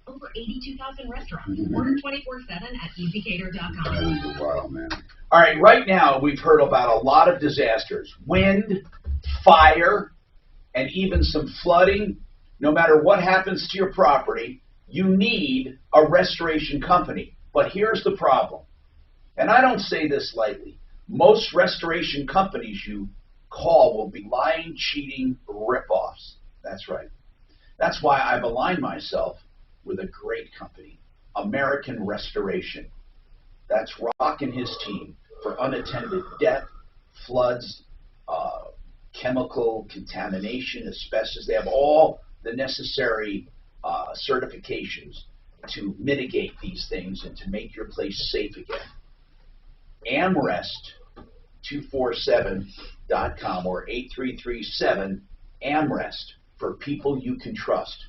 S16: Over 82,000 restaurants. Order 24/7 at easycater.com.
S9: Wow, man.
S10: All right, right now we've heard about a lot of disasters. Wind, fire, and even some flooding. No matter what happens to your property, you need a restoration company. But here's the problem. And I don't say this lightly. Most restoration companies you call will be lying, cheating ripoffs. That's right. That's why I've aligned myself with a great company, American Restoration. That's Rock and his team for unattended death, floods, chemical contamination, asbestos. They have all the necessary certifications to mitigate these things and to make your place safe again. Amrest247.com or 8337-AMREST for people you can trust.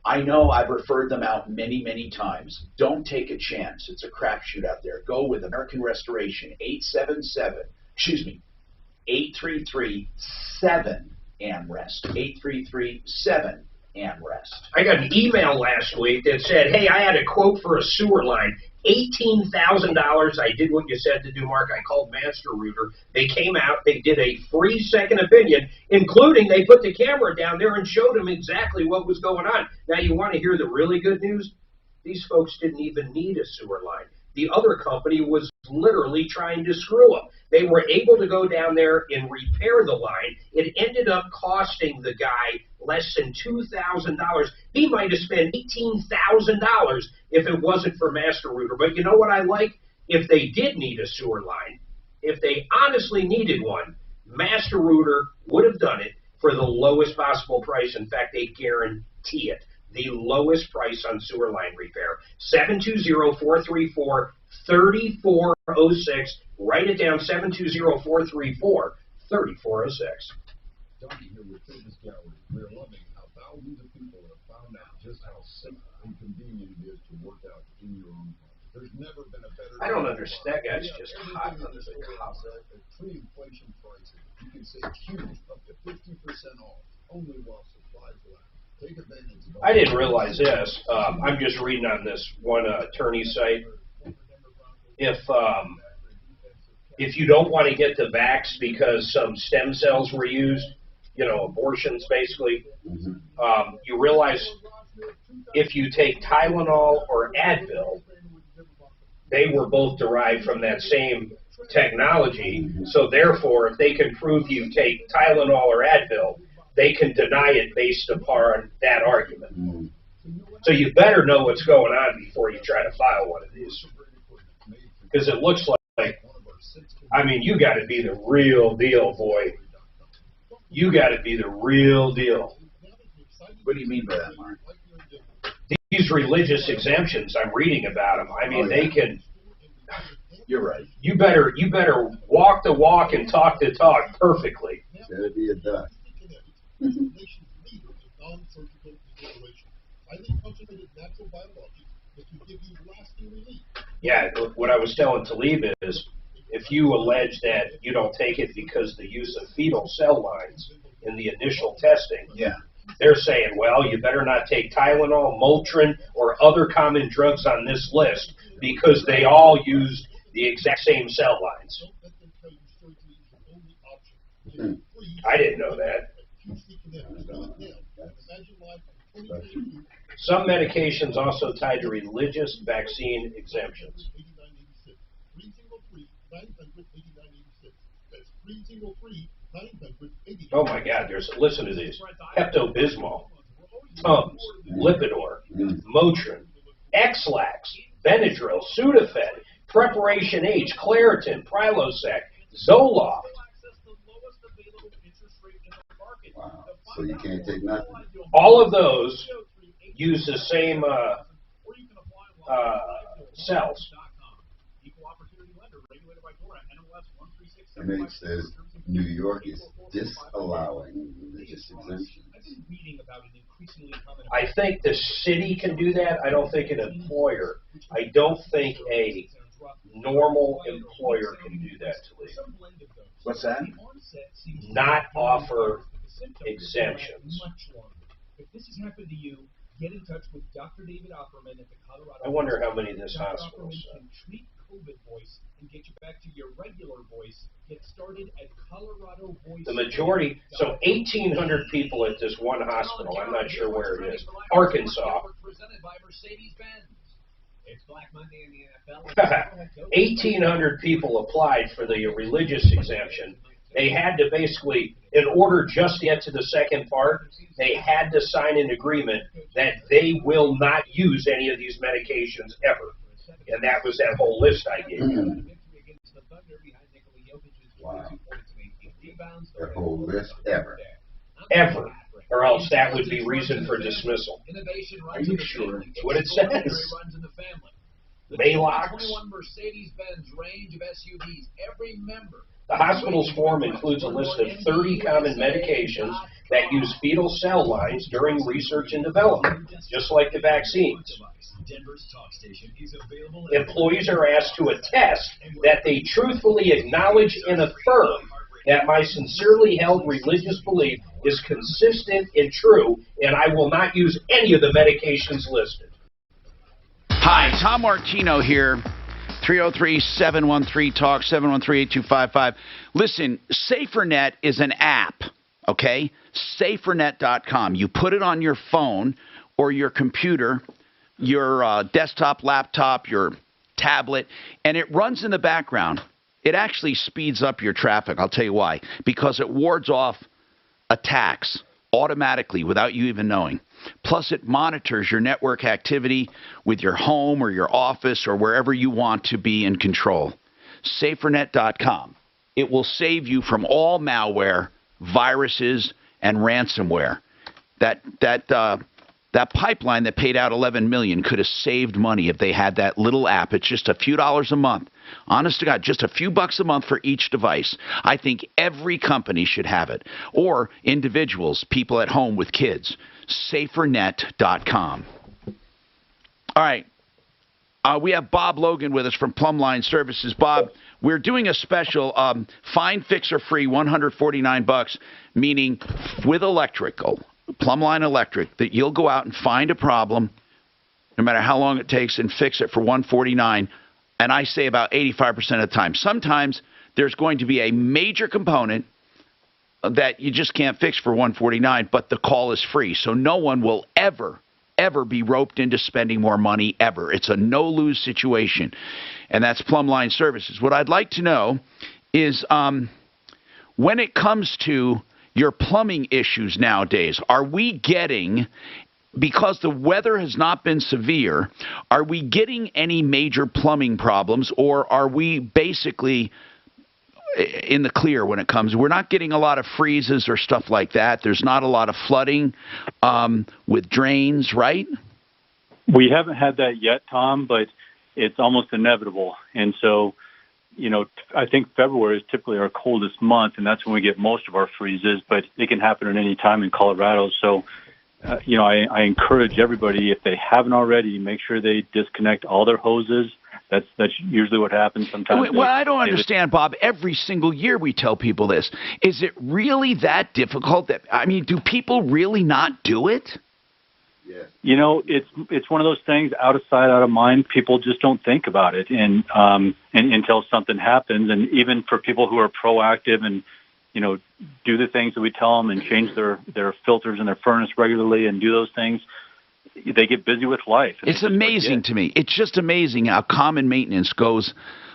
S10: I know I've referred them out many, many times. Don't take a chance. It's a crapshoot out there. Go with American Restoration, 833-7-AMREST, 833-7-AMREST.
S19: I got an email last week that said, hey, I had a quote for a sewer line, $18,000. I did what you said to do, Mark. I called Master Router. They came out. They did a free second opinion, including they put the camera down there and showed them exactly what was going on. Now, you want to hear the really good news? These folks didn't even need a sewer line. The other company was literally trying to screw them. They were able to go down there and repair the line. It ended up costing the guy less than $2,000. He might have spent $18,000 if it wasn't for Master Router. But you know what I like? If they did need a sewer line, if they honestly needed one, Master Router would have done it for the lowest possible price. In fact, they guarantee it. The lowest price on sewer line repair. 720-434-3406. Write it down, 720-434-3406.
S4: Down here with Fitness Gallery, we're loving how thousands of people have found out just how simple and convenient it is to work out in your own home. There's never been a better...
S19: I don't understand. That guy's just hot under the collar.
S4: At pre-inflation pricing, you can save huge, up to 50% off, only while supplies last. Take advantage of...
S19: I didn't realize this. I'm just reading on this one attorney site. If you don't want to get the vax because some stem cells were used, you know, abortions basically, you realize if you take Tylenol or Advil, they were both derived from that same technology. So therefore, if they can prove you take Tylenol or Advil, they can deny it based upon that argument. So you better know what's going on before you try to file one of these. Because it looks like, I mean, you got to be the real deal, boy. You got to be the real deal.
S10: What do you mean by that, Mark?
S19: These religious exemptions, I'm reading about them. I mean, they can...
S10: You're right.
S19: You better walk the walk and talk the talk perfectly.
S9: Gotta be a duck.
S19: Yeah, what I was telling Talib is, if you allege that you don't take it because the use of fetal cell lines in the initial testing, they're saying, well, you better not take Tylenol, Motrin, or other common drugs on this list because they all use the exact same cell lines. I didn't know that. Some medications also tied to religious vaccine exemptions. Oh my God, listen to these. Pepto-Bismol, Tums, Lipitor, Motrin, X-Lax, Benadryl, Sudafed, Preparation H, Claritin, Prilosec, Zoloft.
S9: Wow. So you can't take nothing.
S19: All of those use the same cells.
S9: And then it says New York is disallowing religious exemptions.
S6: I think the city can do that. I don't think an employer. I don't think a normal employer can do that to leave.
S10: What's that?
S6: Not offer exemptions.
S15: If this has happened to you, get in touch with Dr. David Opperman at the Colorado.
S6: I wonder how many this hospital
S15: can treat COVID voice and get you back to your regular voice. Get started at Colorado Voice.
S6: The majority, so 1,800 people at this one hospital. I'm not sure where it is. Arkansas.
S15: Presented by Mercedes-Benz. It's Black Monday in the NFL.
S6: 1,800 people applied for the religious exemption. They had to basically, in order just to get to the second part, they had to sign an agreement that they will not use any of these medications ever. And that was that whole list I gave you.
S9: Wow. The whole list ever.
S6: Ever. Or else that would be reason for dismissal.
S10: Are you sure?
S6: That's what it says. Maylocks.
S15: Mercedes-Benz range of SUVs. Every member.
S6: The hospital's form includes a list of 30 common medications that use fetal cell lines during research and development, just like the vaccines. Employees are asked to attest that they truthfully acknowledge and affirm that my sincerely held religious belief is consistent and true, and I will not use any of the medications listed.
S3: Hi, Tom Martino here. 303-713-TALK, 713-8255. Listen, SaferNet is an app, okay? SaferNet.com. You put it on your phone or your computer, your desktop, laptop, your tablet, and it runs in the background. It actually speeds up your traffic. I'll tell you why. Because it wards off attacks automatically without you even knowing. Plus, it monitors your network activity with your home or your office or wherever you want to be in control. SaferNet.com. It will save you from all malware, viruses, and ransomware. That pipeline that paid out $11 million could have saved money if they had that little app. It's just a few dollars a month. Honest to God, just a few bucks a month for each device. I think every company should have it. Or individuals, people at home with kids. SaferNet.com. All right. We have Bob Logan with us from Plumline Services. Bob, we're doing a special find, fix, or free, $149, meaning with electrical. Plumline Electric, that you'll go out and find a problem, no matter how long it takes, and fix it for $149. And I say about 85% of the time. Sometimes there's going to be a major component that you just can't fix for $149, but the call is free. So no one will ever be roped into spending more money ever. It's a no-lose situation. And that's Plumline Services. What I'd like to know is when it comes to your plumbing issues nowadays, are we getting, because the weather has not been severe, are we getting any major plumbing problems, or are we basically in the clear when it comes? We're not getting a lot of freezes or stuff like that. There's not a lot of flooding with drains, right?
S11: We haven't had that yet, Tom, but it's almost inevitable. And so, you know, I think February is typically our coldest month, and that's when we get most of our freezes, but it can happen at any time in Colorado. So, you know, I encourage everybody, if they haven't already, make sure they disconnect all their hoses. That's usually what happens sometimes.
S3: Well, I don't understand, Bob. Every single year we tell people this. Is it really that difficult? I mean, do people really not do it?
S9: Yeah.
S11: You know, it's one of those things, out of sight, out of mind. People just don't think about it, and until something happens. And even for people who are proactive and, you know, do the things that we tell them and change their filters in their furnace regularly and do those things, they get busy with life.
S3: It's amazing to me. It's just amazing how common maintenance goes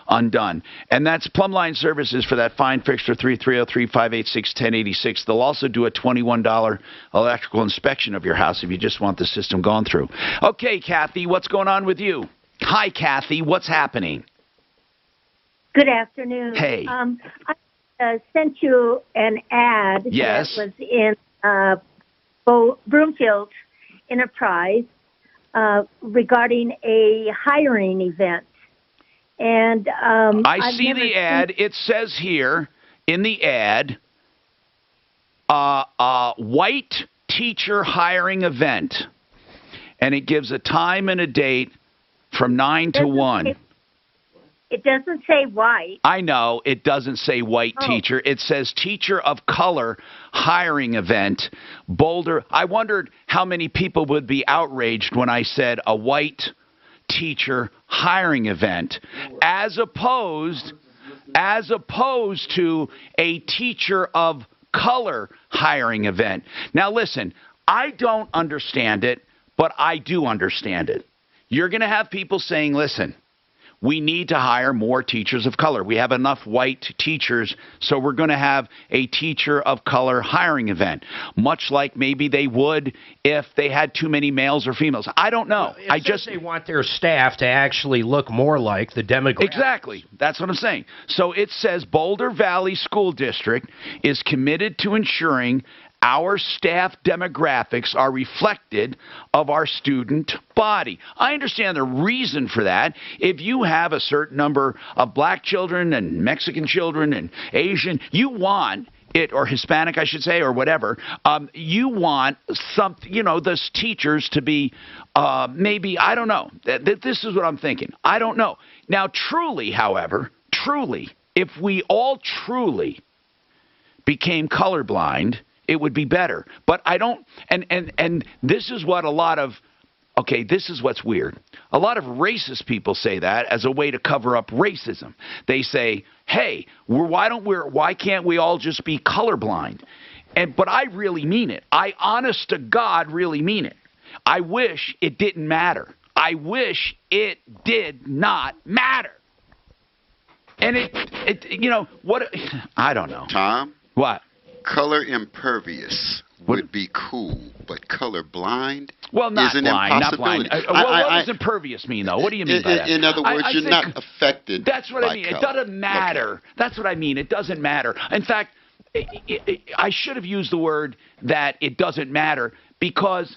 S3: undone. And that's Plumline Services for that fine fixture, 303-586-1086. They'll also do a $21 electrical inspection of your house if you just want the system gone through. Okay, Kathy, what's going on with you? Hi, Kathy. What's happening?
S21: Good afternoon.
S3: Hey.
S21: I sent you an ad
S3: yes.
S21: that was in Broomfield Enterprise regarding a hiring event. And
S3: I see the ad. It says here in the ad, white teacher hiring event. And it gives a time and a date from 9 to 1.
S21: It doesn't say white.
S3: I know it doesn't say white teacher. It says teacher of color hiring event, Boulder. I wondered how many people would be outraged when I said a white teacher hiring event as opposed to a teacher of color hiring event. Now listen, I don't understand it, but I do understand it. You're going to have people saying, listen, we need to hire more teachers of color. We have enough white teachers, so we're going to have a teacher of color hiring event, much like maybe they would if they had too many males or females. I don't know.
S19: They want their staff to actually look more like the demographics.
S3: Exactly. That's what I'm saying. So it says Boulder Valley School District is committed to ensuring our staff demographics are reflected of our student body. I understand the reason for that. If you have a certain number of black children and Mexican children and Asian, you want it, or Hispanic, I should say, or whatever, you want those teachers to be maybe, I don't know. This is what I'm thinking. I don't know. Now, however, if we all truly became colorblind, it would be better. But I don't, and this is what this is what's weird. A lot of racist people say that as a way to cover up racism. They say, hey, why can't we all just be colorblind? But I really mean it. I honest to God really mean it. I wish it didn't matter. I wish it did not matter. And I don't know.
S9: Tom?
S3: What?
S9: Color impervious would be cool, but color blind
S3: not
S9: is an
S3: blind,
S9: impossibility.
S3: Not blind. What does impervious mean, though? What do you mean by that?
S9: In other words, you're not affected.
S3: That's what I mean.
S9: Color.
S3: It doesn't matter. Okay. That's what I mean. It doesn't matter. In fact, I should have used the word that it doesn't matter because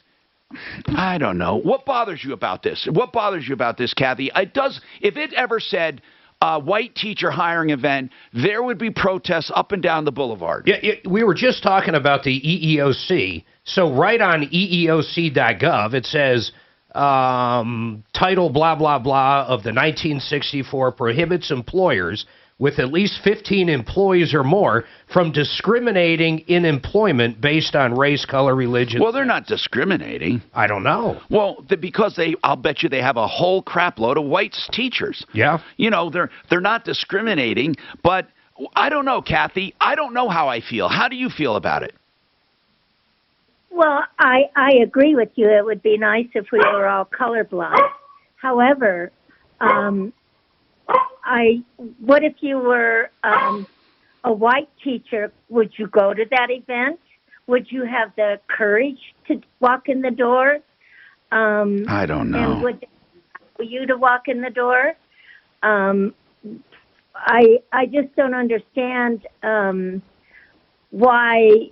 S3: I don't know. What bothers you about this? What bothers you about this, Kathy? It does. If it ever said white teacher hiring event, there would be protests up and down the boulevard.
S19: Yeah, we were just talking about the EEOC. So right on EEOC.gov, it says title blah, blah, blah of the 1964 prohibits employers with at least 15 employees or more from discriminating in employment based on race, color, religion.
S3: Well, they're not discriminating.
S19: I don't know.
S3: Well, because I'll bet you they have a whole crap load of white teachers.
S19: Yeah.
S3: They're not discriminating, but I don't know, Kathy. I don't know how I feel. How do you feel about it?
S21: Well, I agree with you. It would be nice if we were all colorblind. However, what if you were a white teacher? Would you go to that event? Would you have the courage to walk in the door?
S3: I don't know.
S21: And would you to walk in the door? I just don't understand why.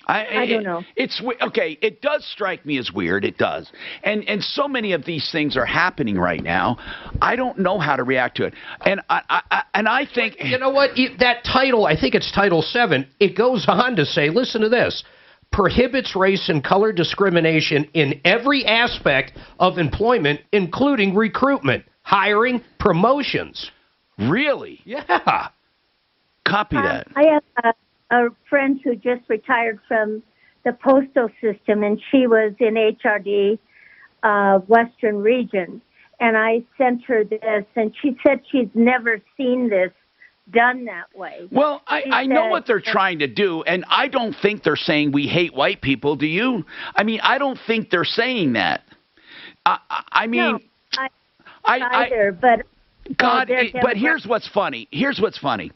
S21: I don't know.
S3: It's okay. It does strike me as weird. It does, and so many of these things are happening right now. I don't know how to react to it, and I think
S19: you know what that title. I think it's Title 7. It goes on to say, listen to this: prohibits race and color discrimination in every aspect of employment, including recruitment, hiring, promotions.
S3: Really?
S19: Yeah.
S21: Copy that. I have a friend who just retired from the postal system, and she was in HRD Western Region. And I sent her this, and she said she's never seen this done that way.
S3: Well, I know what they're trying to do, and I don't think they're saying we hate white people. Do you? I mean, I don't think they're saying that. I mean,
S21: no, either, but
S3: God, but here's what's funny. Here's what's funny.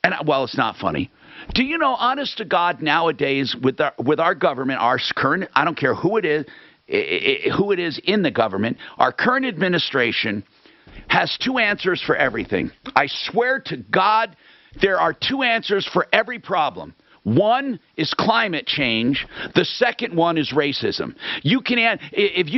S3: And well, it's not funny. Do you know, honest to God, nowadays with our government, our current, I don't care who it is in the government, our current administration has two answers for everything. I swear to God, there are two answers for every problem. One is climate change. The second one is racism. You can add, if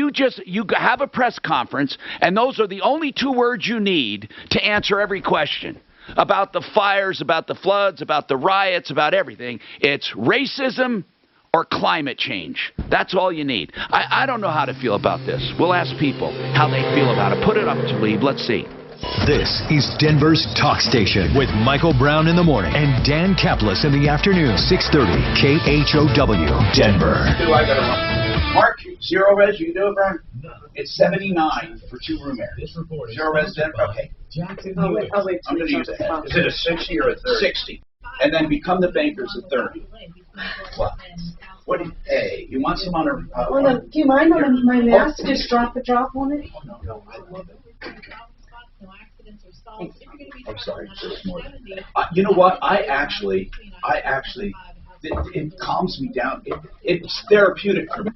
S3: you have a press conference, and those are the only 2 words you need to answer every question about the fires, about the floods, about the riots, about everything. It's racism or climate change. That's all you need. I don't know how to feel about this. We'll ask people how they feel about it. Put it up, Talib. Let's see.
S2: This is Denver's Talk Station with Michael Brown in the morning and Dan Kaplis in the afternoon. 630 KHOW, Denver.
S10: I gotta run. Mark, zero res, you can do it, Brian? It's 79 for 2-room area. Zero res, Denver? Okay.
S8: I'll wait.
S10: I'm going to use it. Is it a 60 or a 30? 60. And then become the bankers at 30. What do you, hey, you want some on a...
S8: do you mind on my mask? Just drop a drop on it?
S10: No, I love it. I'm sorry. You know what? I actually, it calms me down. It's therapeutic for me.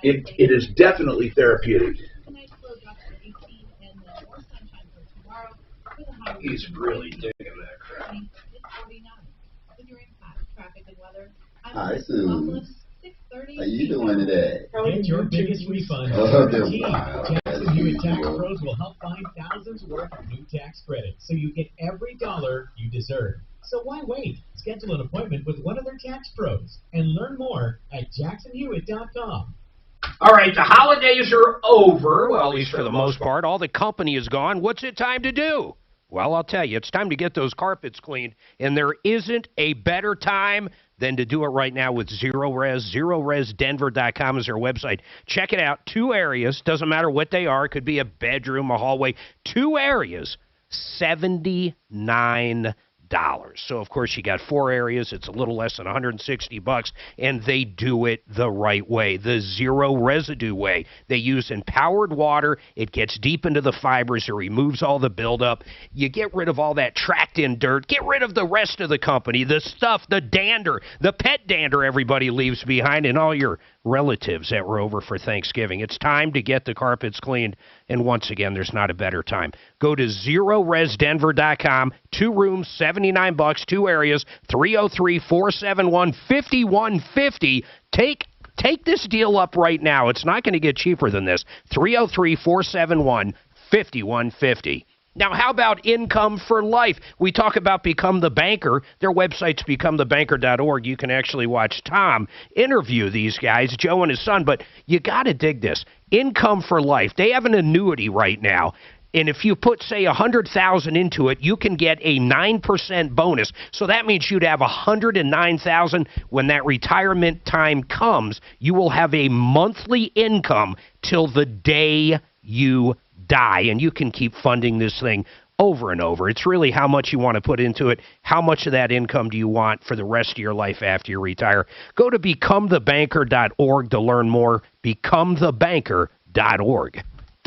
S10: It is definitely therapeutic. He's really digging that crap.
S9: Hi, Sue. How you doing today?
S15: Get your biggest refund. Jackson Hewitt Tax Pros will help find thousands worth of new tax credits, so you get every dollar you deserve. So why wait? Schedule an appointment with one of their tax pros and learn more at jacksonhewitt.com.
S19: All right, the holidays are over. Well, at least for the most part. All the company is gone. What's it time to do? Well, I'll tell you, it's time to get those carpets cleaned, and there isn't a better time than to do it right now with Zero Res. ZeroResDenver.com is their website. Check it out. 2 areas. Doesn't matter what they are. It could be a bedroom, a hallway. 2 areas, $79. So, of course, you got 4 areas. It's a little less than $160, and they do it the right way, the zero residue way. They use empowered water. It gets deep into the fibers. It removes all the buildup. You get rid of all that tracked-in dirt. Get rid of the rest of the company, the stuff, the dander, the pet dander everybody leaves behind, and all your relatives that were over for Thanksgiving. It's time to get the carpets cleaned, and once again, there's not a better time. Go to ZeroResDenver.com, 2 rooms, $79, 2 areas, 303-471-5150. Take this deal up right now. It's not going to get cheaper than this. 303-471-5150. Now, how about income for life? We talk about Become the Banker. Their website's becomethebanker.org. You can actually watch Tom interview these guys, Joe and his son, but you got to dig this. Income for life. They have an annuity right now. And if you put, say, $100,000 into it, you can get a 9% bonus. So that means you'd have $109,000 when that retirement time comes. You will have a monthly income till the day you die, and you can keep funding this thing over and over. It's really how much you want to put into it. How much of that income do you want for the rest of your life after you retire? Go to becomethebanker.org to learn more. Becomethebanker.org.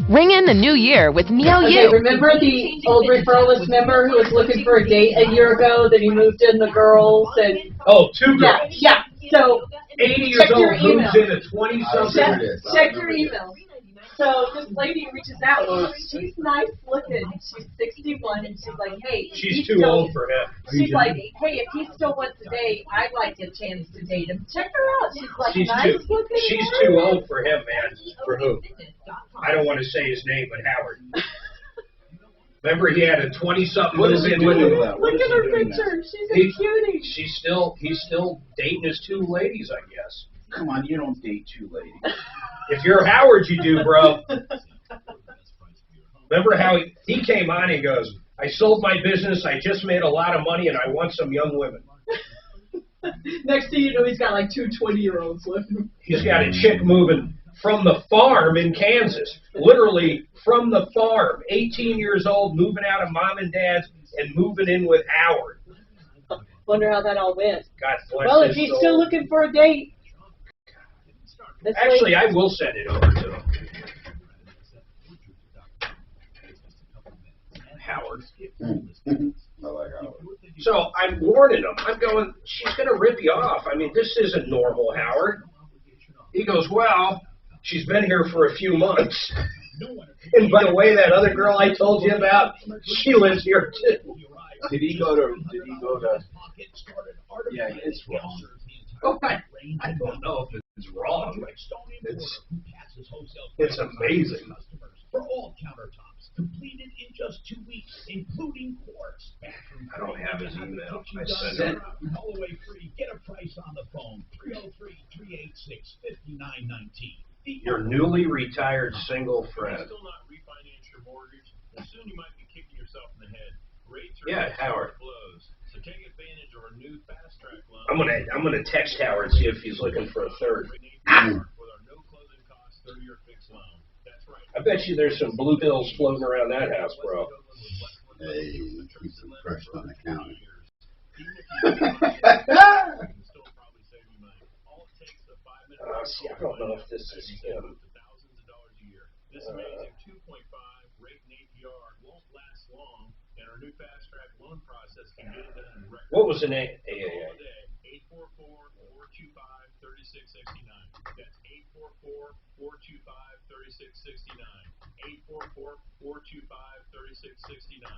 S5: Ring in the new year with Neo
S8: Okay, remember the old referralist member who was looking for a date a year ago that he moved in the girls and...
S6: Oh, 2 girls.
S8: Yeah. So
S6: 80 years old, moves in at 20-something.
S8: Check your email. So this lady reaches out. She's nice looking. She's 61, and she's like, "Hey."
S6: She's too old for him.
S8: She's like, "Hey, if he still wants to date, I'd like a chance to date him. Check her out. She's like nice looking."
S6: She's too old for him, man. For who? I don't want to say his name, but Howard. Remember, he had a 20-something.
S10: What is he doing with that?
S8: Look at her picture. She's a cutie.
S6: He's still dating his 2 ladies, I guess.
S10: Come on, you don't date 2 ladies.
S6: If you're Howard, you do, bro. Remember how he came on and goes, "I sold my business, I just made a lot of money, and I want some young women."
S8: Next thing you know, he's got like 2 20-year-olds living.
S6: He's got a chick moving from the farm in Kansas, literally from the farm, 18 years old, moving out of mom and dad's and moving in with Howard.
S8: Wonder how that all went.
S6: God bless
S8: Well, if
S6: his
S8: he's
S6: soul.
S8: still looking for a date.
S6: Actually, I will send it over to him. Howard.
S9: I like Howard.
S6: So I'm warning him. I'm going, she's going to rip you off. I mean, this isn't normal, Howard. He goes, well, she's been here for a few months. And by the way, that other girl I told you about, she lives here too. Did he go to? Yeah, it's wrong. Oh, I don't know if it's wrong. It's amazing.
S15: For all countertops, completed in just 2 weeks, including quartz.
S6: I don't have his email. I sent it.
S15: Call away free. Get a price on the phone. 303-386-5919.
S6: Your newly retired single friend.
S15: Still not refinance your mortgage? And soon you might be kicking yourself in the head. Rates are
S6: Howard.
S15: close, so take advantage of our new fast track loan.
S6: I'm gonna text Howard, see if he's looking for a third.
S15: With our no closing costs 30-year fixed loan. That's right.
S6: I bet you there's some blue bills floating around that house, bro.
S9: Hey, keep some pressure on the counter.
S6: See, I don't know if this is him.
S15: This amazing 2.5 rate and APR won't last long, and our new fast track loan process can get it done in record.
S6: What was the name?
S15: 844-425-3669. That's 844-425-3669. 844-425-3669.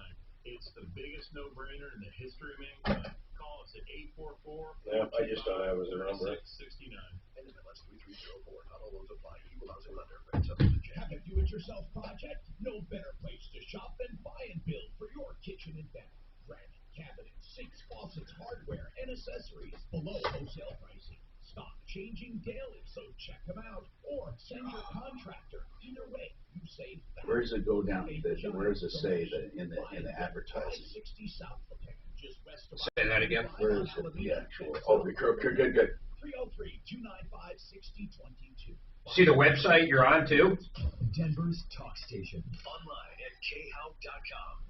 S15: It's the biggest no-brainer in the history of mankind. Call us at 844.
S6: Yep, I just thought I was a number.
S15: 3669. NMLS 3304. Not all loans apply. Equal housing lender. Rate subject to change. Have a do-it-yourself project? No better place to shop than buy and build for your kitchen and bath. Granite, cabinets, sinks, faucets, hardware, and accessories below wholesale pricing. Stock changing daily, so check them out or send your contractor. Either way, you save.
S10: Where does it go down the vision? Where does it say that in the advertising?
S15: 60 South Lathan, just west of.
S6: Say that again.
S10: Where is it? The actual. Oh, good.
S15: 303-295-6022.
S6: See the website you're on too?
S15: Denver's talk station.
S2: Online at khout.com.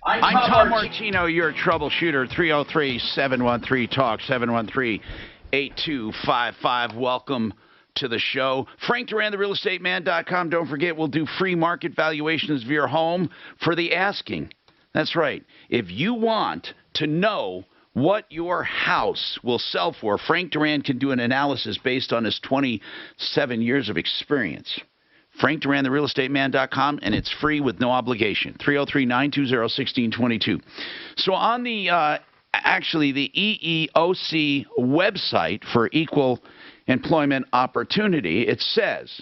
S3: I'm Tom Martino, your troubleshooter. 303-713-TALK, 713-8255. Welcome to the show. Frank Duran, therealestateman.com. Don't forget, we'll do free market valuations of your home for the asking. That's right. If you want to know what your house will sell for, Frank Duran can do an analysis based on his 27 years of experience. Frank Duran, therealestateman.com, and it's free with no obligation. 303-920-1622. So on the actually the EEOC website for equal employment opportunity, it says,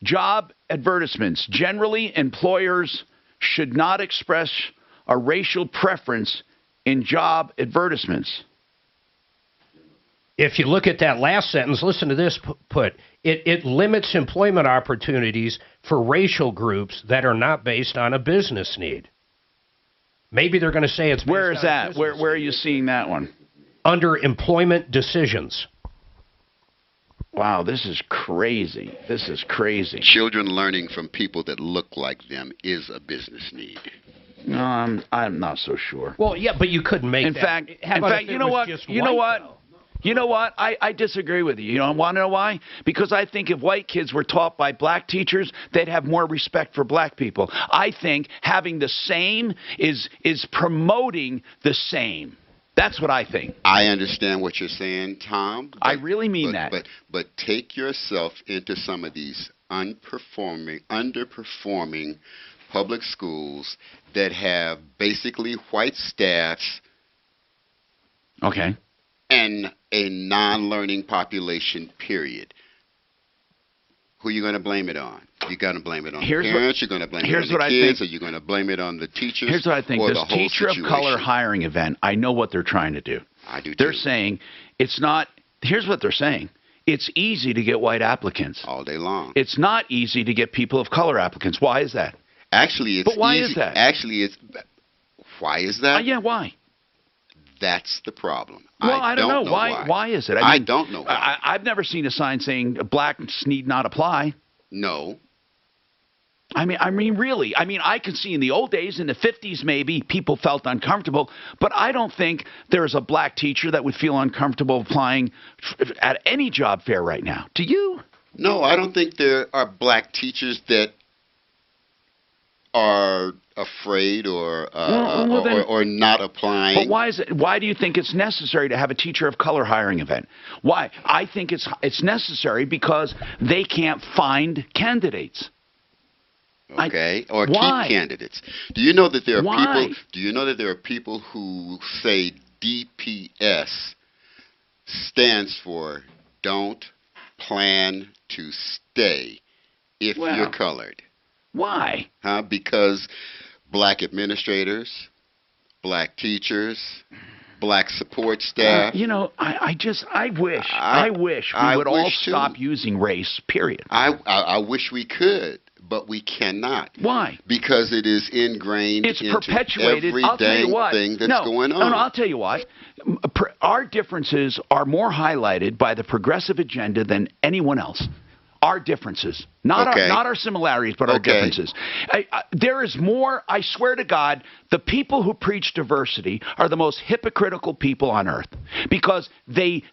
S3: job advertisements. Generally, employers should not express a racial preference in job advertisements.
S19: If you look at that last sentence, listen to this put. It limits employment opportunities for racial groups that are not based on a business need. Maybe they're going to say it's based
S3: Where is that? Where are you seeing that one?
S19: Under employment decisions.
S3: Wow, this is crazy. This is crazy.
S9: Children learning from people that look like them is a business need.
S3: No, I'm not so sure.
S19: Well, yeah, but you couldn't make that.
S3: In fact, you know what? You know what? I disagree with you. You know, want to know why? Because I think if white kids were taught by black teachers, they'd have more respect for black people. I think having the same is promoting the same. That's what I think.
S9: I understand what you're saying, Tom.
S3: I really mean that.
S9: But take yourself into some of these underperforming public schools that have basically white staffs.
S3: Okay.
S9: And a non-learning population, period. Who are you going to blame it on? You're going to blame it on the parents, you're going to blame it on the kids, or you're going to blame it on the teachers?
S3: Here's what I think. This teacher of color hiring event, I know what they're trying to do.
S9: I do too.
S3: They're saying it's not, here's what they're saying. It's easy to get white applicants.
S9: All day long.
S3: It's not easy to get people of color applicants. Why is that?
S9: Actually, it's
S3: But why
S9: easy.
S3: is that?
S9: Actually, it's... Why is that?
S3: Yeah, why?
S9: That's the problem.
S3: Well, I don't know. Why is it?
S9: I don't know why.
S3: I've never seen a sign saying blacks need not apply.
S9: No.
S3: I mean, really. I mean, I can see in the old days, in the 50s maybe, people felt uncomfortable, but I don't think there's a black teacher that would feel uncomfortable applying at any job fair right now. Do you?
S9: No, I don't think there are black teachers that are afraid or not applying.
S3: But why is it? Why do you think it's necessary to have a teacher of color hiring event? Why? I think it's necessary because they can't find candidates.
S13: Okay, or
S3: why?
S13: keep candidates. Do you know that there are
S3: Why?
S13: people? Do you know that there are people who say DPS stands for Don't Plan to Stay if you're colored?
S3: Why?
S13: Because black administrators, black teachers, black support staff.
S3: I wish we would all stop using race, period.
S13: I wish we could, but we cannot.
S3: Why?
S13: Because it is ingrained into
S3: perpetuated.
S13: every
S3: I'll tell you
S13: dang
S3: what.
S13: thing that's going on.
S3: No, I'll tell you what. Our differences are more highlighted by the progressive agenda than anyone else. Our differences. Not our similarities, but our differences. There is more, I swear to God, the people who preach diversity are the most hypocritical people on earth because they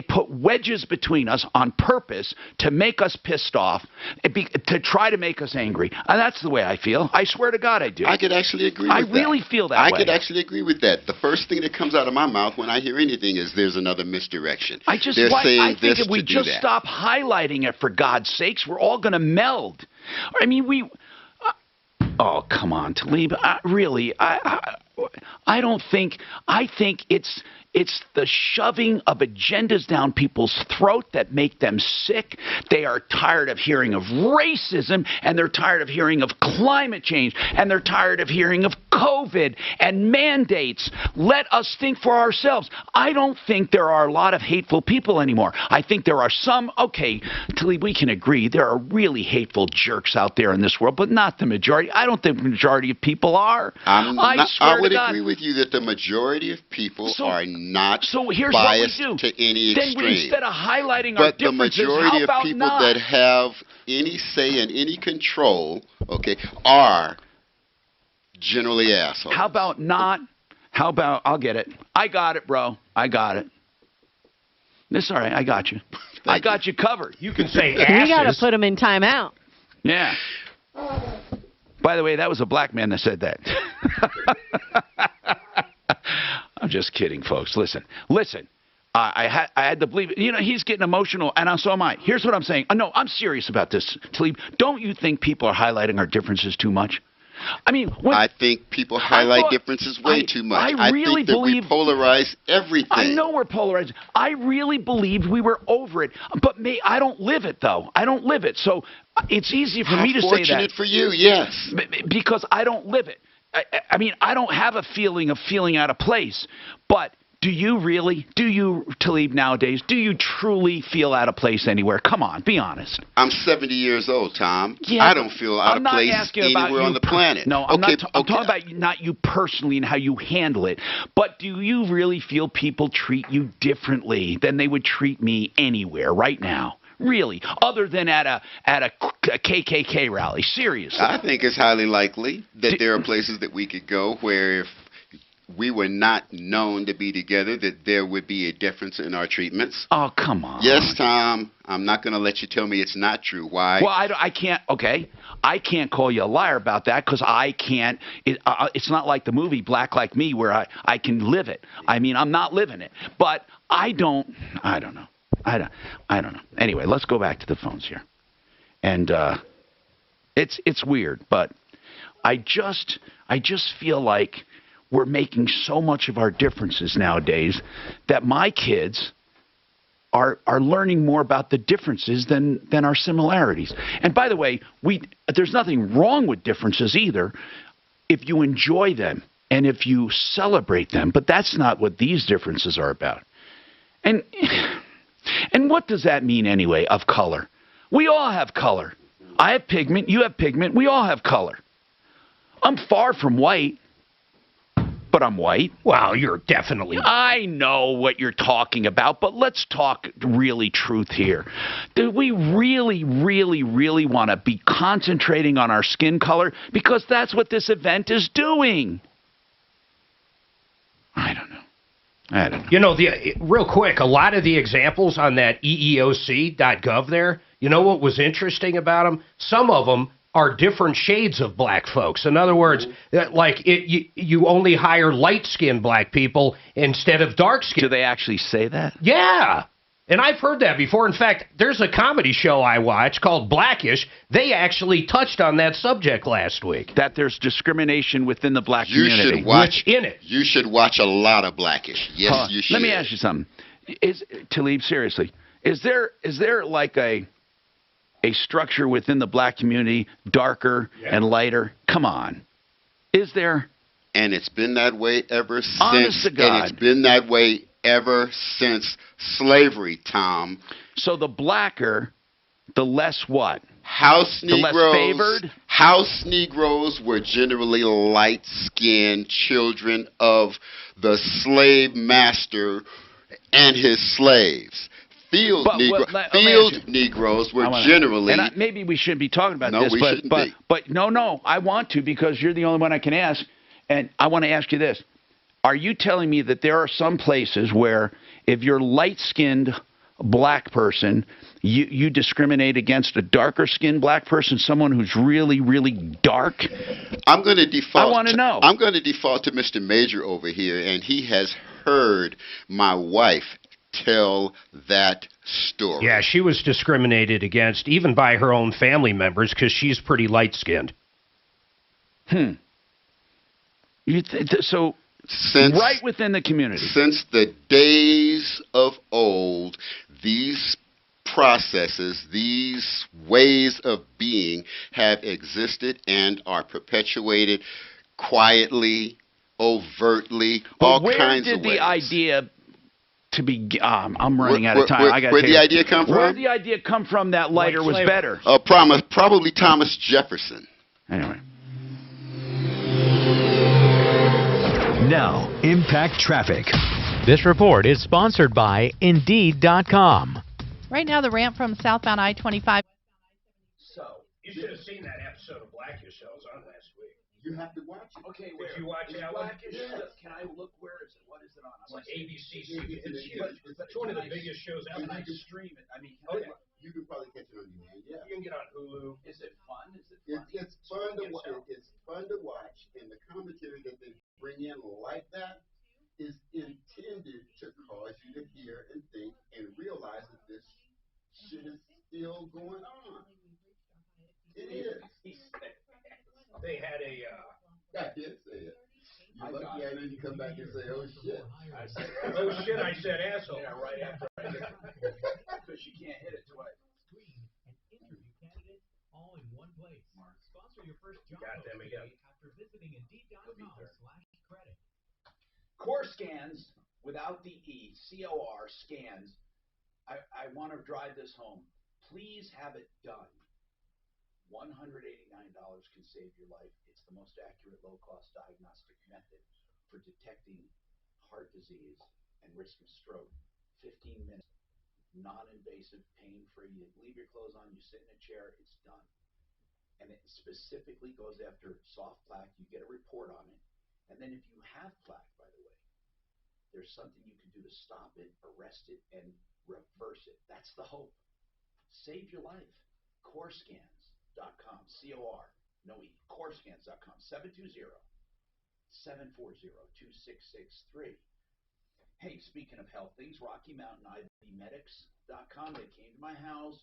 S3: put wedges between us on purpose to make us pissed off, to try to make us angry. And that's the way I feel. I swear to God I do.
S13: I could actually agree with that.
S3: I really feel that way.
S13: I could actually agree with that. The first thing that comes out of my mouth when I hear anything is there's another misdirection. I think
S3: if we just stop highlighting it, for God's sakes, we're all going to meld. I mean, oh, come on, Talib. Really, I don't think. I think it's the shoving of agendas down people's throat that make them sick. They are tired of hearing of racism, and they're tired of hearing of climate change, and they're tired of hearing of COVID and mandates. Let us think for ourselves. I don't think there are a lot of hateful people anymore. I think there are some. Okay, Talib, we can agree there are really hateful jerks out there in this world, but not the majority. I don't think the majority of people are.
S13: I would agree with you that the majority of people are not biased to any extreme.
S3: Then instead of highlighting our differences,
S13: the majority
S3: how about
S13: of people
S3: not?
S13: that have any say and any control, are generally assholes.
S3: How about not? How about, I'll get it. I got it, bro. I got it. It's all right. I got you. I got you covered.
S19: You can say asses.
S17: We got to put them in timeout.
S3: Yeah. By the way, that was a black man that said that. I'm just kidding, folks. Listen. I had to believe it. He's getting emotional, and so am I. Here's what I'm saying. No, I'm serious about this, Talib. Don't you think people are highlighting our differences too much? I mean,
S13: I think people highlight differences way too much. I really think that we polarize everything.
S3: I know we're polarized. I really believed we were over it. But I don't live it, though. I don't live it. So it's easy for me to say that.
S13: Fortunate for you, yes.
S3: Because I don't live it. I mean, I don't have a feeling of feeling out of place. But do you really? Do you, Talib, nowadays, do you truly feel out of place anywhere? Come on, be honest.
S13: I'm 70 years old, Tom.
S3: Yeah,
S13: I don't feel out of place anywhere on the planet.
S3: No, I'm talking about not you personally and how you handle it. But do you really feel people treat you differently than they would treat me anywhere right now? Really, other than at a KKK rally? Seriously.
S13: I think it's highly likely that there are places that we could go where if we were not known to be together, that there would be a difference in our treatments.
S3: Oh, come on.
S13: Yes, Tom. I'm not going to let you tell me it's not true. Why?
S3: Well, I can't. Okay, I can't call you a liar about that because I can't. It's not like the movie Black Like Me where I can live it. I mean, I'm not living it. But I don't know. I don't know. Anyway, let's go back to the phones here. And it's weird, but I just feel like we're making so much of our differences nowadays that my kids are learning more about the differences than our similarities. And by the way, there's nothing wrong with differences either if you enjoy them and if you celebrate them, but that's not what these differences are about. And what does that mean anyway, of color? We all have color. I have pigment, you have pigment, we all have color. I'm far from white, but I'm white.
S19: Well, you're definitely white.
S3: I know what you're talking about, but let's talk really truth here. Do we really, really, really want to be concentrating on our skin color? Because that's what this event is doing. I don't know.
S19: Real quick, a lot of the examples on that EEOC.gov there, you know what was interesting about them? Some of them are different shades of black folks. In other words, you only hire light-skinned black people instead of dark-skinned.
S3: Do they actually say that?
S19: Yeah. And I've heard that before. In fact, there's a comedy show I watch called Blackish. They actually touched on that subject last week.
S3: That there's discrimination within the black
S13: You
S3: community.
S13: should watch
S19: in it.
S13: You should watch a lot of Blackish. Yes, you should.
S3: Let me ask you something. Talib, seriously, is there like a structure within the black community, darker and lighter? Come on. Is there?
S13: And it's been that way ever since.
S3: Honest to God.
S13: And it's been that way ever since slavery, Tom.
S3: So the blacker, the less what?
S13: House
S3: the
S13: Negroes.
S3: less favored?
S13: House Negroes were generally light-skinned children of the slave master and his slaves. Field Negroes were generally.
S3: And maybe we shouldn't be talking about
S13: No,
S3: this,
S13: we shouldn't be.
S3: but no, I want to because you're the only one I can ask. And I want to ask you this. Are you telling me that there are some places where if you're light-skinned black person, you discriminate against a darker-skinned black person, someone who's really, really dark?
S13: I'm going to default.
S3: I want to know.
S13: I'm going to default to Mr. Major over here, and he has heard my wife tell that story.
S19: Yeah, she was discriminated against even by her own family members because she's pretty light-skinned.
S3: So right within the community.
S13: Since the days of old, these processes, these ways of being have existed and are perpetuated quietly, overtly, all kinds of ways.
S3: Where did the idea to be... I'm running out of time.
S13: Where the idea come from?
S3: Where did the idea come from that lighter was better?
S13: Probably Thomas Jefferson.
S3: Anyway.
S2: Now, Impact Traffic.
S18: This report is sponsored by Indeed.com.
S22: Right now, the ramp from southbound I-25.
S19: So, you should have seen that episode of Blackish that was on last week.
S10: You have to watch it. Okay, where?
S19: Did you watch that one?
S10: Yes. Can I look? Where is it? What is it on?
S19: It's like ABC. It's one of the biggest shows out there.
S10: Can I stream it? I mean,
S9: you can probably catch it on demand. Yeah,
S19: you can get on Hulu.
S10: Is it fun?
S9: It's fun to watch. It's fun to watch, and the commentary that they bring in like that is intended to cause you to hear and think and realize that this shit is still going on. It is.
S19: They had a.
S9: I did say it. You're lucky I didn't come back and say, "Oh shit."
S19: I said, "Oh shit!" I said, "Asshole."
S10: Yeah, right after I did it. Because you can't hit it twice.
S15: All in one place. Sponsor your first job
S19: Got them again.
S15: after visiting Indeed.com/credit.
S10: Core scans without the E, COR scans. I want to drive this home. Please have it done. $189 can save your life. It's the most accurate, low-cost diagnostic method for detecting heart disease and risk of stroke. 15 minutes, non-invasive, pain-free. You leave your clothes on, you sit in a chair, it's done. And it specifically goes after soft plaque. You get a report on it. And then if you have plaque, by the way, there's something you can do to stop it, arrest it, and reverse it. That's the hope. Save your life. Corescans.com. C-O-R. No E. Corescans.com. 720-740-2663. Hey, speaking of health things, Rocky Mountain IVMedics.com. They came to my house,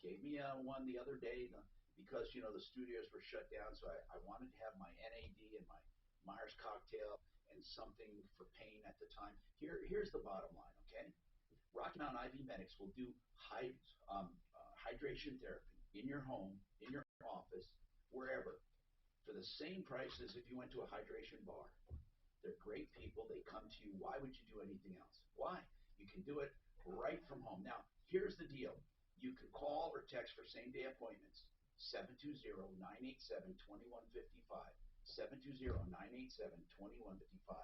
S10: gave me one the other day because, you know, the studios were shut down, so I wanted to have my NAD and my Myers cocktail and something for pain at the time. Here's the bottom line, okay? Rocky Mountain IV Medics will do hydration therapy in your home, in your office, wherever, for the same price as if you went to a hydration bar. They're great people. They come to you. Why would you do anything else? Why? You can do it right from home. Now, here's the deal. You can call or text for same-day appointments. 720-987-2155. 720-987-2155.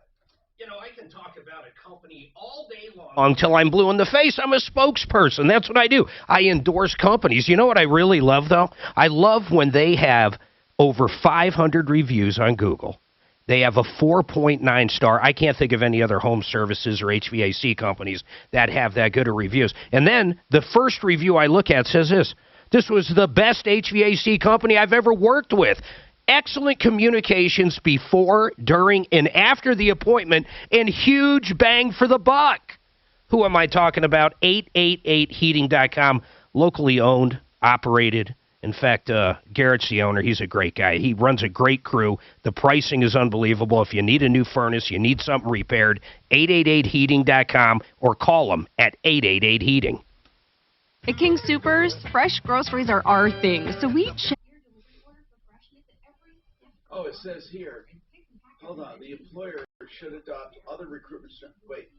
S19: You know, I can talk about a company all day long until I'm blue in the face. I'm a spokesperson. That's what I do. I endorse companies. You know what I really love, though? I love when they have over 500 reviews on Google. They have a 4.9 star. I can't think of any other home services or HVAC companies that have that good of reviews. And then the first review I look at says this: this was the best HVAC company I've ever worked with. Excellent communications before, during, and after the appointment, and huge bang for the buck.
S10: Who am I talking about? 888heating.com, locally owned, operated. In fact, Garrett's the owner. He's a great guy. He runs a great crew. The pricing is unbelievable. If you need a new furnace, you need something repaired, 888heating.com or call them at 888-HEATING.
S1: At King Supers, fresh groceries are our thing, so we check.
S3: Oh, it says here, hold on, the employer should adopt other recruitment wait.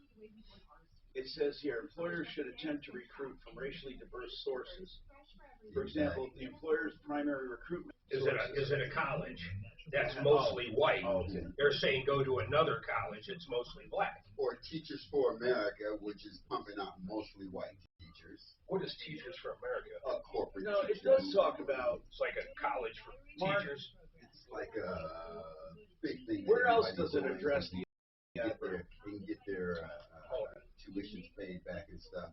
S3: It says here, employers should attempt to recruit from racially diverse sources. For example, if the employer's primary recruitment
S10: is at a college that's mostly white. They're saying go to another college that's mostly black.
S9: Or Teachers for America, which is pumping out mostly white teachers.
S10: What is Teachers for America?
S9: Corporate.
S3: No, it does talk about.
S10: It's like a college for teachers.
S9: It's like a big thing.
S3: Where else does it address the?
S9: They can get their tuitions paid back and stuff.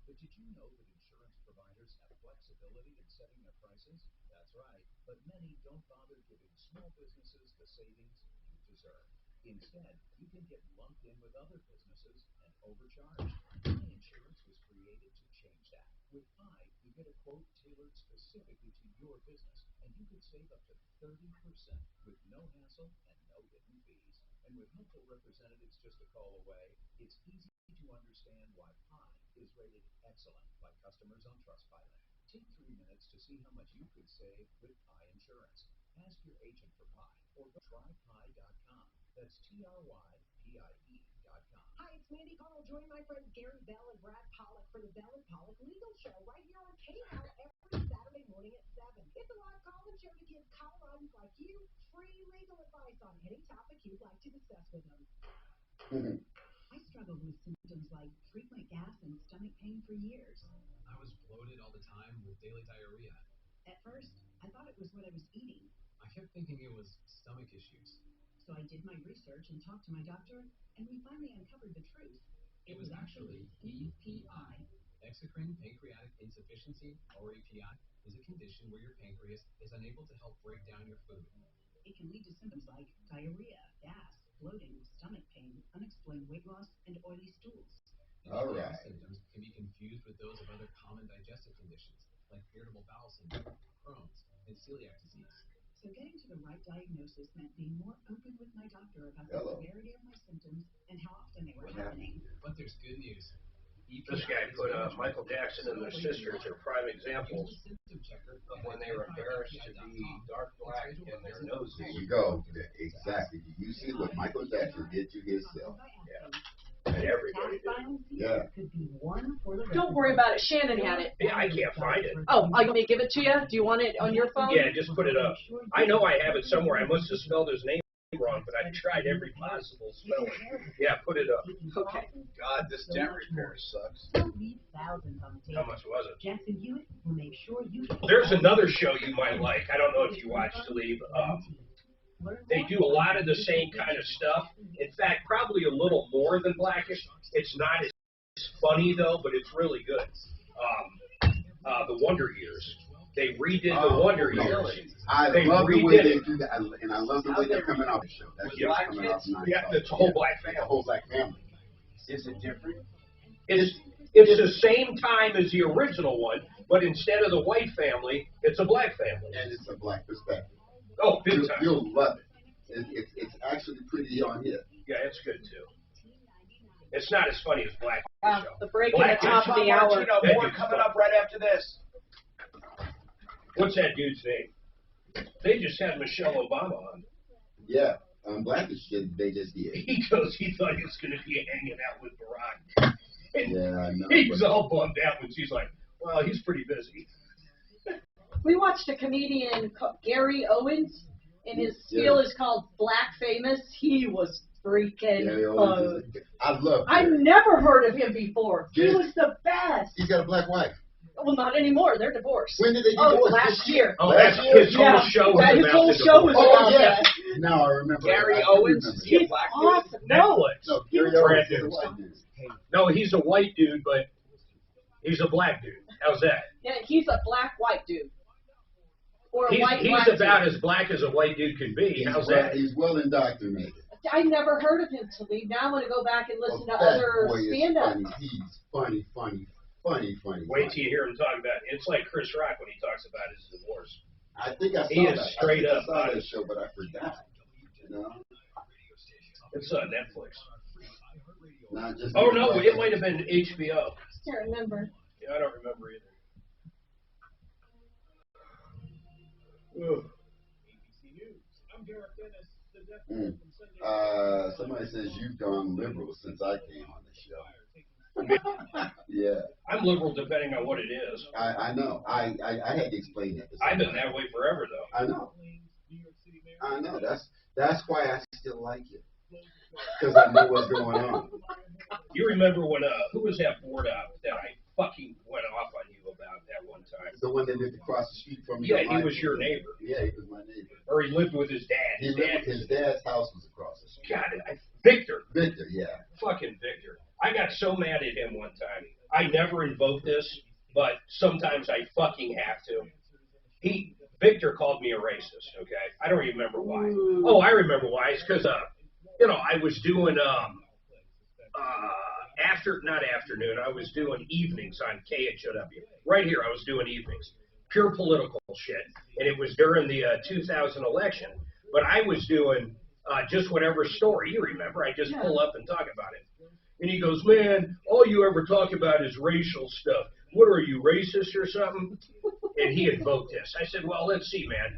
S4: But did you know that insurance providers have flexibility in setting their prices? That's right. But many don't bother giving small businesses the savings you deserve. Instead, you can get lumped in with other businesses and overcharged. Pi Insurance was created to change that. With Pi, you get a quote tailored specifically to your business, and you can save up to 30% with no hassle and no hidden fees. And with helpful representatives just a call away, it's easy to understand why Pi is rated excellent by customers on Trustpilot. Take 3 minutes to see how much you could save with Pi Insurance. Ask your agent for Pi or go trypi.com. That's TRYPIE.com.
S16: Hi, it's Mandy Connell. Join my friends Gary Bell and Brad Pollock for the Bell and Pollock Legal Show right here on KNOW every Saturday morning at 7. It's a live call-in show to give Coloradans like you free legal advice on any topic you'd like to discuss with them. I struggled with symptoms like frequent gas and stomach pain for years.
S12: I was bloated all the time with daily diarrhea.
S16: At first, I thought it was what I was eating.
S12: I kept thinking it was stomach issues.
S16: So I did my research and talked to my doctor, and we finally uncovered the truth.
S12: It was actually EPI. Exocrine pancreatic insufficiency, or EPI, is a condition where your pancreas is unable to help break down your food.
S16: It can lead to symptoms like diarrhea, gas, bloating, stomach pain, unexplained weight loss, and oily stools.
S9: All right.
S12: Symptoms can be confused with those of other common digestive conditions, like irritable bowel syndrome, Crohn's, and celiac disease.
S16: So getting to the right diagnosis meant being more open with my doctor about the severity of my symptoms and how often they were happening.
S12: But there's good news.
S10: This guy put Michael Jackson and their sisters are prime examples of when they were embarrassed to be dark black in their noses.
S9: There you go. Exactly. Do you see what Michael Jackson did to himself?
S10: Yeah. And everybody did.
S9: Yeah.
S8: Don't worry about it. Shannon had it.
S10: Yeah, I can't find it.
S8: Oh, you want me to give it to you? Do you want it on your phone?
S10: Yeah, just put it up. I know I have it somewhere. I must have spelled his name wrong, but I tried every possible spelling. Yeah, put it up.
S8: Okay.
S3: God, this dent repair sucks.
S10: How much was it?
S16: Jackson Hewitt will make sure you get
S10: There's another show you might like. I don't know if you watch Talib. They do a lot of the same kind of stuff. In fact, probably a little more than Blackish. It's not as funny, though, but it's really good. The Wonder Years. They redid the Wonder Years.
S9: I love the way they do that, and I love the way they're coming off the show. That show's coming off nice.
S10: Yeah, it's a whole black family.
S9: The whole black family.
S3: Is it different?
S10: It's the same time as the original one, but instead of the white family, it's a black family.
S9: And it's a black perspective.
S10: Oh, big time.
S9: You'll love it. It's actually pretty on hit.
S10: Yeah, it's good too. It's not as funny as Black.
S8: The break at the top of the hour.
S3: More coming up right after this.
S10: What's that dude's name? They just had Michelle Obama on.
S9: Yeah, Blackish, they just did.
S10: He goes, he thought he was going to be hanging out with Barack.
S9: Yeah, I know.
S10: He's all bummed out when she's like, well, he's pretty busy.
S8: We watched a comedian, Gary Owens, and his spiel is called Black Famous. He was freaking I've never heard of him before. He was the best.
S9: He's got a black wife.
S8: Well, not anymore. They're divorced.
S9: When did they divorce?
S8: Last year.
S10: Oh, his whole show was about
S8: his whole show was about that.
S9: Now I remember.
S6: Gary
S9: I
S6: Owens,
S9: remember
S6: is he a
S8: He's
S6: black
S8: awesome.
S6: dude?
S8: No,
S6: No,
S9: Gary
S6: he's a
S9: Owens
S6: red
S9: is a
S6: dude.
S9: white dude.
S6: No, he's a white dude, but he's a black dude. How's that?
S8: yeah, he's a black-white dude. Or a
S6: He's
S8: white
S6: about
S8: dude.
S6: as black as a white dude can be. How's that?
S9: He's well indoctrinated.
S8: I never heard of him, Talib. Now I'm going to go back and listen to
S9: That
S8: other
S9: boy is
S8: stand-ups.
S9: funny. He's funny.
S6: Wait till you hear him talk about it. It's like Chris Rock when he talks about his divorce.
S9: I think I saw
S6: He
S9: that.
S6: is straight
S9: I
S6: up
S9: saw that
S6: honest.
S9: show, but I forgot. You know?
S6: It's on Netflix.
S9: Not just
S6: Oh no, it might have been HBO.
S8: Can't remember.
S6: Yeah, I don't remember either. Ugh.
S9: Somebody says you've gone liberal since I came on the show. Yeah.
S6: I'm liberal depending on what it is.
S9: I know. I had to explain it.
S6: I've been that way forever, though.
S9: I know. That's why I still like it. Because I know what's going on.
S6: You remember when, who was that board up that I fucking went off on you about that one time?
S9: The one that lived across the street from me.
S6: Yeah, he was your neighbor.
S9: Yeah, he was my neighbor.
S6: Or he lived with his dad.
S9: His dad's house was across the street.
S6: God, Victor.
S9: Victor, yeah.
S6: Fucking Victor. I got so mad at him one time. I never invoke this, but sometimes I fucking have to. Victor called me a racist, okay? I don't even remember why. Oh, I remember why. It's because, I was doing, not afternoon, I was doing evenings on KHOW. Right here, I was doing evenings. Pure political shit. And it was during the 2000 election. But I was doing just whatever story. You remember, I just pull up and talk about it. And he goes, man, all you ever talk about is racial stuff. What are you, racist or something? And he invoked this. I said, well, let's see, man.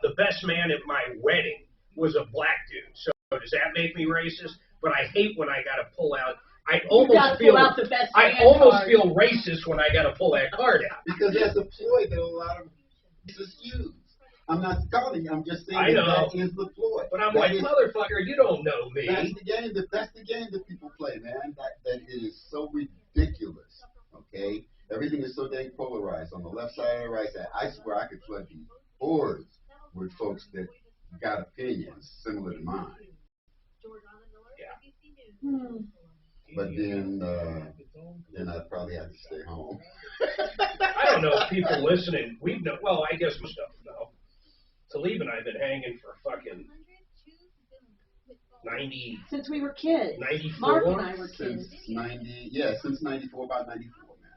S6: The best man at my wedding was a black dude. So does that make me racist? But I hate when I got to pull out. I almost feel racist when I got to pull that card out.
S9: Because that's a ploy that a lot of racists use. I'm not calling. I'm just saying that is the ploy.
S6: But I'm like, motherfucker, you don't know me.
S9: That's the game that people play, man. That it is so ridiculous. Okay, everything is so dang polarized on the left side and the right side. I swear I could flood these boards with folks that got opinions similar to mine.
S6: Yeah.
S9: But then I'd probably have to stay home.
S6: I don't know if people listening, I guess we don't know. Talib and I have been hanging for fucking 90.
S8: Since we were kids.
S6: 94.
S8: Mark and I were kids.
S9: Since 94, about 94, man.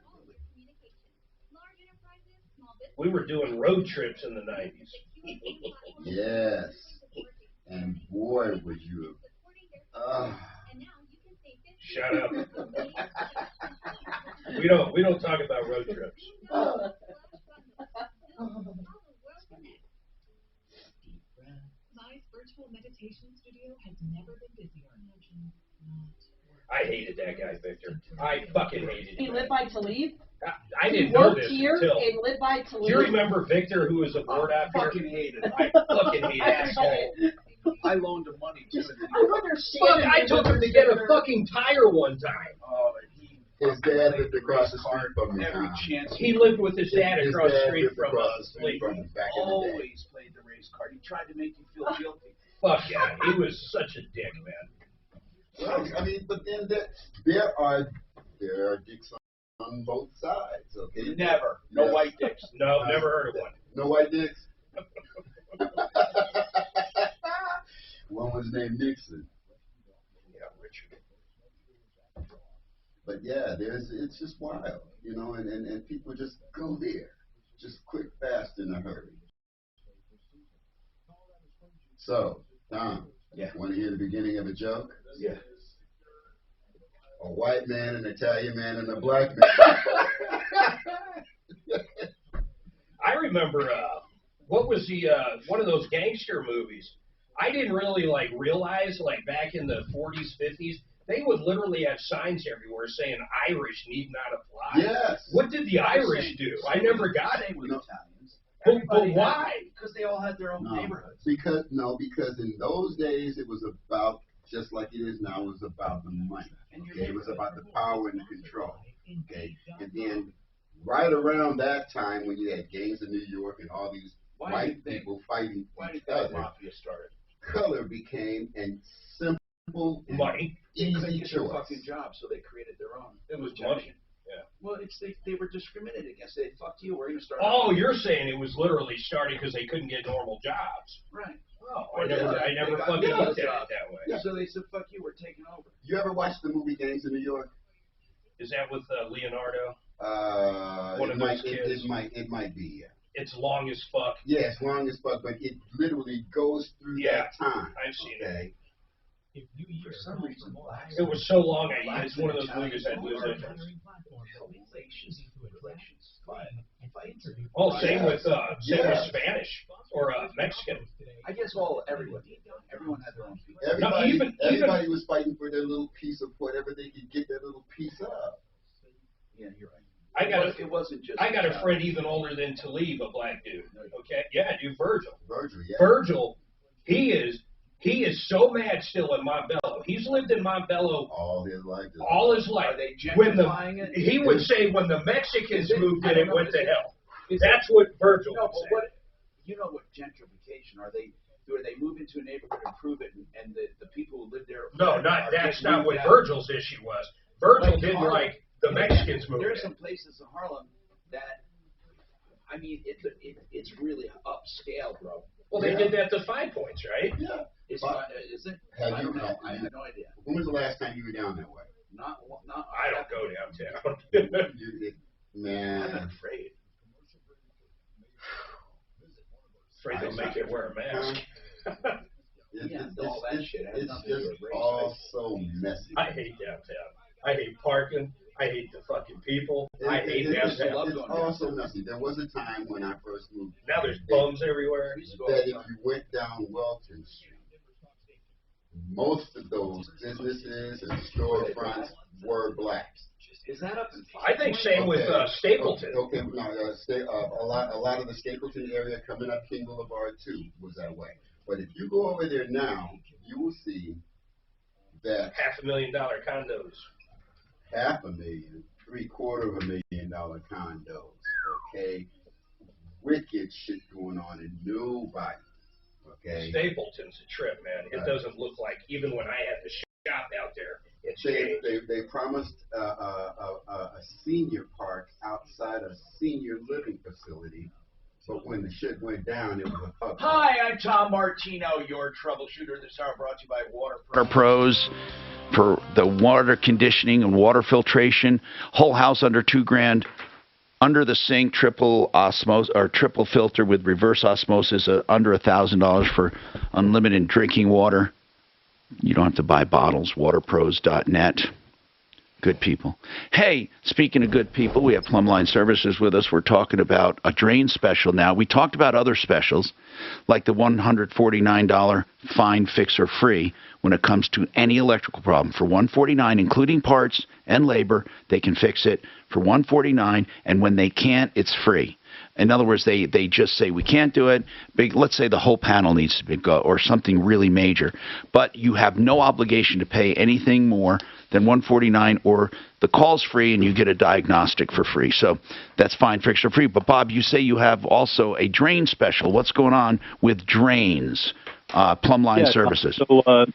S6: We were doing road trips in the 90s.
S9: Yes. And boy, would you.
S6: Shut up. We don't talk about road trips.
S7: Virtual meditation studio has never been busier.
S6: I hated that guy, Victor. I fucking hated him.
S8: He lived by Talib?
S6: I didn't know this
S8: He worked here
S6: until.
S8: and lived by Talib.
S6: Do you remember Victor, who was a board out here?
S14: I fucking hated him.
S6: I fucking hated asshole.
S14: I loaned him money too.
S8: I understand.
S6: Fuck, I took him to get a fucking tire one time.
S9: His dad lived across the street from me.
S14: Every chance
S6: he lived with his dad across the street from us.
S14: Always played the race card. He tried to make you feel guilty.
S6: Fuck yeah, he was such a dick, man.
S9: Well, I mean, but then there are dicks on both sides. Okay.
S14: Never. No white dicks.
S6: No, never heard of one.
S9: No white dicks. One was named Nixon.
S6: Yeah, Richard.
S9: But yeah, it's just wild, and people just go there, just quick, fast, in a hurry. So, Tom, want to hear the beginning of a joke?
S6: Yeah.
S9: A white man, an Italian man, and a black man.
S6: I remember, what was the one of those gangster movies? I didn't really realize back in the 40s, 50s, they would literally have signs everywhere saying Irish need not apply.
S9: Yes.
S6: What did the Irish do? I never got it. But why?
S14: Because they all had their own neighborhoods.
S9: Because in those days it was about, just like it is now, it was about the money. Okay? It was about the power and the control. Okay? And then right around that time when you had gangs in New York and all these white people fighting each other.
S14: Mafia started?
S9: color became a simple
S10: money.
S9: Easy
S10: It's a
S9: choice.
S10: fucking job, so they created their own.
S19: It was
S10: protection.
S19: money. Yeah.
S10: Well, they were discriminated against. They fucked you. We're going to start.
S19: Oh, you're saying it was literally starting because they couldn't get normal jobs.
S10: Right.
S19: Oh, I never fucking looked at it that way.
S10: Yeah. So they said, "Fuck you, we're taking over."
S9: You ever watch the movie Gangs of New York?
S19: Is that with Leonardo?
S9: One of those kids. It might be. Yeah.
S19: It's long as fuck.
S9: Yeah, it's long as fuck, but it literally goes through that time.
S19: I've seen it.
S10: For some reason,
S19: It was so long. It's one of those movies I'd lose interest. Oh, same with Spanish or Mexican.
S10: I guess everyone had their own piece.
S9: Everybody was fighting for their little piece of whatever they could get their little piece of.
S10: Yeah, you're right.
S19: It wasn't just. I got a friend even older than Talib, a black dude. Okay, yeah, dude, Virgil.
S9: Yeah.
S19: Virgil, he is so mad still in Montbello. He's lived in Montbello
S9: all his life.
S10: Are they gentrifying it?
S19: He would say when the Mexicans moved in, it went to hell. That's what Virgil would say.
S10: You know what gentrification are they? Do they move into a neighborhood, improve it, and the people who live there?
S19: No, that's not what Virgil's issue was. Virgil didn't like the Mexicans moved.
S10: There are some places in Harlem that, I mean, it's really upscale, bro.
S19: Well, they did that to 5 Points, right?
S10: Yeah. Is it? I don't know. I have no idea.
S9: When was the last time you were down that way?
S10: Not.
S19: I don't go downtown.
S9: Man.
S10: I'm afraid.
S19: Afraid they'll make you wear a mask.
S10: All that shit.
S9: It's just all so messy.
S19: I hate downtown. I hate parking. I hate the fucking people. I hate downtown.
S9: It's all so messy. There was a time when I first moved.
S19: Now there's bums everywhere.
S9: That if you went down Welton Street, most of those businesses and storefronts were black.
S10: Is that up?
S19: I think same with Stapleton.
S9: Okay, no, a lot of the Stapleton area coming up King Boulevard too was that way. But if you go over there now, you will see that
S19: $500,000 condos.
S9: $500,000, $750,000 condos. Okay, wicked shit going on in nobody. Okay,
S19: Stapleton's a trip, man. It doesn't look like even when I had the shop out there.
S9: They promised a senior park outside a senior living facility, but when the shit went down, it was a fuck.
S14: Hi, I'm Tom Martino, your troubleshooter. This hour brought to you by
S3: Water Pros for the water conditioning and water filtration. Whole house under $2,000. Under the sink, triple osmosis or triple filter with reverse osmosis, under $1,000 for unlimited drinking water. You don't have to buy bottles. Waterpros.net. Good people. Hey, speaking of good people, we have Plumbline Services with us. We're talking about a drain special now. We talked about other specials, like the $149 Find Fixer Free when it comes to any electrical problem. For $149, including parts and labor, they can fix it for $149, and when they can't, it's free. In other words, they just say, we can't do it. Let's say the whole panel needs to be go or something really major. But you have no obligation to pay anything more than $149, or the call's free and you get a diagnostic for free. So that's Fine Fixer Free. But, Bob, you say you have also a drain special. What's going on with drains, Plumbline Services?
S11: So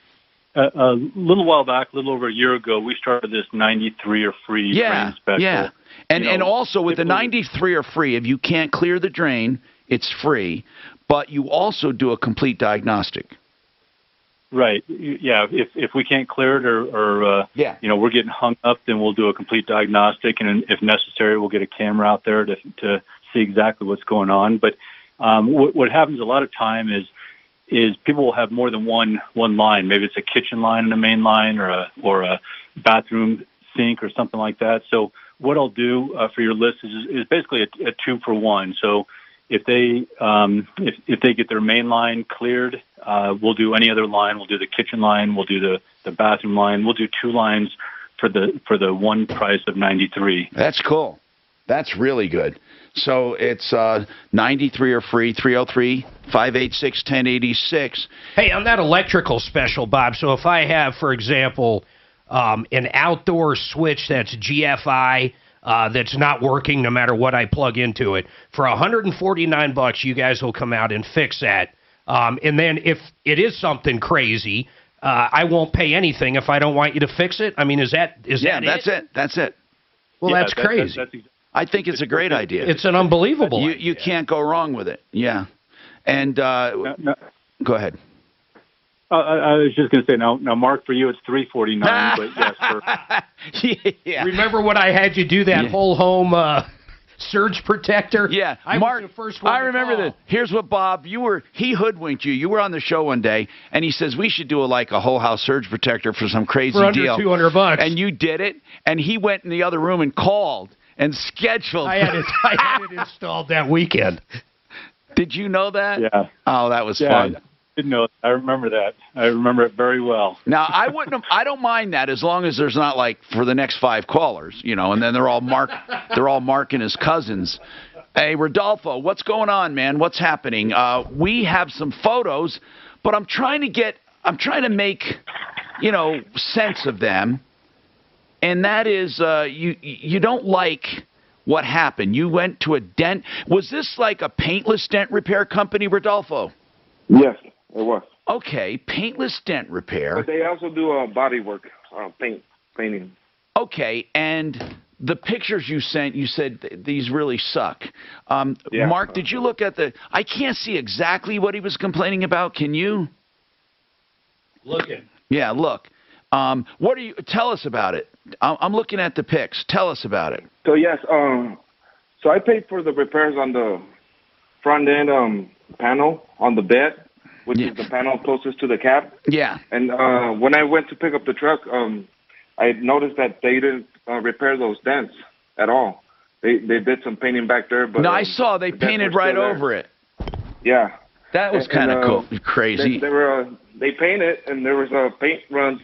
S11: a little while back, a little over a year ago, we started this 93 or free drain special.
S3: Yeah. And also with the 93 or free, if you can't clear the drain, it's free, but you also do a complete diagnostic.
S11: Right. Yeah. If we can't clear it or we're getting hung up, then we'll do a complete diagnostic, and if necessary, we'll get a camera out there to see exactly what's going on. But what happens a lot of time is people will have more than one line. Maybe it's a kitchen line and a main line, or a bathroom sink or something like that. So what I'll do for your list is basically a 2-for-1. So if they get their main line cleared, we'll do any other line. We'll do the kitchen line. We'll do the bathroom line. We'll do 2 lines for the one price of 93.
S3: That's cool. That's really good. So it's 93 or free, 303-586-1086.
S19: Hey, on that electrical special, Bob, so if I have, for example, an outdoor switch that's GFI that's not working no matter what I plug into it, for $149, you guys will come out and fix that. And then if it is something crazy, I won't pay anything if I don't want you to fix it. I mean, is that it?
S3: That's it.
S19: Well, that's crazy.
S3: I think it's a great idea.
S19: It's an unbelievable idea.
S3: You can't go wrong with it. Yeah. And go ahead.
S11: I was just going to say, now, Mark, for you it's $349, but yes,
S3: yeah.
S19: Remember when I had you do that whole home surge protector?
S3: Yeah,
S19: Mark, was the first one
S3: I remember this. Here's what Bob, he hoodwinked you. You were on the show one day, and he says we should do a whole house surge protector for some crazy deal.
S19: For under $200.
S3: And you did it, and he went in the other room and called and scheduled.
S19: I had it installed that weekend.
S3: Did you know that?
S11: Yeah.
S3: Oh, that was fun.
S11: I didn't know. I remember that. I remember it very well.
S3: Now, I don't mind that as long as there's not for the next 5 callers, and then they're all Mark and his cousins. Hey, Rodolfo, what's going on, man? What's happening? We have some photos, but I'm trying to make, sense of them. And that is, you don't like what happened. You went to a dent. Was this like a paintless dent repair company, Rodolfo?
S20: Yes, it was.
S3: Okay, paintless dent repair.
S20: But they also do body work, painting.
S3: Okay, and the pictures you sent, you said these really suck. Mark, did you look at I can't see exactly what he was complaining about. Can you?
S19: Looking.
S3: Yeah, look. Tell us about it. I'm looking at the pics. Tell us about it.
S20: So yes, so I paid for the repairs on the front end panel on the bed, which is the panel closest to the cab.
S3: Yeah.
S20: And when I went to pick up the truck, I noticed that they didn't repair those dents at all. They did some painting back there, but
S3: no, I saw they painted right over it.
S20: Yeah.
S3: That was kind of cool. Crazy.
S20: They painted, and there was paint runs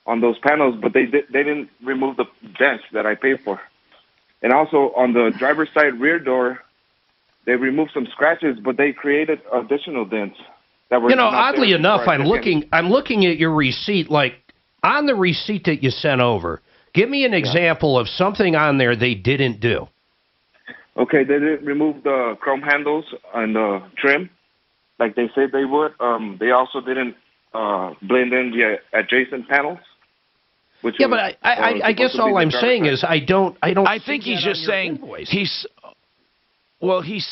S20: on those panels, but they didn't remove the dents that I paid for. And also on the driver's side rear door, they removed some scratches, but they created additional dents that were.
S19: Oddly enough, I'm looking at your receipt. Like on the receipt that you sent over, give me an example of something on there they didn't do.
S20: Okay, they didn't remove the chrome handles and the trim, like they said they would. They also didn't blend in the adjacent panels. But
S19: I guess all I'm saying is I don't.
S3: I think he's just saying he's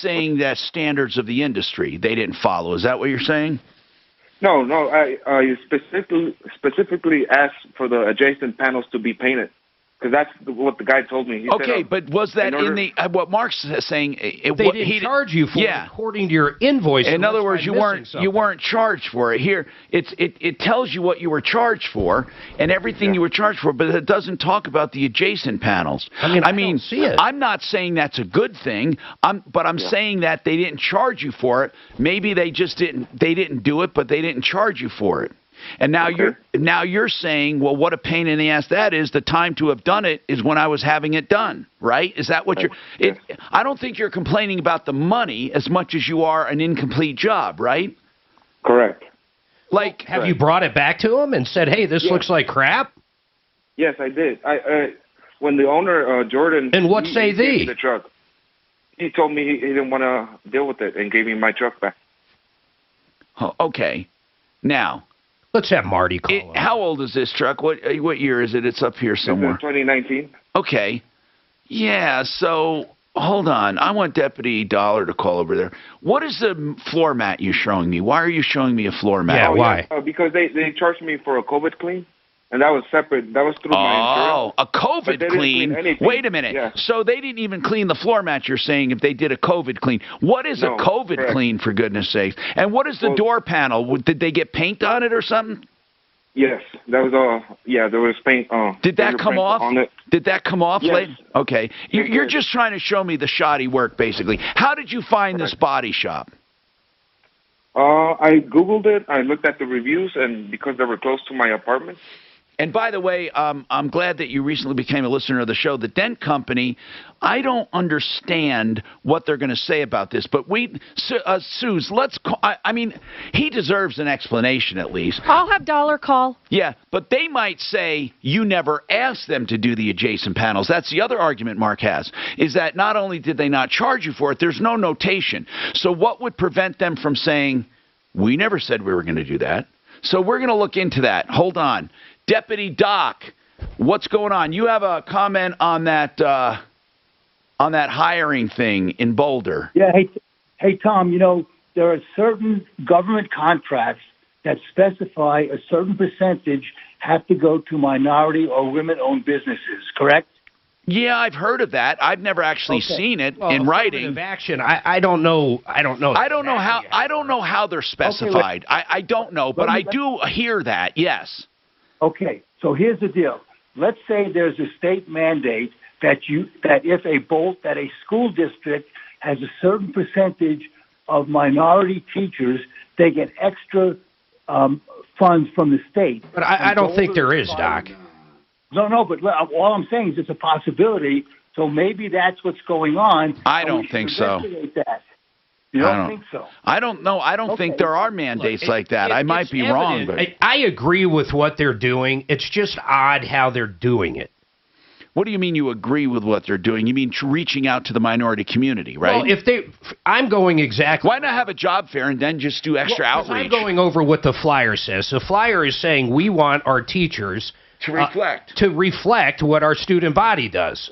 S3: saying that standards of the industry they didn't follow. Is that what you're saying?
S20: No. I specifically asked for the adjacent panels to be painted. Because that's what the guy told me. He said,
S3: but was that in what Mark's saying?
S19: They didn't charge you for it according to your invoice.
S3: In other words, you weren't charged for it. Here, it tells you what you were charged for and everything you were charged for, but it doesn't talk about the adjacent panels.
S19: I mean, see it.
S3: I'm not saying that's a good thing. But I'm saying that they didn't charge you for it. Maybe they just didn't. They didn't do it, but they didn't charge you for it. And now you're saying, well, what a pain in the ass that is. The time to have done it is when I was having it done, right? Is that what you're? I don't think you're complaining about the money as much as you are an incomplete job, right?
S20: Correct.
S19: Have you brought it back to him and said, hey, this looks like crap?
S20: Yes, I did. When the owner, Jordan,
S19: and what say
S20: gave me the truck, he told me he didn't want to deal with it and gave me my truck back.
S3: Oh, okay. Now.
S19: Let's have Marty call him.
S3: How old is this truck? What year is it? It's up here somewhere.
S20: It's 2019.
S3: Okay. Yeah, so hold on. I want Deputy Dollar to call over there. What is the floor mat you're showing me? Why are you showing me a floor mat?
S19: Yeah, why?
S20: Because they charged me for a COVID clean, and that was separate. That was through my insurance.
S3: Oh, a COVID clean. Wait a minute.
S20: Yeah.
S3: So they didn't even clean the floor mat, you're saying, if they did a COVID clean. What is a COVID clean, for goodness sakes? And what is the door panel? Did they get paint on it or something?
S20: Yes, that was all. Yeah, there was paint.
S3: Did that come off? Did that come off
S20: yes.
S3: later? Okay. You're just trying to show me the shoddy work, basically. How did you find this body shop?
S20: I Googled it. I looked at the reviews, and because they were close to my apartment.
S3: And by the way, I'm glad that you recently became a listener of the show. The Dent Company, I don't understand what they're going to say about this, but Suze, let's call, I mean, he deserves an explanation at least.
S17: I'll have Dollar call.
S3: Yeah, but they might say you never asked them to do the adjacent panels. That's the other argument Mark has, is that not only did they not charge you for it, there's no notation. So what would prevent them from saying, We never said we were going to do that. So we're going to look into that. Hold on. Deputy Doc, what's going on? You have a comment on that hiring thing in Boulder.
S5: Yeah, hey, Tom, you know, there are certain government contracts that specify a certain percentage have to go to minority or women-owned businesses, correct?
S3: Yeah, I've heard of that. I've never actually seen it in writing.
S19: Action. I don't know. I don't know
S3: how they're specified. I don't know, but I do hear that. Yes.
S5: Okay. So here's the deal. Let's say there's a state mandate that if a school district has a certain percentage of minority teachers, they get extra funds from the state.
S19: But I don't think there is, Doc.
S5: No, but all I'm saying is it's a possibility, so maybe that's what's going on.
S3: I don't think so.
S5: That. You don't think so?
S3: I don't know. I don't think there are mandates like that. I might be wrong. But
S19: I agree with what they're doing. It's just odd how they're doing it.
S3: What do you mean you agree with what they're doing? You mean reaching out to the minority community, right?
S19: Well, I'm going exactly.
S3: Why not have a job fair and then just do extra outreach?
S19: I'm going over what the flyer says. The flyer is saying we want our teachers
S3: to
S19: reflect what our student body does.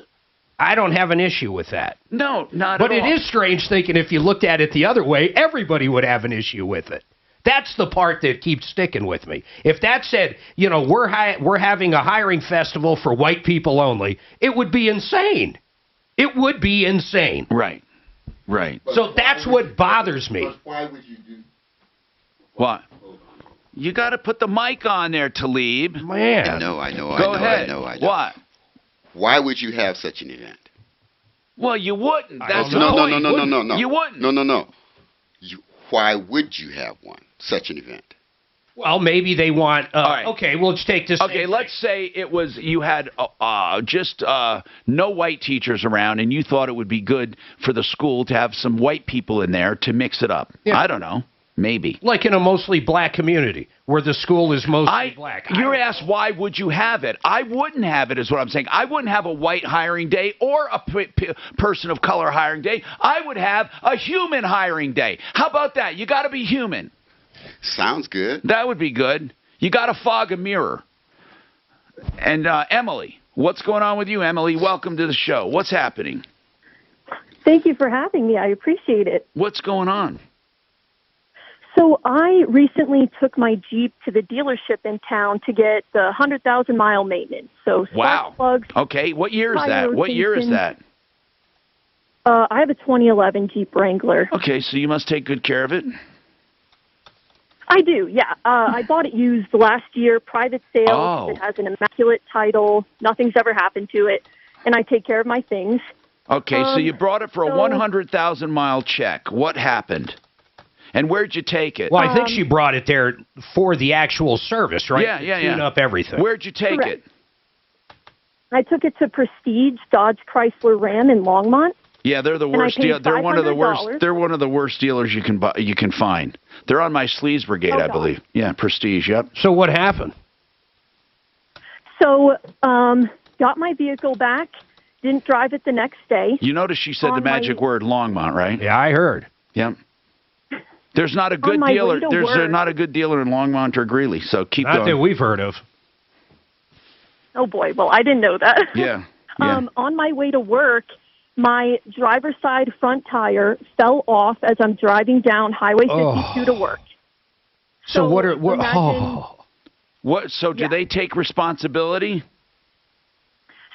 S19: I don't have an issue with that.
S3: No, not
S19: but
S3: at all.
S19: But it is strange thinking if you looked at it the other way, everybody would have an issue with it. That's the part that keeps sticking with me. If that said, you know, we're having a hiring festival for white people only, it would be insane. It would be insane.
S3: Right.
S19: So that's what bothers me.
S13: Why would you do?
S3: What? You got to put the mic on there, Talib.
S19: Man.
S13: I know.
S3: Go ahead.
S13: I know.
S3: What?
S13: Why would you have such an event?
S3: Well, you wouldn't. That's the
S13: No.
S3: point. You wouldn't.
S13: No. Why would you have such an event?
S19: Well, maybe they want.
S3: All right.
S19: Okay, we'll just take this.
S3: Okay, let's say it was you had just no white teachers around, and you thought it would be good for the school to have some white people in there to mix it up. Yeah. I don't know. Maybe.
S19: Like in a mostly black community where the school is mostly black.
S3: You're asked why would you have it. I wouldn't have it is what I'm saying. I wouldn't have a white hiring day or a person of color hiring day. I would have a human hiring day. How about that? You got to be human.
S13: Sounds good.
S3: That would be good. You got to fog a mirror. And Emily, what's going on with you, Emily? Welcome to the show. What's happening?
S21: Thank you for having me. I appreciate it.
S3: What's going on?
S21: So I recently took my Jeep to the dealership in town to get the 100,000-mile maintenance. So spark plugs.
S3: Okay. What year is that? What year is that?
S21: I have a 2011 Jeep Wrangler.
S3: Okay, so you must take good care of it?
S21: I do, yeah. I bought it used last year, private sale.
S3: Oh.
S21: It has an immaculate title. Nothing's ever happened to it. And I take care of my things.
S3: Okay, so you brought it for a 100,000-mile check. What happened? And where'd you take it?
S19: Well, I think she brought it there for the actual service, right?
S3: Yeah.
S19: Tune up everything.
S3: Where'd you take it?
S21: I took it to Prestige Dodge Chrysler Ram in Longmont.
S3: Yeah, they're the worst deal. They're one of the worst. They're one of the worst dealers you can find. They're on my sleaze brigade, I believe. Yeah, Prestige. Yep.
S19: So what happened?
S21: So, got my vehicle back. Didn't drive it the next day.
S3: You notice she said the magic word Longmont, right?
S19: Yeah, I heard.
S3: Yep. There's not a good dealer. There's not a good dealer in Longmont or Greeley. So keep going.
S19: Not that we've heard of.
S21: Oh boy, well I didn't know that.
S3: Yeah.
S21: On my way to work, my driver's side front tire fell off as I'm driving down Highway 52 to work.
S19: So what?
S3: So do they take responsibility?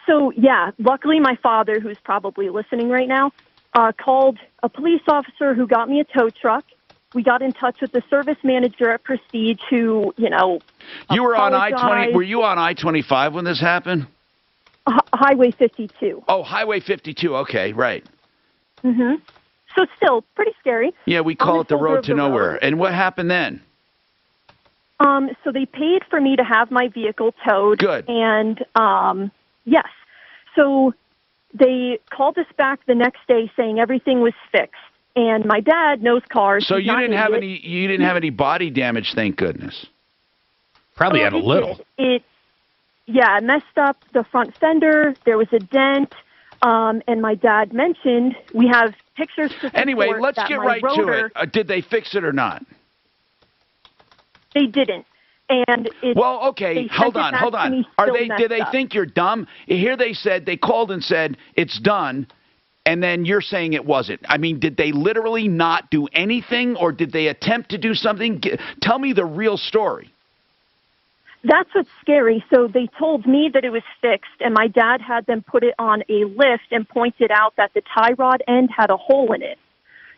S21: So yeah, luckily my father, who's probably listening right now, called a police officer who got me a tow truck. We got in touch with the service manager at Prestige who,
S3: You were on I-20. Were you on I-25 when this happened?
S21: Highway 52.
S3: Oh, Highway 52. Okay, right.
S21: Mm-hmm. So still pretty scary.
S3: Yeah, we call it the road to nowhere. And what happened then?
S21: So they paid for me to have my vehicle towed.
S3: Good.
S21: And, yes. So they called us back the next day saying everything was fixed. And my dad knows cars.
S3: So you didn't have any body damage, thank goodness.
S19: Probably had a little.
S21: It messed up the front fender. There was a dent. And my dad mentioned we have pictures to support
S3: Anyway, let's
S21: that
S3: get
S21: my
S3: right
S21: rotor,
S3: to it. Did they fix it or not?
S21: They didn't. And
S3: well, okay, hold on. Are they? Do they think you're dumb? Here they said they called and said it's done, and then you're saying it wasn't. I mean, did they literally not do anything, or did they attempt to do something? Tell me the real story.
S21: That's what's scary. So they told me that it was fixed, and my dad had them put it on a lift and pointed out that the tie rod end had a hole in it.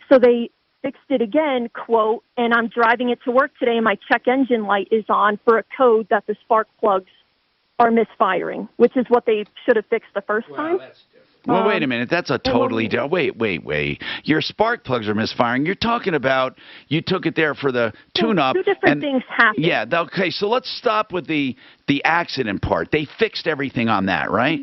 S21: So they fixed it again, quote, and I'm driving it to work today and my check engine light is on for a code that the spark plugs are misfiring, which is what they should have fixed the first time.
S3: Well, wait a minute. That's a totally wait. Your spark plugs are misfiring. You're talking about you took it there for the tune-up.
S21: Two different things happened.
S3: Yeah, okay, so let's stop with the accident part. They fixed everything on that, right?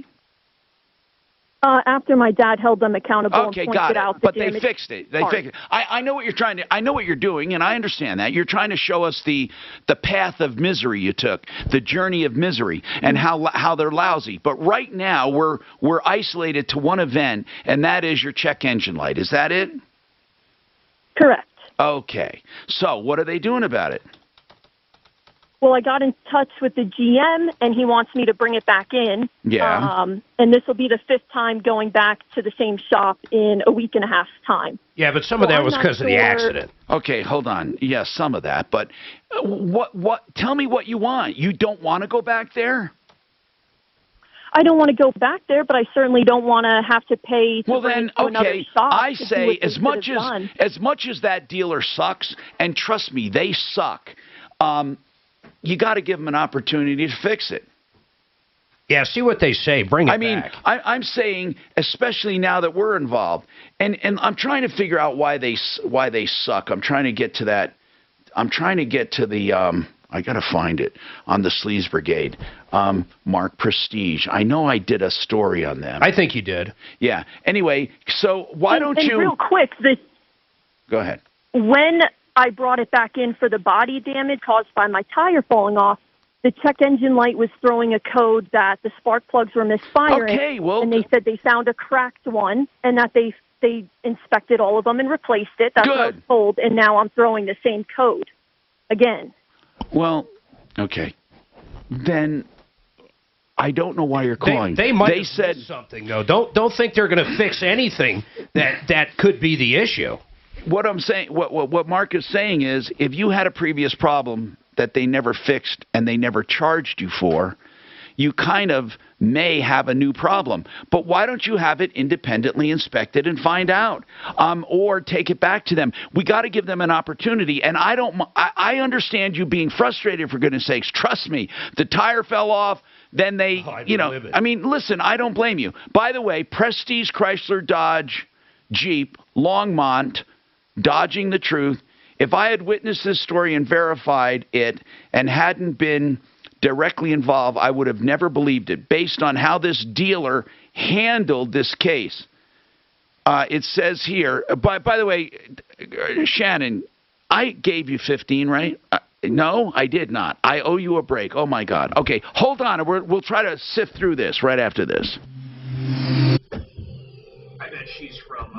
S21: After my dad held them accountable and pointed out the damage.
S3: But they fixed it. They fixed it. I know what you're trying to. I know what you're doing, and I understand that. You're trying to show us the path of misery you took, the journey of misery, and how they're lousy. But right now we're isolated to one event, and that is your check engine light. Is that it?
S21: Correct.
S3: Okay. So what are they doing about it?
S21: Well, I got in touch with the GM, and he wants me to bring it back in.
S3: Yeah.
S21: And this will be the 5th time going back to the same shop in a week and a half time.
S19: Yeah, but some of that was because of the accident.
S3: Okay, hold on. Yeah, some of that. But what? Tell me what you want. You don't want to go back there?
S21: I don't want to go back there, but I certainly don't want to have to pay to bring to another shop.
S3: I say as much as that dealer sucks, and trust me, they suck. You got to give them an opportunity to fix it.
S19: Yeah, see what they say. Bring it
S3: back.
S19: I mean,
S3: I'm saying, especially now that we're involved, and I'm trying to figure out why they suck. I'm trying to get to that. I'm trying to get to the. I got to find it on the Sleaze Brigade. Mark Prestige. I know I did a story on them.
S19: I think you did.
S3: Yeah. Anyway, so why don't you?
S21: Real quick,
S3: Go ahead.
S21: When I brought it back in for the body damage caused by my tire falling off, the check engine light was throwing a code that the spark plugs were misfiring.
S3: Okay, well,
S21: and they said they found a cracked one and that they inspected all of them and replaced it. That's what I was told, and now I'm throwing the same code again.
S3: Well, okay. Then I don't know why you're calling.
S19: They might have said something though. Don't think they're going to fix anything that could be the issue.
S3: What I'm saying, what Mark is saying is, if you had a previous problem that they never fixed and they never charged you for, you kind of may have a new problem. But why don't you have it independently inspected and find out, or take it back to them? We got to give them an opportunity. And I understand you being frustrated, for goodness sakes. Trust me, the tire fell off. Then they, I mean, listen, I don't blame you. By the way, Prestige, Chrysler, Dodge, Jeep, Longmont, Dodging the Truth. If I had witnessed this story and verified it and hadn't been directly involved, I would have never believed it based on how this dealer handled this case. It says here, by the way, Shannon, I gave you 15, right? No, I did not. I owe you a break. Oh, my God. Okay, hold on. We'll try to sift through this right after this.
S6: I bet she's from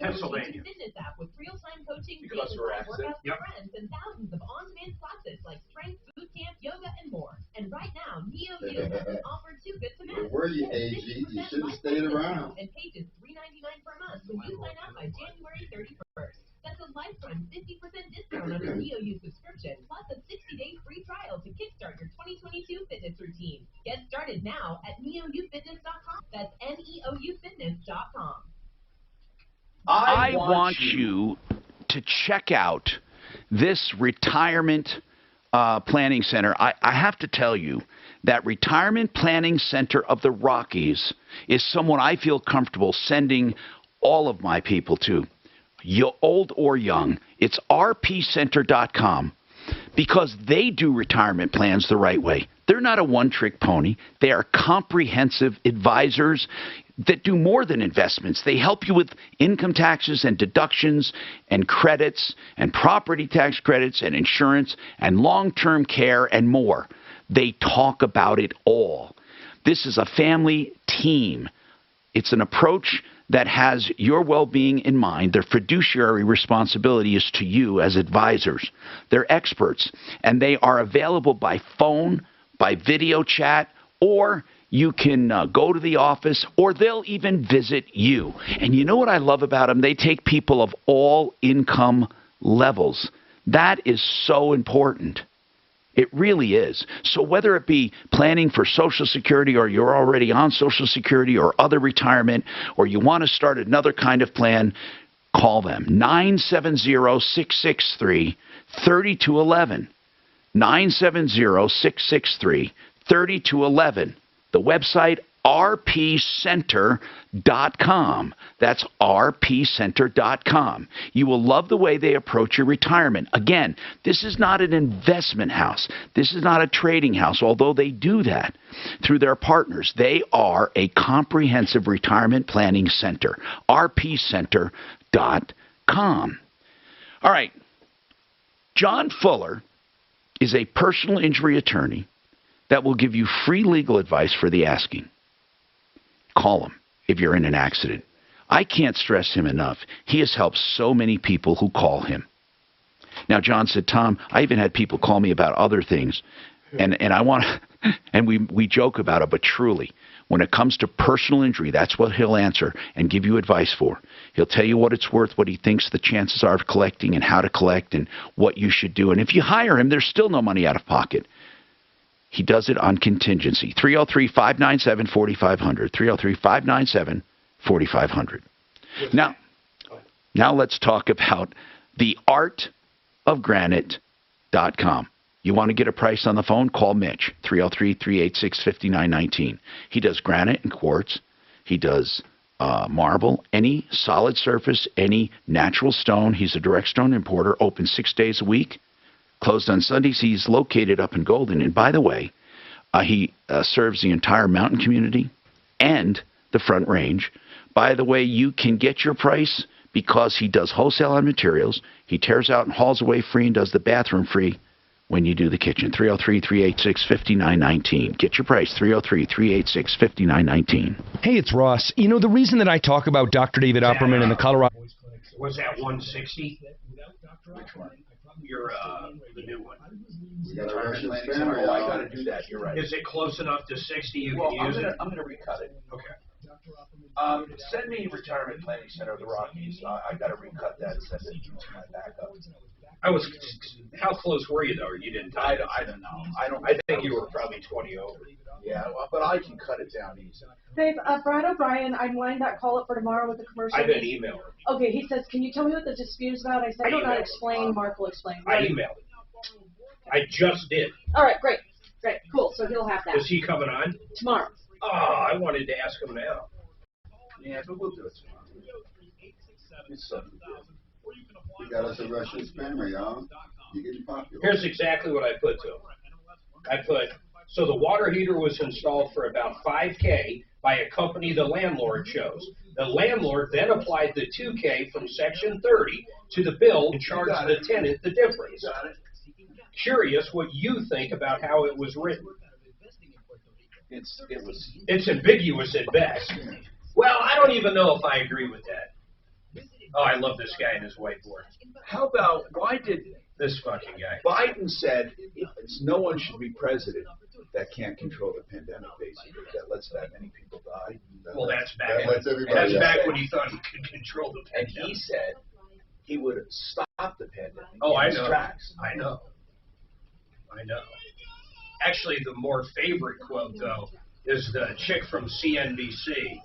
S6: Pennsylvania.
S7: Fitness app with real-time coaching,
S6: Because we're
S7: workouts
S6: Yep.
S7: for friends, and thousands of on-demand classes like strength, boot camp, yoga, and more. And right now, NeoU has an offer too good to miss.
S9: Where were you, AG? You should have stayed around.
S7: And pages $3.99 per month when you sign up by January 31st. That's a lifetime 50% discount on your NeoU subscription, plus a 60-day free trial to kickstart your 2022 fitness routine. Get started now at neoufitness.com. That's neoufitness.com.
S3: I want you to check out this retirement planning center. I have to tell you that Retirement Planning Center of the Rockies is someone I feel comfortable sending all of my people to, old or young. It's rpcenter.com, because they do retirement plans the right way. They're not a one-trick pony. They are comprehensive advisors that do more than investments. They help you with income taxes and deductions and credits and property tax credits and insurance and long-term care and more. They talk about it all. This is a family team. It's an approach that has your well-being in mind. Their fiduciary responsibility is to you as advisors. They're experts, and they are available by phone, by video chat, or you can go to the office, or they'll even visit you. And you know what I love about them? They take people of all income levels. That is so important. It really is. So whether it be planning for Social Security, or you're already on Social Security or other retirement, or you want to start another kind of plan, call them. 970-663-3211. 970-663-3211. The website, rpcenter.com. That's rpcenter.com. You will love the way they approach your retirement. Again, this is not an investment house. This is not a trading house, although they do that through their partners. They are a comprehensive retirement planning center. rpcenter.com. All right. John Fuller is a personal injury attorney that will give you free legal advice for the asking. Call him if you're in an accident. I can't stress him enough. He has helped so many people who call him. Now, John said, Tom, I even had people call me about other things, and I want to, and we joke about it, but truly, when it comes to personal injury, that's what he'll answer and give you advice for. He'll tell you what it's worth, what he thinks the chances are of collecting, and how to collect, and what you should do. And if you hire him, there's still no money out of pocket. He does it on contingency. 303-597-4500. 303-597-4500. Now let's talk about theartofgranite.com. You want to get a price on the phone? Call Mitch. 303-386-5919. He does granite and quartz. He does marble, any solid surface, any natural stone. He's a direct stone importer, open 6 days a week. Closed on Sundays. He's located up in Golden. And by the way, he serves the entire mountain community and the Front Range. By the way, you can get your price because he does wholesale on materials. He tears out and hauls away free and does the bathroom free when you do the kitchen. 303-386-5919. Get your price. 303-386-5919.
S2: Hey, it's Ross. You know, the reason that I talk about Dr. David Opperman and the Colorado...
S6: Was that 160? Which one? You're the new one.
S10: I got to do that. You're right.
S6: Is it close enough to 60 you
S10: well,
S6: can use it?
S10: I'm going to recut it.
S6: Okay.
S10: Send me Retirement Planning Center of the Rockies. I got to recut that and send it to my backup.
S6: How close were you, though? Or you didn't?
S10: I don't know.
S6: I think you were probably 20 over.
S10: Yeah, but I can cut it down easy.
S8: Babe, Brad O'Brien, I'm lined that call up for tomorrow with the commercial.
S6: I've been emailing.
S8: Okay, he says, can you tell me what the dispute is about? I said, I don't know how to explain. Mark will explain.
S6: I emailed it. I just did.
S8: All right, great. Great, cool. So he'll have that.
S6: Is he coming on?
S8: Tomorrow.
S6: Oh, I wanted to ask him now.
S10: Yeah, but we'll do it tomorrow. It's something good.
S9: You got us a Russian spammer, y'all. You're getting popular.
S6: Here's exactly what I put to him. I put, so the water heater was installed for about $5K by a company the landlord chose. The landlord then applied the $2K from Section 30 to the bill and charged the tenant the difference. Curious what you think about how it was written. It's ambiguous at best. Well, I don't even know if I agree with that. Oh, I love this guy and his whiteboard.
S10: How about, why did
S6: this fucking guy?
S10: Biden said no one should be president that can't control the pandemic, basically, that lets that many people die.
S6: Well, that's back when he thought he could control the pandemic.
S10: And he said he would stop the pandemic.
S6: Oh, I
S10: in his
S6: know.
S10: tracks.
S6: I know. Actually, the more favorite quote, though, is the chick from CNBC,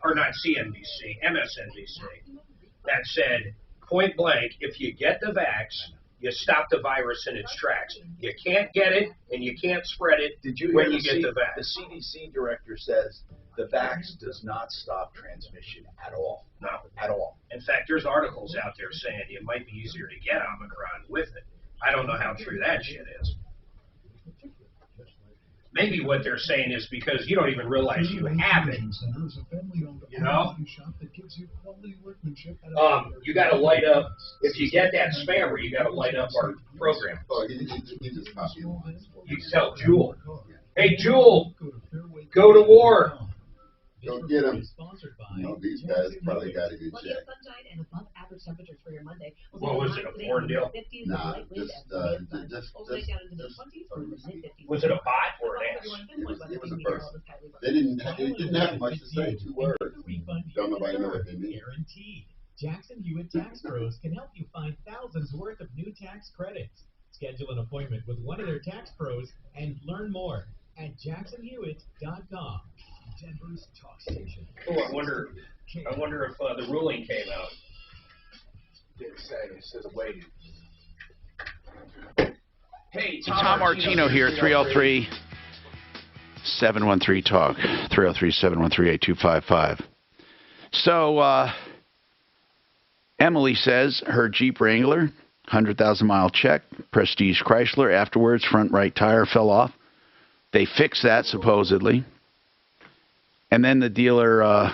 S6: or not CNBC, MSNBC, that said, point blank, if you get the vax, you stop the virus in its tracks. You can't get it, and you can't spread it when you get the vax.
S10: The CDC director says the vax does not stop transmission at all.
S6: No.
S10: At all.
S6: In fact, there's articles out there saying it might be easier to get Omicron with it. I don't know how true that shit is. Maybe what they're saying is because you don't even realize you have it. You know? You got to light up, if you get that spammer, you got to light up our program. You can tell Jewel, hey, Jewel, go to war.
S9: Go get them. You know, these guys probably got a good
S7: Plenty of
S9: check.
S7: sunshine and above average temperatures for your Monday.
S6: What was it, a porn deal?
S9: Nah,
S6: Was it a bot or an ass?
S9: It was a person. They didn't have much to say. 2 words. Don't nobody know what they mean.
S15: Guaranteed. Jackson Hewitt Tax Pros can help you find thousands worth of new tax credits. Schedule an appointment with one of their tax pros and learn more at jacksonhewitt.com.
S6: Denver's talk station. Oh, I wonder if the ruling came out.
S14: Didn't say. It says awaited.
S3: Hey, Tom Martino here, 303-713-TALK, 303-713-8255. So, Emily says her Jeep Wrangler, 100,000-mile check, Prestige Chrysler. Afterwards, front right tire fell off. They fixed that, supposedly. And then the dealer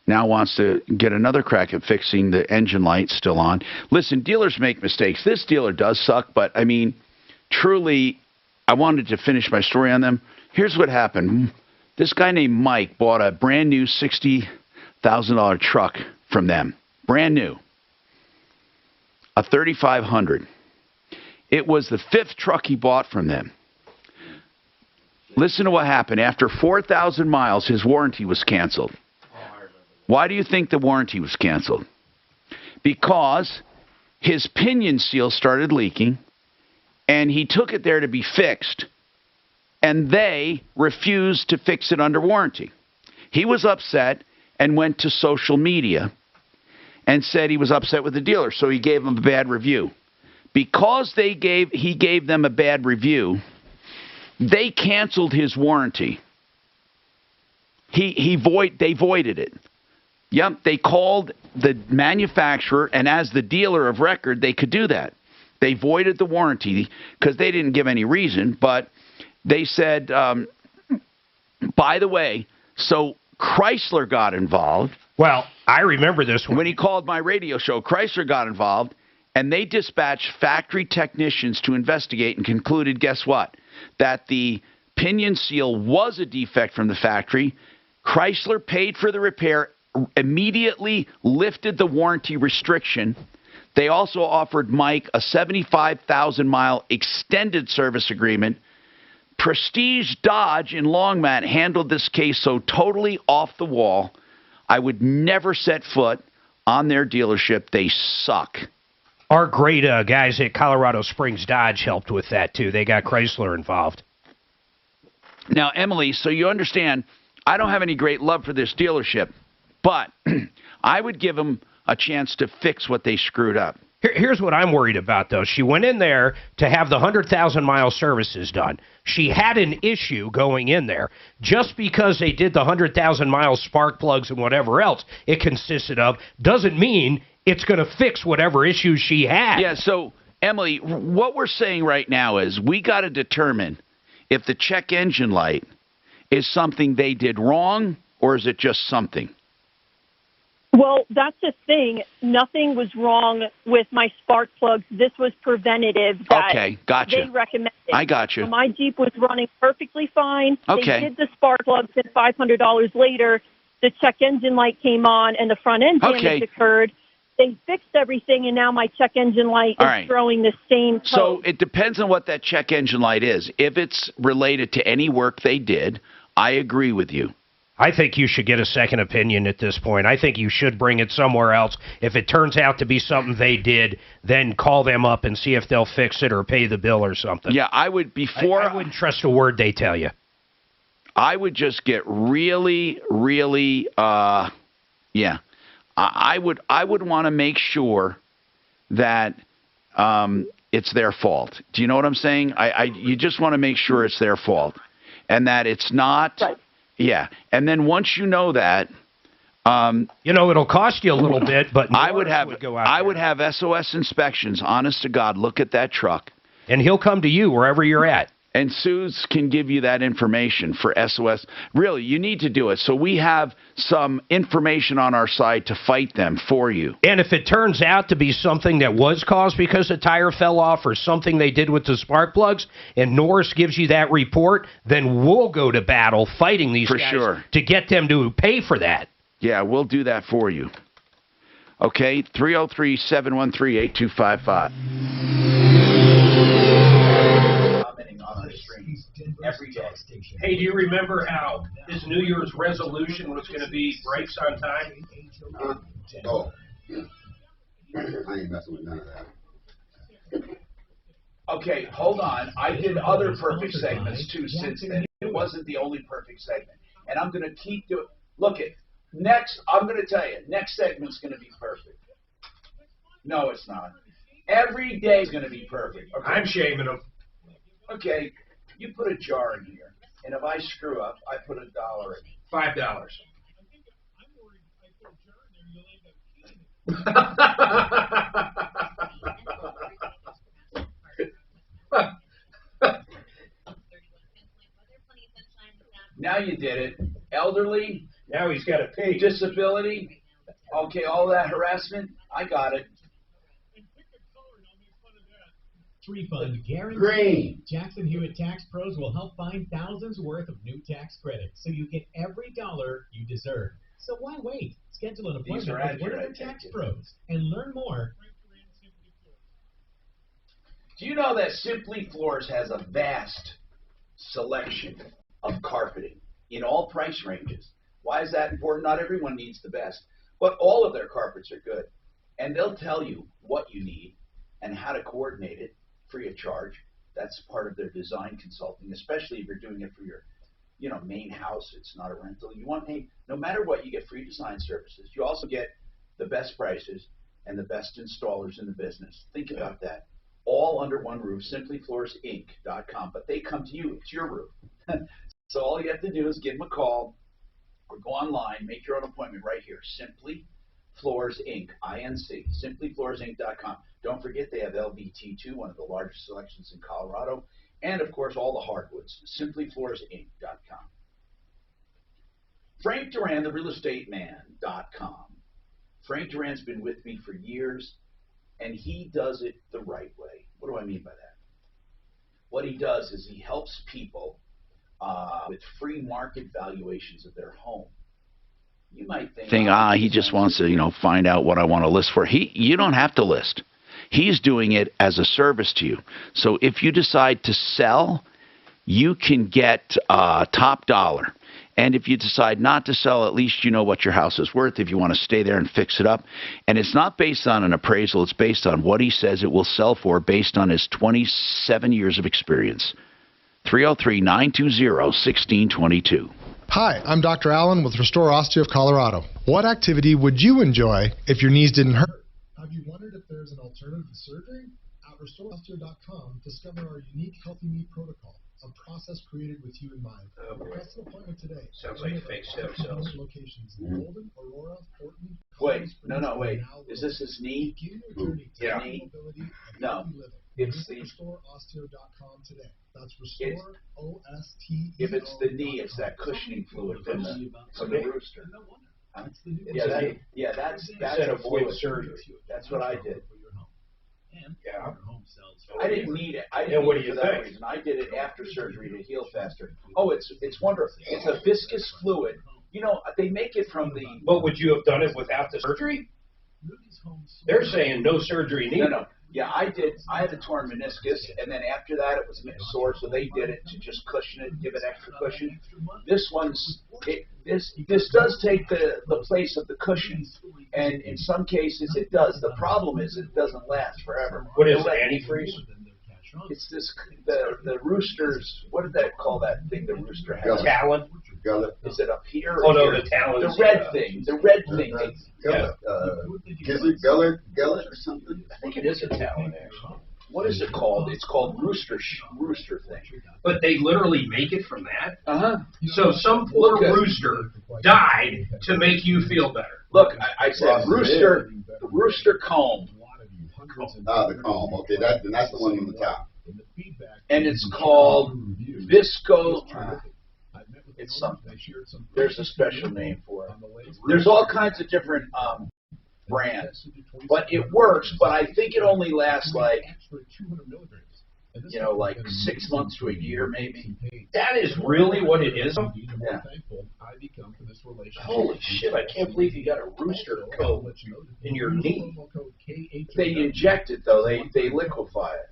S3: now wants to get another crack at fixing the engine light still on. Listen, dealers make mistakes. This dealer does suck, but, I mean, truly, I wanted to finish my story on them. Here's what happened. This guy named Mike bought a brand-new $60,000 truck from them. Brand new. A 3500. It was the 5th truck he bought from them. Listen to what happened. After 4,000 miles, his warranty was canceled. Why do you think the warranty was canceled? Because his pinion seal started leaking, and he took it there to be fixed, and they refused to fix it under warranty. He was upset and went to social media and said he was upset with the dealer, so he gave them a bad review. Because he gave them a bad review, they canceled his warranty. They voided it. Yep, they called the manufacturer, and as the dealer of record, they could do that. They voided the warranty because they didn't give any reason, but they said, by the way, so Chrysler got involved.
S19: Well, I remember this one.
S3: When he called my radio show, Chrysler got involved, and they dispatched factory technicians to investigate and concluded, guess what? That the pinion seal was a defect from the factory. Chrysler paid for the repair, immediately lifted the warranty restriction. They also offered Mike a 75,000-mile extended service agreement. Prestige Dodge in Longmont handled this case so totally off the wall, I would never set foot on their dealership. They suck.
S19: Our great guys at Colorado Springs Dodge helped with that, too. They got Chrysler involved.
S3: Now, Emily, so you understand, I don't have any great love for this dealership, but I would give them a chance to fix what they screwed up.
S19: Here's what I'm worried about, though. She went in there to have the 100,000-mile services done. She had an issue going in there. Just because they did the 100,000-mile spark plugs and whatever else it consisted of doesn't mean it's going to fix whatever issues she had.
S3: Yeah, so, Emily, what we're saying right now is we got to determine if the check engine light is something they did wrong or is it just something?
S21: Well, that's the thing. Nothing was wrong with my spark plugs. This was preventative that
S3: okay, gotcha.
S21: they recommended.
S3: I got you.
S21: So my Jeep was running perfectly fine.
S3: Okay.
S21: They did the spark plugs, and $500 later, the check engine light came on and the front end damage occurred. They fixed everything, and now my check engine light is throwing the same code.
S3: So it depends on what that check engine light is. If it's related to any work they did, I agree with you.
S19: I think you should get a second opinion at this point. I think you should bring it somewhere else. If it turns out to be something they did, then call them up and see if they'll fix it or pay the bill or something.
S3: Yeah, I would, before...
S19: I wouldn't trust a word they tell you.
S3: I would just get really, really, I would want to make sure that it's their fault. Do you know what I'm saying? You just want to make sure it's their fault and that it's not... Right. Yeah, and then once you know that,
S19: it'll cost you a little bit, but
S3: I would have SOS inspections. Honest to God, look at that truck,
S19: and he'll come to you wherever you're at.
S3: And Suze can give you that information for SOS. Really, you need to do it. So we have some information on our side to fight them for you.
S19: And if it turns out to be something that was caused because a tire fell off or something they did with the spark plugs, and Norris gives you that report, then we'll go to battle fighting these guys to get them to pay for that.
S3: Yeah, we'll do that for you. Okay, 303-713-8255.
S6: Every day. Hey, do you remember how his New Year's resolution was going to be brakes on time?
S9: Oh, I ain't messing with none of that.
S10: Okay, hold on. I did other perfect segments too since then. It wasn't the only perfect segment. And I'm going to keep doing. Look at next. I'm going to tell you. Next segment's going to be perfect. No, it's not. Every day is going to be perfect. Okay.
S6: I'm shaming him.
S10: Okay, you put a jar in here, and if I screw up, I put $1 in.
S6: $5.
S10: Now you did it. Elderly.
S6: Now he's got to pay.
S10: Disability. Okay, all that harassment. I got it.
S15: Refund guaranteed.
S10: Green.
S15: Jackson Hewitt Tax Pros will help find thousands worth of new tax credits, so you get every dollar you deserve. So why wait? Schedule an appointment with one of their tax pros and learn more.
S10: Do you know that Simply Floors has a vast selection of carpeting in all price ranges? Why is that important? Not everyone needs the best, but all of their carpets are good. And they'll tell you what you need and how to coordinate it free of charge. That's part of their design consulting, especially if you're doing it for your main house. It's not a rental. You want, hey, no matter what, you get free design services. You also get the best prices and the best installers in the business. Think about that. All under one roof, simplyfloorsinc.com. But they come to you. It's your roof. So all you have to do is give them a call or go online, make your own appointment right here. Simply Floors Inc. INC. Simplyfloorsinc.com. Don't forget they have LVT2, one of the largest selections in Colorado. And, of course, all the hardwoods. Simplyfloorsinc.com. Frank Duran, the realestateman.com. Frank Duran's been with me for years, and he does it the right way. What do I mean by that? What he does is he helps people with free market valuations of their home. You might think, he just wants to, find out what I want to list for. You don't have to list. He's doing it as a service to you. So if you decide to sell, you can get top dollar. And if you decide not to sell, at least you know what your house is worth if you want to stay there and fix it up. And it's not based on an appraisal. It's based on what he says it will sell for based on his 27 years of experience. 303-920-1622.
S18: Hi, I'm Dr. Allen with Restore Osteo of Colorado. What activity would you enjoy if your knees didn't hurt? Have you wondered if there's an alternative to surgery? At RestoreOsteo.com, discover our unique Healthy Knee Protocol, a process created with you in mind. Request an appointment today.
S6: Sounds like fake stem cells.
S18: Locations in Golden, Aurora, Portland.
S10: Wait. Is this his knee?
S6: Yeah.
S10: Knee? No. It's the
S18: RestoreOsteo.com today. That's
S10: if it's the knee, it's that cushioning fluid from the rooster. That's
S6: a fluid surgery.
S10: That's what I did.
S6: Yeah.
S10: I didn't need it. I didn't need it for that reason. I did it after surgery to heal faster. Oh, it's wonderful. It's a viscous fluid. They make it from the.
S6: But would you have done it without the surgery? They're saying no surgery needed.
S10: No. Yeah, I did. I had a torn meniscus, and then after that it was sore, so they did it to just cushion it, give it extra cushion. This this does take the place of the cushion, and in some cases it does. The problem is it doesn't last forever.
S6: What is it, antifreeze?
S10: It's the rooster's. What did that call that thing the rooster has?
S6: Talon.
S10: Is it up here?
S6: Oh no, the talon.
S10: The red thing. The red thing.
S9: Is it gullet or something?
S6: I think it is a talon, actually.
S10: What is it called? It's called rooster thing.
S6: But they literally make it from that?
S10: Uh-huh.
S6: So some poor rooster died to make you feel better.
S10: Look, I said rooster comb.
S9: The comb. Okay, that's the one on the top.
S10: and it's called Visco. It's something. There's a special name for it. There's all kinds of different brands, but it works. But I think it only lasts like, like 6 months to a year, maybe.
S6: That is really what it is?
S10: Yeah.
S6: Holy shit, I can't believe you got a rooster coat in your knee.
S10: They inject it, though. They liquefy it.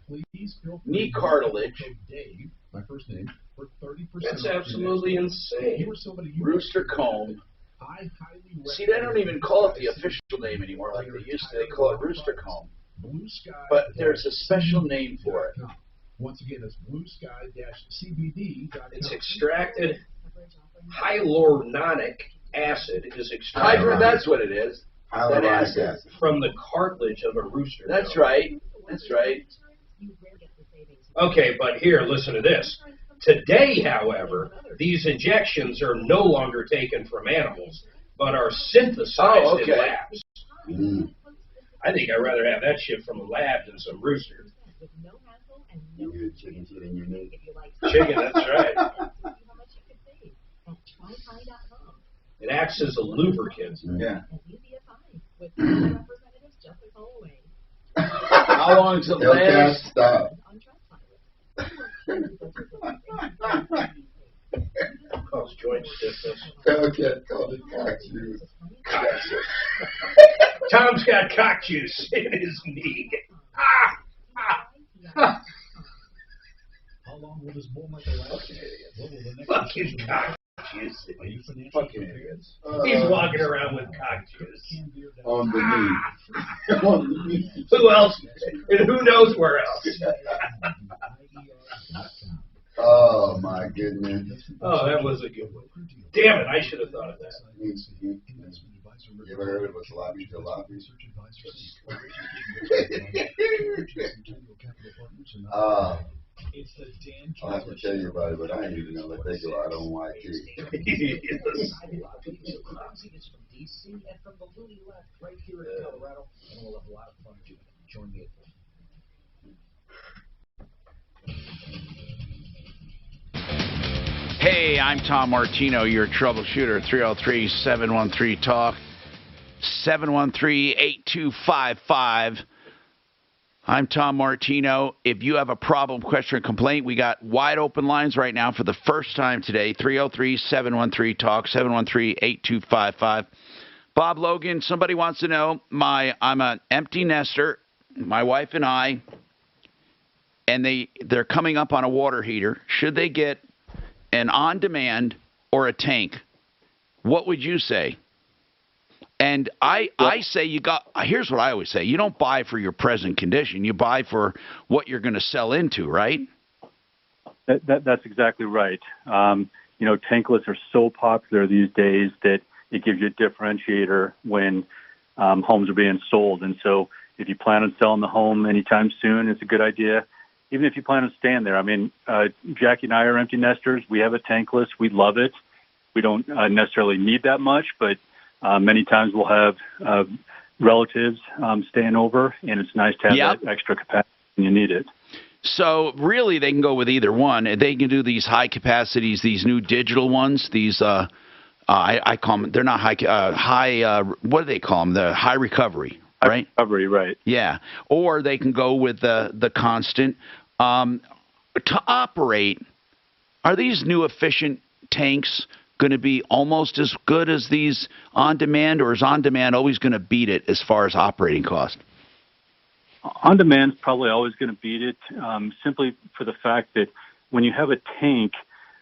S10: Knee cartilage.
S4: My first name for 30%.
S6: That's absolutely insane.
S10: Rooster comb. See, they don't even call it the official name anymore like they used to. They call it rooster comb. But there's a special name for it.
S4: Once again, that's bluesky-cbd.com.
S6: It's extracted hyaluronic acid is extracted.
S10: That's what it is. That acid
S6: from the cartilage of a rooster.
S10: That's right. That's right.
S6: Okay, but here, listen to this. Today, however, these injections are no longer taken from animals, but are synthesized in labs. I think I'd rather have that shit from a lab than some rooster.
S9: Chicken in your knee.
S6: Chicken, that's right. It acts as a lubricant.
S10: Yeah. How long does it last?
S9: Stop.
S6: Cause joint stiffness.
S9: Hellcat called it cock juice.
S6: Tom's got cock juice in his knee.
S4: How long will this bull market last?
S6: Fucking cock juice.
S10: Fucking idiots.
S6: He's walking around with cock juice.
S9: On the knee. On the knee.
S6: Who else? And who knows where else?
S9: Oh, my goodness.
S6: Oh, that was a good one. Damn it, I should have thought of that.
S9: You ever heard of a sloppy jalopy? I'll have to tell you about it, but I ain't even know that they go out on YT.
S3: Hey, I'm Tom Martino, your troubleshooter. 303-713-TALK, 713-8255. I'm Tom Martino. If you have a problem, question, or complaint, we got wide open lines right now for the first time today. 303-713-TALK, 713-8255. Bob Logan, somebody wants to know, I'm an empty nester, my wife and I, and they're coming up on a water heater. Should they get an on-demand or a tank? What would you say? And I say here's what I always say. You don't buy for your present condition. You buy for what you're going to sell into, right?
S11: That's exactly right. Tankless are so popular these days that it gives you a differentiator when homes are being sold. And so if you plan on selling the home anytime soon, it's a good idea. Even if you plan on staying there. I mean, Jackie and I are empty nesters. We have a tankless. We love it. We don't necessarily need that much, but many times we'll have relatives staying over, and it's nice to have that extra capacity when you need it.
S3: So really, they can go with either one. They can do these high capacities, these new digital ones. These I call them. They're not high. What do they call them? The high recovery, right?
S11: High recovery, right?
S3: Yeah. Or they can go with the constant. To operate, are these new efficient tanks going to be almost as good as these on-demand, or is on-demand always going to beat it as far as operating cost?
S11: On-demand is probably always going to beat it, simply for the fact that when you have a tank,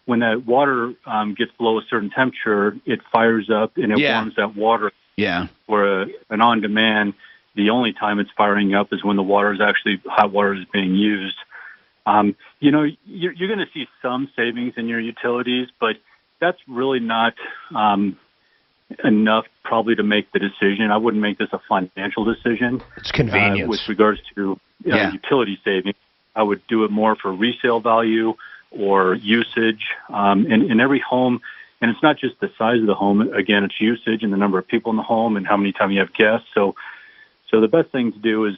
S11: when that water gets below a certain temperature, it fires up and it warms that water.
S3: Yeah.
S11: Where an on-demand, the only time it's firing up is when the hot water is being used. You're going to see some savings in your utilities, but that's really not enough probably to make the decision. I wouldn't make this a financial decision.
S19: It's convenience.
S11: With regards to utility savings, I would do it more for resale value or usage. In every home, and it's not just the size of the home. Again, it's usage and the number of people in the home and how many times you have guests. So the best thing to do is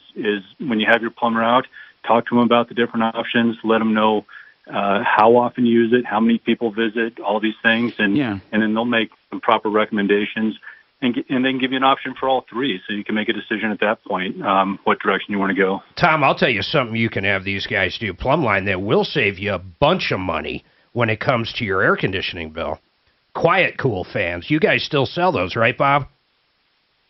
S11: when you have your plumber out, talk to them about the different options, let them know how often you use it, how many people visit, all these things, and then they'll make some proper recommendations and then give you an option for all three, so you can make a decision at that point what direction you want to go.
S19: Tom, I'll tell you something you can have these guys do, Plumline, that will save you a bunch of money when it comes to your air conditioning bill. Quiet Cool fans. You guys still sell those, right, Bob?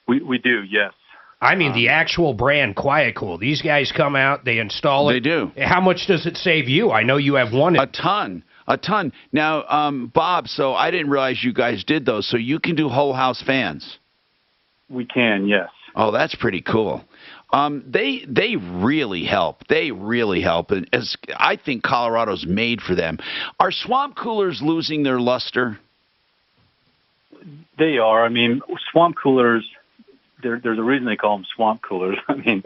S11: We do, yes.
S19: I mean, the actual brand Quiet Cool. These guys come out, they install it.
S3: They do.
S19: How much does it save you? I know you have one.
S3: A ton. Now, Bob, so I didn't realize you guys did those. So you can do whole house fans.
S11: We can, yes.
S3: Oh, that's pretty cool. They really help. They really help. And as I think Colorado's made for them. Are swamp coolers losing their luster?
S11: They are. I mean, swamp coolers, there's a reason they call them swamp coolers. I mean,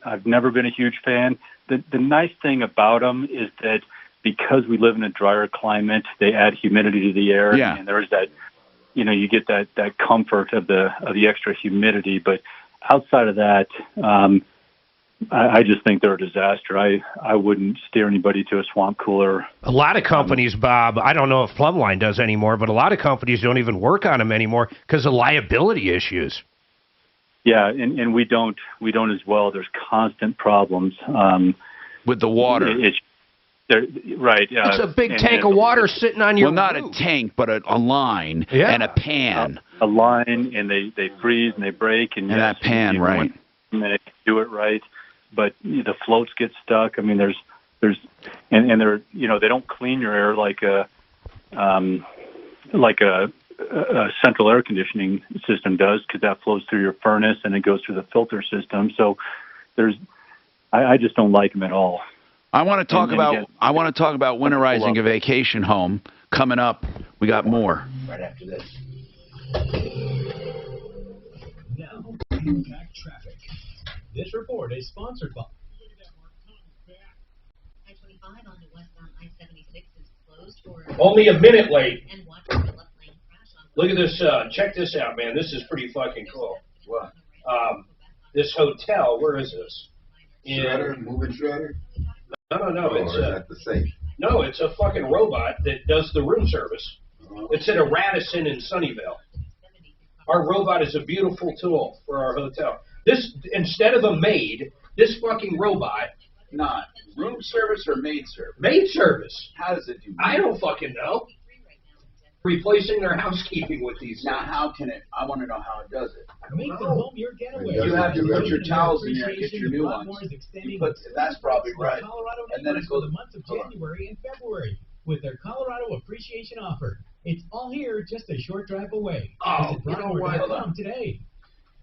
S11: I've never been a huge fan. The nice thing about them is that because we live in a drier climate, they add humidity to the air, and there's that, you get that comfort of the extra humidity. But outside of that, I just think they're a disaster. I wouldn't steer anybody to a swamp cooler.
S19: A lot of companies, Bob, I don't know if Plumline does anymore, but a lot of companies don't even work on them anymore because of liability issues.
S11: Yeah, and we don't as well. There's constant problems
S3: with the water.
S11: Right.
S19: It's a big tank of water sitting on your
S3: roof. Not
S19: a
S3: tank, but a line and a pan.
S11: A line, and they freeze and they break. And
S3: that pan, right.
S11: And they do it right. But the floats get stuck. I mean, there's and they're they don't clean your air like a central air conditioning system does, because that flows through your furnace and it goes through the filter system. So I just don't like them at all.
S3: I want to talk about winterizing a vacation home coming up. We got more
S10: right after this.
S15: Now, impact traffic. This report is sponsored by.
S16: I-25 onto westbound I-76 is closed for
S6: Only a minute late. Look at this. Check this out, man. This is pretty fucking cool.
S10: What?
S6: This hotel. Where is this?
S9: Moving shredder?
S6: No. It's
S9: at the safe.
S6: No, it's a fucking robot that does the room service. It's at a Radisson in Sunnyvale. Our robot is a beautiful tool for our hotel. This, instead of a maid, this fucking robot.
S10: Not room service or maid service?
S6: Maid service.
S10: How does it do?
S6: I don't fucking know. Replacing their housekeeping with these.
S10: Now, how can it? I want to know how it does it.
S15: Make the home your getaway.
S10: You have to put your towels in there and get your new ones. That's probably right. And then it goes
S15: the months of January and February with their Colorado Appreciation Offer. It's all here, just a short drive away.
S10: Oh, you know what?
S15: Today.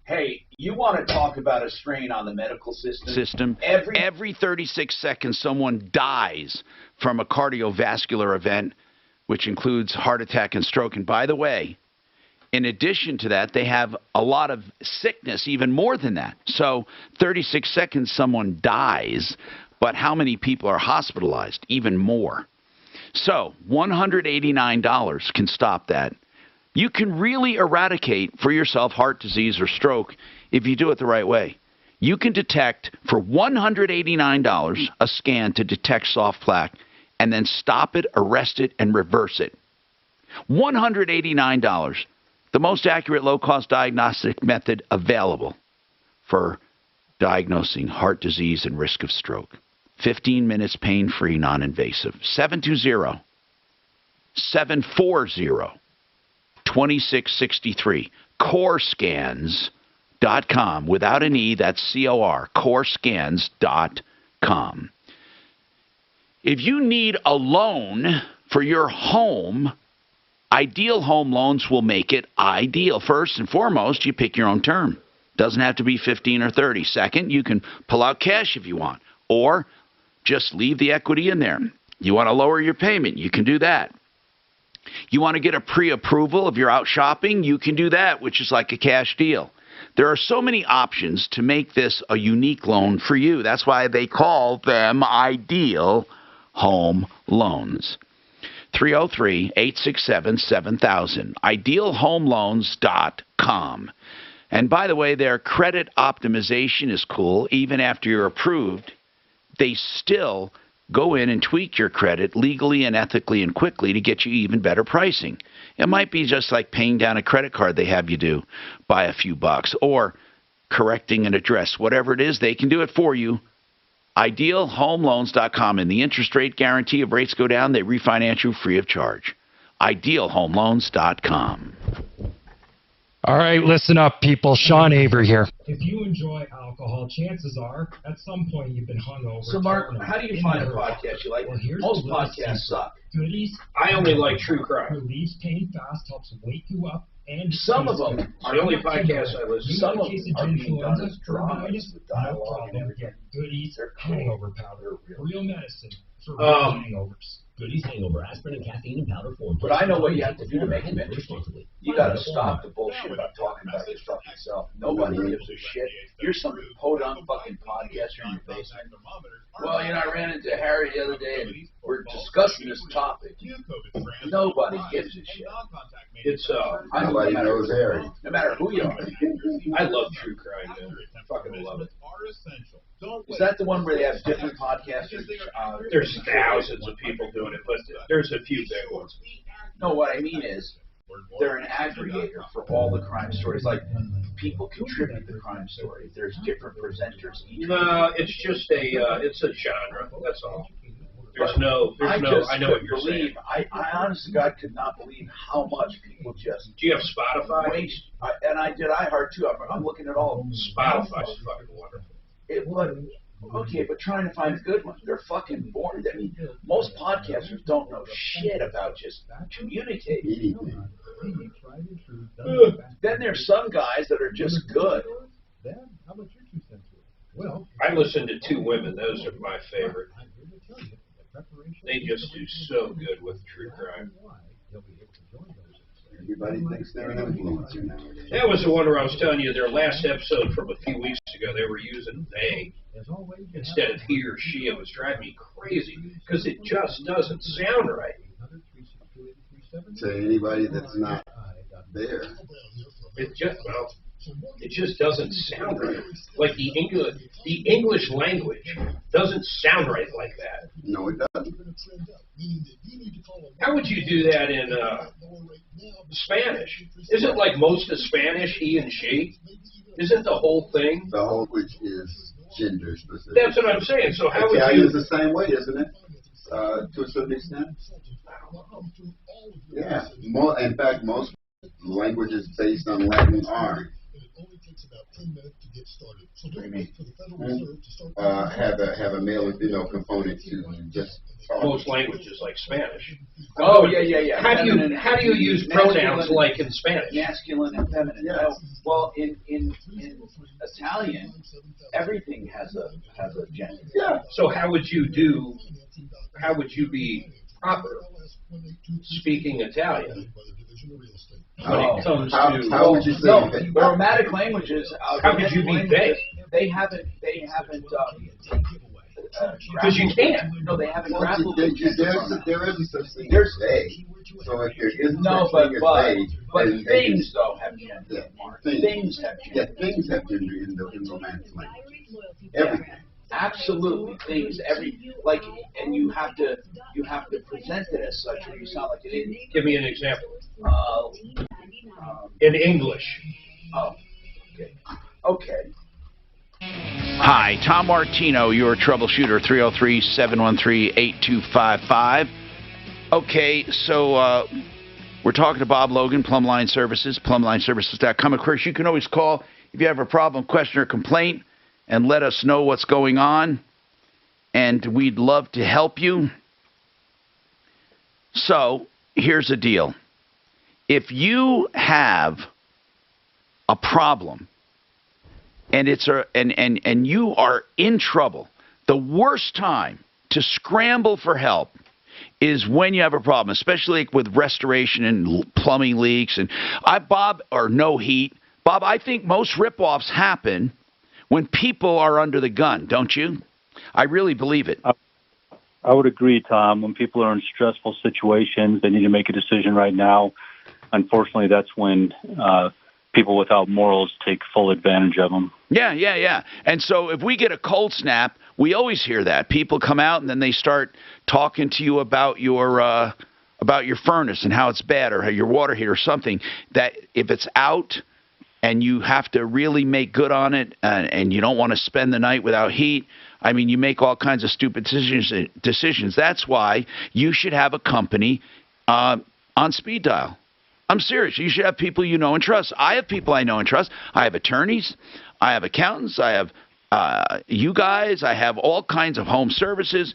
S10: Hey, you want to talk about a strain on the medical system?
S3: Every 36 seconds, someone dies from a cardiovascular event, which includes heart attack and stroke. And by the way, in addition to that, they have a lot of sickness, even more than that. So 36 seconds, someone dies, but how many people are hospitalized? Even more. So $189 can stop that. You can really eradicate for yourself heart disease or stroke if you do it the right way. You can detect for $189 a scan to detect soft plaque, and then stop it, arrest it, and reverse it. $189, the most accurate low-cost diagnostic method available for diagnosing heart disease and risk of stroke. 15 minutes pain-free, non-invasive. 720-740-2663. CoreScans.com. Without an E, that's C-O-R. CoreScans.com. If you need a loan for your home, Ideal Home Loans will make it ideal. First and foremost, you pick your own term. Doesn't have to be 15 or 30. Second, you can pull out cash if you want, or just leave the equity in there. You want to lower your payment, you can do that. You want to get a pre-approval if you're out shopping, you can do that, which is like a cash deal. There are so many options to make this a unique loan for you. That's why they call them Ideal Home Loans. 303-867-7000. IdealHomeLoans.com. And by the way, their credit optimization is cool. Even after you're approved, they still go in and tweak your credit legally and ethically and quickly to get you even better pricing. It might be just like paying down a credit card they have you do by a few bucks, or correcting an address. Whatever it is, they can do it for you. IdealHomeLoans.com, and the interest rate guarantee. If rates go down, they refinance you free of charge. IdealHomeLoans.com.
S1: All right, listen up, people. Sean Avery here.
S15: If you enjoy alcohol, chances are at some point you've been hungover.
S10: So, Mark, how do you find a podcast you like? Most podcasts suck.
S15: Goodies.
S6: I only like true crime.
S15: Relieves pain fast, helps wake you up, and
S10: some of them
S6: are the only podcasts I listen to.
S10: Some of them are being done as dramas with
S15: no
S10: dialogue and
S15: problem.
S10: everything.
S15: Get Goodies hangover powder, real medicine for real hangovers.
S12: Goodies hangover, aspirin and caffeine in powder form.
S10: But I know what you have to do to make them interesting. You got to stop the bullshit about talking about your fucking self. Nobody gives a shit. You're some podunk fucking podcaster in your basement. Well, you know, I ran into Harry the other day, and we're discussing this topic. Nobody gives a shit.
S6: It's
S9: nobody knows Harry.
S10: No matter who you are.
S6: I love true crime, man. Fucking love it.
S10: Is that the one where they have different podcasters?
S6: There's thousands of people doing it, but there's a few big ones.
S10: No, what I mean is, they're an aggregator for all the crime stories. Like, people contribute the crime story. There's different presenters each.
S6: No, it's just it's a genre. That's all. I know what you're saying.
S10: I honestly, God, could not believe how much people just.
S6: Do you have Spotify?
S10: Waste, and I did iHeart too. I'm looking at all of them.
S6: Spotify's fucking wonderful.
S10: Okay, but trying to find a good one. They're fucking boring. I mean, most podcasters don't know shit about just communicating. Then there's some guys that are just good.
S6: I listen to two women. Those are my favorite. They just do so good with true crime.
S9: Everybody thinks they're an influencer now.
S6: That was the one where I was telling you their last episode from a few weeks ago, they were using they instead of he or she. It was driving me crazy because it just doesn't sound right.
S9: To anybody that's not there.
S6: It just doesn't sound right. Like the English language doesn't sound right like that.
S9: No, it doesn't.
S6: How would you do that in Spanish? Isn't like most of Spanish he and she? Isn't the whole thing?
S9: The whole which is gender specific.
S6: That's what I'm saying. So how would
S9: Italian's
S6: you?
S9: the same way, isn't it? To a certain extent. Yeah. In fact, most languages based on Latin are. What do you mean? Have a male and female component to just talk.
S6: Most languages like Spanish.
S10: Oh yeah.
S6: How do you use pronouns like in Spanish?
S10: Masculine and feminine.
S6: Yeah.
S10: Well, in Italian, everything has a gender.
S6: Yeah. So how would you be proper speaking Italian? When it comes to
S10: how would you say the romantic languages?
S6: How could you be they?
S10: They haven't.
S6: Because you can't.
S10: No, they haven't grappled.
S9: There isn't such thing as they. So if there isn't
S10: no,
S9: such thing as they,
S10: but things though have gender. Things have gender.
S9: Yeah, things have gender in the romantic language. Everything.
S10: Absolutely, things and you have to present it as such, or you sound like an idiot.
S6: Give me an example. In English.
S10: Oh, okay.
S3: Hi, Tom Martino, your troubleshooter, 303-713-8255. Okay, so we're talking to Bob Logan, Plumline Services, plumlineservices.com. Of course, you can always call if you have a problem, question, or complaint, and let us know what's going on, and we'd love to help you. So, here's the deal. If you have a problem and and you are in trouble, the worst time to scramble for help is when you have a problem, especially with restoration and plumbing leaks and Bob, or no heat. Bob, I think most ripoffs happen when people are under the gun, don't you? I really believe it.
S11: I would agree, Tom. When people are in stressful situations, they need to make a decision right now. Unfortunately, that's when people without morals take full advantage of them.
S3: Yeah. And so if we get a cold snap, we always hear that. People come out and then they start talking to you about your furnace and how it's bad, or your water heater or something, that if it's out and you have to really make good on it, and you don't want to spend the night without heat, I mean, you make all kinds of stupid decisions. That's why you should have a company on speed dial. I'm serious. You should have people you know and trust. I have people I know and trust. I have attorneys. I have accountants. I have you guys. I have all kinds of home services.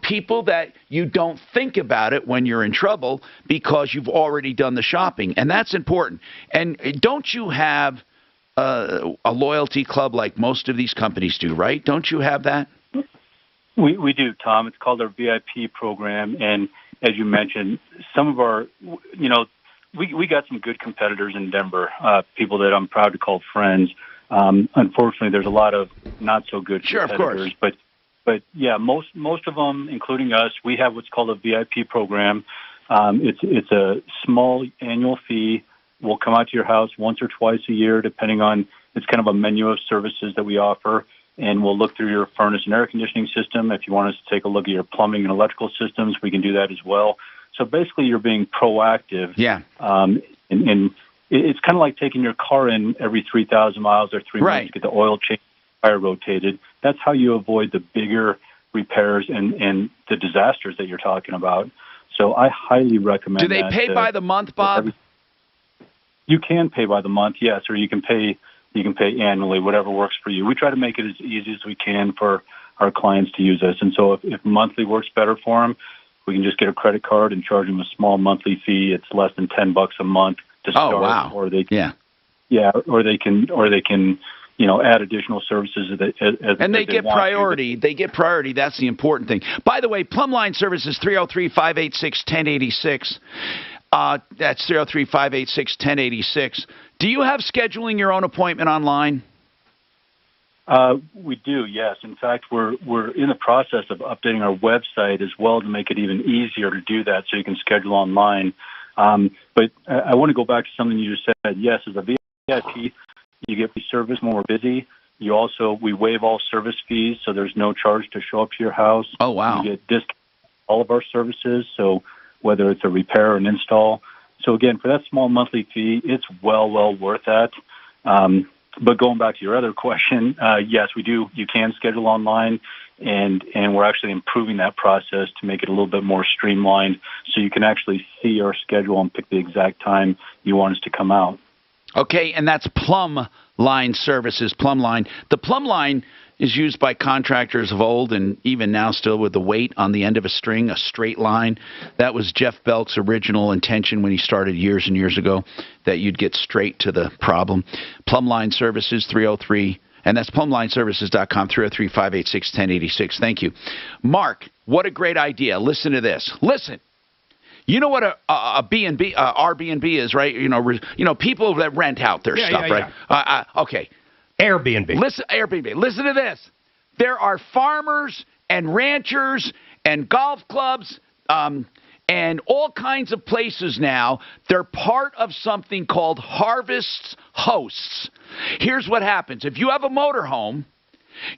S3: People that you don't think about it when you're in trouble because you've already done the shopping. And that's important. And don't you have a loyalty club like most of these companies do, right? Don't you have that?
S11: We do, Tom. It's called our VIP program. And as you mentioned, some of our, we got some good competitors in Denver, people that I'm proud to call friends. Unfortunately, there's a lot of not so good competitors. Sure, of course. But yeah, most of them, including us, we have what's called a VIP program. It's a small annual fee. We'll come out to your house once or twice a year, depending on, it's kind of a menu of services that we offer. And we'll look through your furnace and air conditioning system. If you want us to take a look at your plumbing and electrical systems, we can do that as well. So basically, you're being proactive.
S3: Yeah.
S11: And it's kind of like taking your car in every 3,000 miles or 3 months to get the oil change, tire rotated. That's how you avoid the bigger repairs and the disasters that you're talking about. So I highly recommend.
S3: Do they pay by the month, Bob?
S11: You can pay by the month, yes, or you can pay annually, whatever works for you. We try to make it as easy as we can for our clients to use us. And so if monthly works better for them, we can just get a credit card and charge them a small monthly fee. It's less than $10 a month to start.
S3: Oh, wow.
S11: Or they can, or they can add additional services
S3: and they get priority. They get priority. That's the important thing. By the way, Plumline Services 303-586-1086. That's 303-586-1086. Do you have scheduling your own appointment online?
S11: We do, yes. In fact, we're in the process of updating our website as well to make it even easier to do that, so you can schedule online. But I want to go back to something you just said. Yes, as a VIP, you get free service when we're busy. We waive all service fees, so there's no charge to show up to your house.
S3: Oh, wow.
S11: You get discount on all of our services, so whether it's a repair or an install. So again, for that small monthly fee, it's well worth that. But going back to your other question, yes, we do. You can schedule online, and we're actually improving that process to make it a little bit more streamlined, so you can actually see our schedule and pick the exact time you want us to come out.
S3: Okay, and that's Plumline Services, Plumline. The Plumline is used by contractors of old and even now still with the weight on the end of a string, a straight line. That was Jeff Belk's original intention when he started years and years ago, that you'd get straight to the problem. Plumline Services, 303, and that's plumlineservices.com, 303-586-1086. Thank you. Mark, what a great idea. Listen to this. Listen. You know what a B&B, Airbnb is, right? People that rent out their stuff, right? Okay.
S19: Airbnb.
S3: Airbnb. Listen to this. There are farmers and ranchers and golf clubs and all kinds of places now. They're part of something called Harvest Hosts. Here's what happens. If you have a motorhome,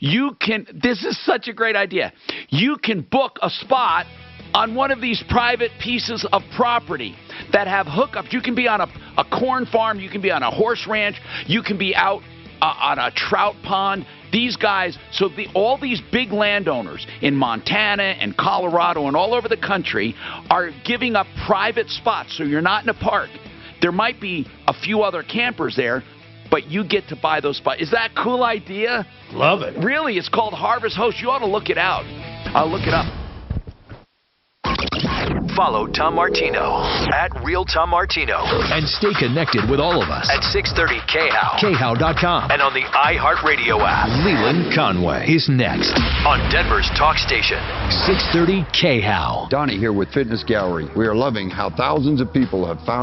S3: this is such a great idea. You can book a spot on one of these private pieces of property that have hookups. You can be on a corn farm. You can be on a horse ranch. You can be out on a trout pond. These guys, all these big landowners in Montana and Colorado and all over the country are giving up private spots, so you're not in a park. There might be a few other campers there, but you get to buy those spots. Is that a cool idea?
S19: Love it.
S3: Really, it's called Harvest Host. You ought to look it out. I'll look it up.
S20: Follow Tom Martino at Real Tom Martino.
S2: And stay connected with all of us
S20: at 630 KHOW.
S2: KHOW.com.
S20: And on the iHeartRadio app.
S2: Leland Conway is next
S20: on Denver's Talk Station.
S2: 630 KHOW.
S22: Donnie here with Fitness Gallery. We are loving how thousands of people have found out